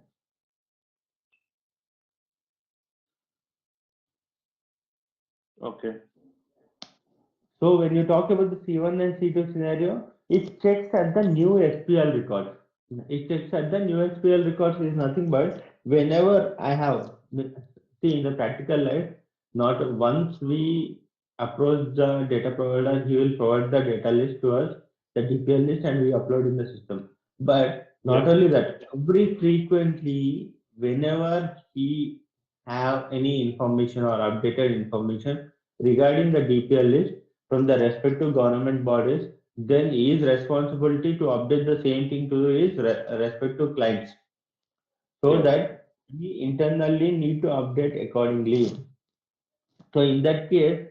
Okay. so when you talk about the C1 and C2 scenario, it checks at the new SPL records. It checks at the new SPL records is nothing but whenever I have, see in the practical life, not once we approach the data provider, he will provide the data list to us, the DPL list, and we upload in the system. But not only that, every frequently, whenever he have any information or updated information regarding the DPL list, from the respective government bodies, then his responsibility to update the same thing to his respective clients, so that we internally need to update accordingly. So in that case,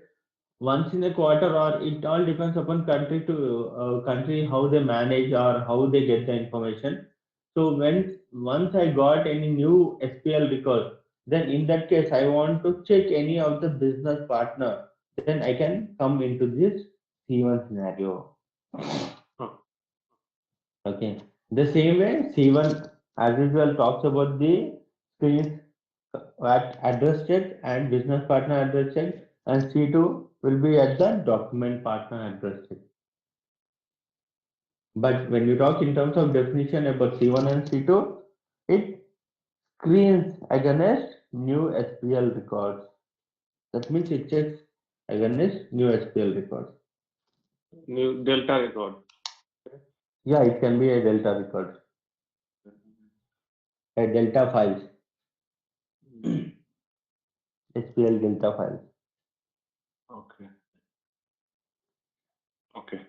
once in a quarter, or it all depends upon country to country how they manage or how they get the information. So when once I got any new SPL record, then in that case I want to check any of the business partner, then I can come into this C1 scenario. Okay. The same way C1 as usual talks about the screens at address check and business partner address check, and C2 will be at the document partner address check. But when you talk in terms of definition about C1 and C2, it screens against new SPL records. That means it checks against new SPL records. New Delta record. Yeah, it can be a Delta record, a Delta files, SPL Delta files. Okay. Okay.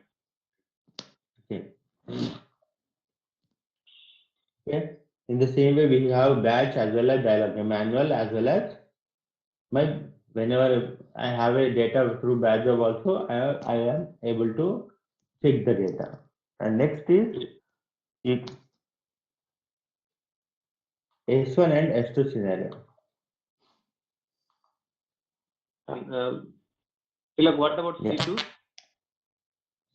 In the same way, we have batch as well as dialog, manual as well as my. Whenever I have a data through batch job also, I am able to check the data. And next is it. S1 and S2 scenario. And Tilak, what about Yeah. C2?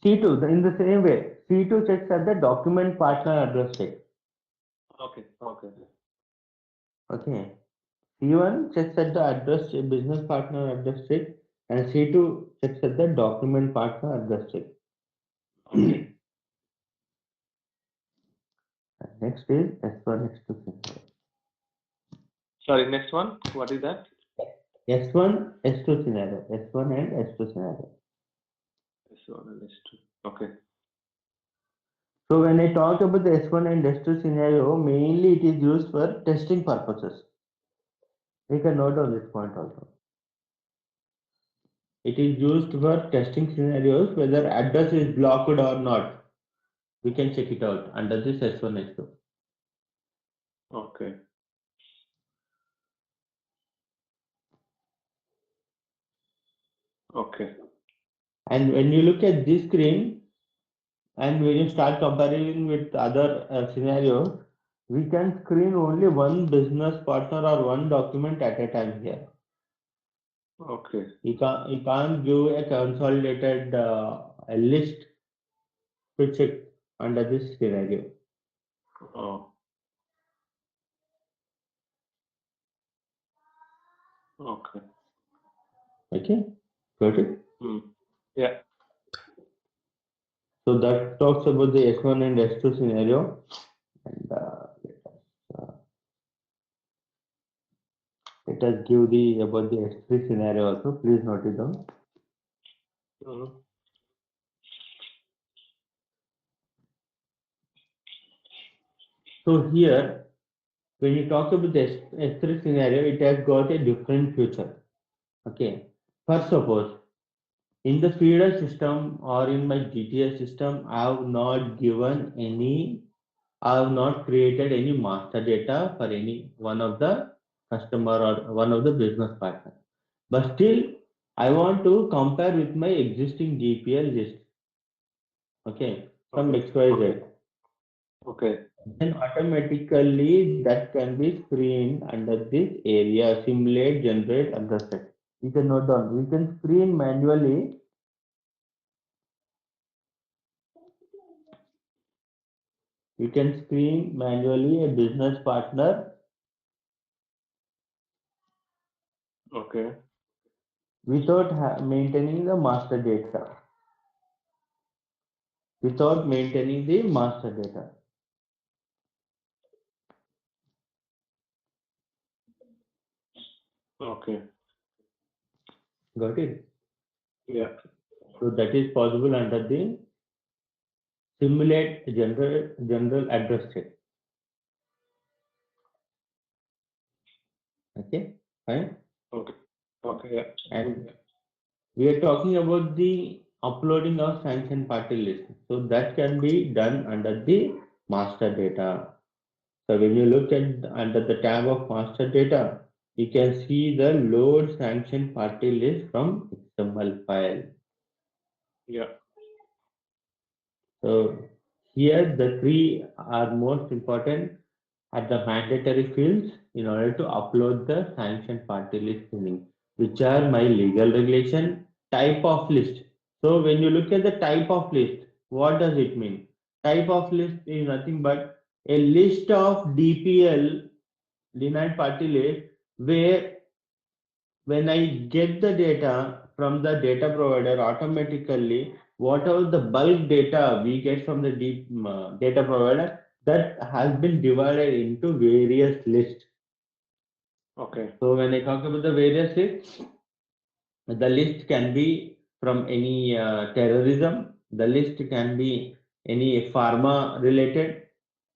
C2, in the same way, C2 checks at the document partner address check. Okay, okay. Okay. C1 checks at the address business partner address check, and C2 checks at the document partner address check. Okay. Next is S1, S2 scenario. Sorry, next one. What is that? S1, S2 scenario. S1 and S2 scenario. S1 and S2. Okay. So when I talk about the S1 and S2 scenario, mainly it is used for testing purposes. We can note on this point also. It is used for testing scenarios, whether address is blocked or not. We can check it out under this S1, S2. Okay. Okay. And when you look at this screen, and when you start comparing with other scenarios, we can screen only one business partner or one document at a time here. Okay. You can't give a consolidated a list to check under this scenario. Oh. Okay. Okay, got it? Yeah. So that talks about the S1 and S2 scenario. And let us give the about the S3 scenario also. Please note it down. So here, when you talk about the S3 scenario, it has got a different future. Okay. First, suppose in the feeder system or in my GTS system, I have not created any master data for any one of the customer or one of the business partner. But still, I want to compare with my existing GPL list. Okay, some XYZ. Okay. Then automatically that can be screened under this area, simulate, generate, address set. You can note down. We can screen manually. You can screen manually a business partner Okay. without maintaining the master data. Without maintaining the master data. Okay. Got it? Yeah. So that is possible under the simulate general address check. Okay, fine. Okay. Okay. Yeah. And we are talking about the uploading of sanction party list. So that can be done under the master data. So when you look at under the tab of master data, you can see the load sanction party list from XML file. Yeah. So here the three are most important at the mandatory fields in order to upload the sanctioned party list meaning, which are my legal regulation, type of list. So when you look at the type of list, what does it mean? Type of list is nothing but a list of DPL, denied party list, where when I get the data from the data provider, automatically whatever the bulk data we get from the data provider, that has been divided into various lists. Okay. So when I talk about the various lists, the list can be from any terrorism, the list can be any pharma related,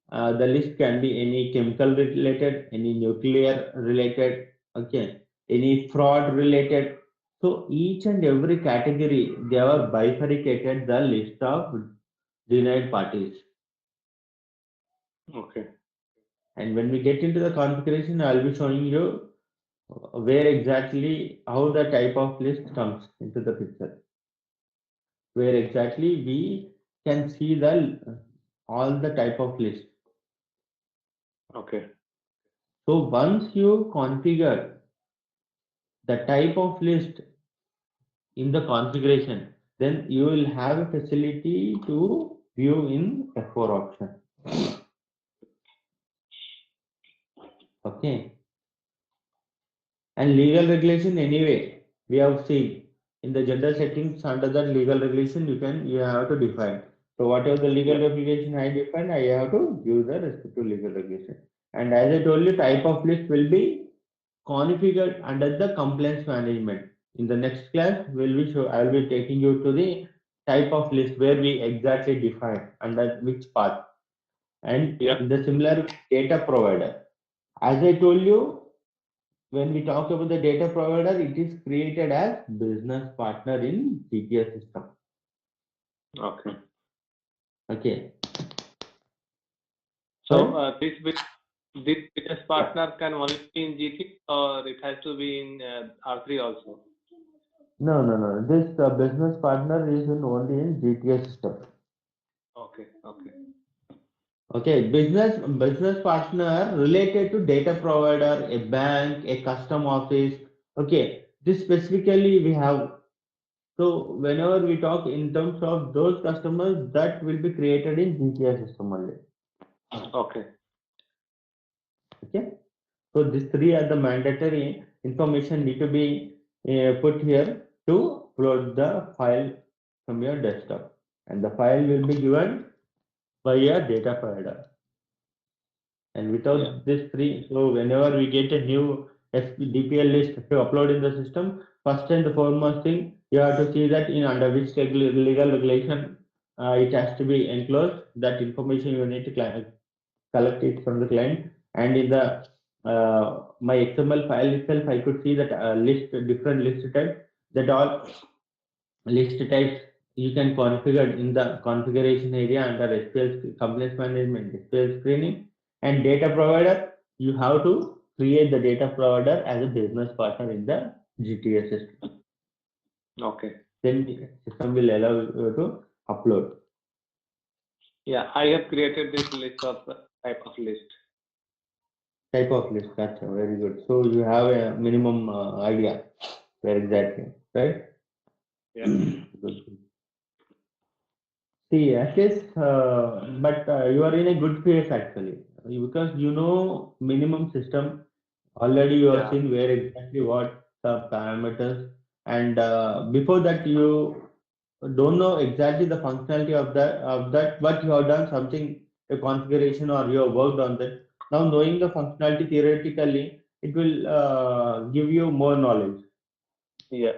the list can be any chemical related, any nuclear related, okay, any fraud related. So each and every category, they are bifurcated the list of denied parties. Okay. And when we get into the configuration, I'll be showing you where exactly how the type of list comes into the picture. Where exactly we can see the all the type of list. Okay. So once you configure the type of list in the configuration, then you will have a facility to view in F4 option. Okay. And legal regulation anyway, we have seen in the general settings under the legal regulation you have to define. So whatever the legal regulation I define, I have to give the respective legal regulation. And as I told you, type of list will be configured under the compliance management. In the next class, I will be taking you to the type of list where we exactly define under which path. And in the similar data provider. As I told you, when we talk about the data provider, it is created as business partner in GTS system. Okay. Okay. So this business partner can only be in GT or it has to be in R3 also? No. This business partner is only in GTS system. Okay. Okay, business partner related to data provider, a bank, a custom office. Okay, this specifically we have. So whenever we talk in terms of those customers, that will be created in GTS system only. Okay. Okay. So these three are the mandatory information need to be put here to upload the file from your desktop, and the file will be given by your data provider. And without this three, so whenever we get a new DPL list to upload in the system, first and the foremost thing you have to see that in under which legal regulation it has to be enclosed. That information you need to collect it from the client, and in the my XML file itself, I could see that different list types. That all list types you can configure in the configuration area under SQL compliance management, SQL screening, and data provider. You have to create the data provider as a business partner in the GTS system. Okay. Then the system will allow you to upload. Yeah, I have created this list of type of list. Type of list, that's very good. So you have a minimum idea where exactly, right? Yeah. Good. See, at least, but you are in a good phase actually, because you know minimum system already. You have seen where exactly what the parameters, and before that you don't know exactly the functionality of that, but you have done something, a configuration, or you have worked on that. Now knowing the functionality theoretically, it will give you more knowledge. Yeah.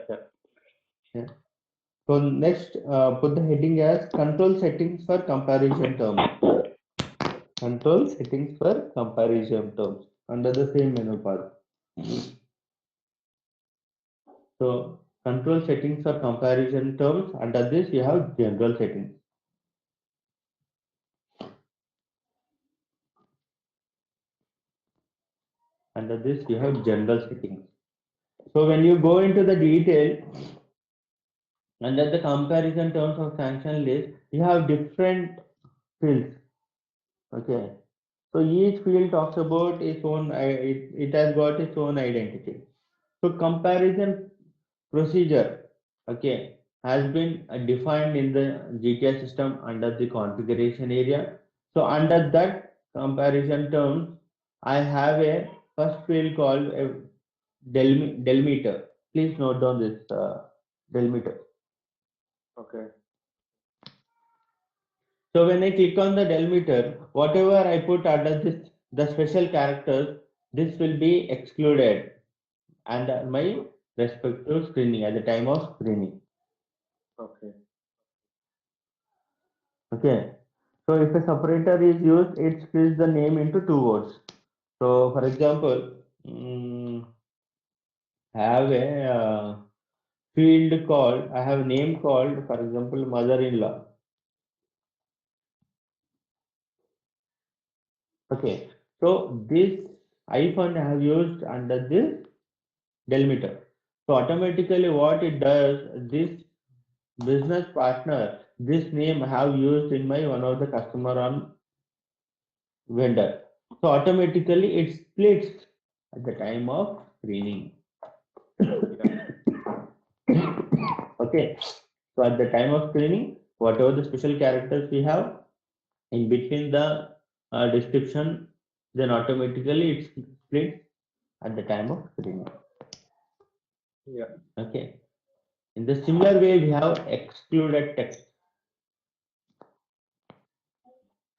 So next, put the heading as control settings for comparison terms. Control settings for comparison terms under the same menu bar. So control settings for comparison terms. Under this you have general settings. Under this you have general settings. So when you go into the detail, under the comparison terms of sanction list, you have different fields. Okay. So each field talks about its own, it has got its own identity. So comparison procedure, okay, has been defined in the GTS system under the configuration area. So under that comparison terms, I have a first field called a delimiter. Please note down this delimiter. Okay. So when I click on the delimiter, whatever I put under this, the special characters, this will be excluded under my respective screening at the time of screening. Okay. Okay. So if a separator is used, it splits the name into two words. So for example, have a field called, I have a name called, for example, mother-in-law. Okay. So this hyphen I have used under this delimiter. So automatically what it does, this business partner, this name I have used in my one of the customer on vendor. So automatically it splits at the time of screening. Okay. So at the time of screening, whatever the special characters we have in between the description, then automatically it splits at the time of screening. Yeah. Okay. In the similar way, we have excluded text.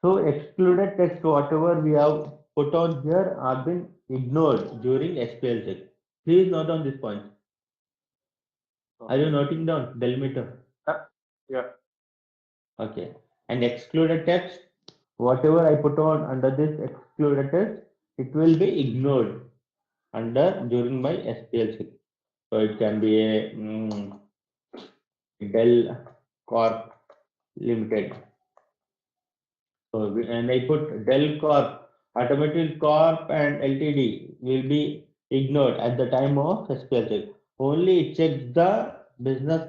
So excluded text, whatever we have put on here, are been ignored during SPL check. Please note on this point. Are you noting down, Delmeter? Yeah. Okay. And excluded text, whatever I put on under this excluded text, it will be ignored under during my SPL check. So it can be a Dell Corp Limited. So and I put Dell Corp, automotive Corp and Ltd will be ignored at the time of SPL check. Only it checks the business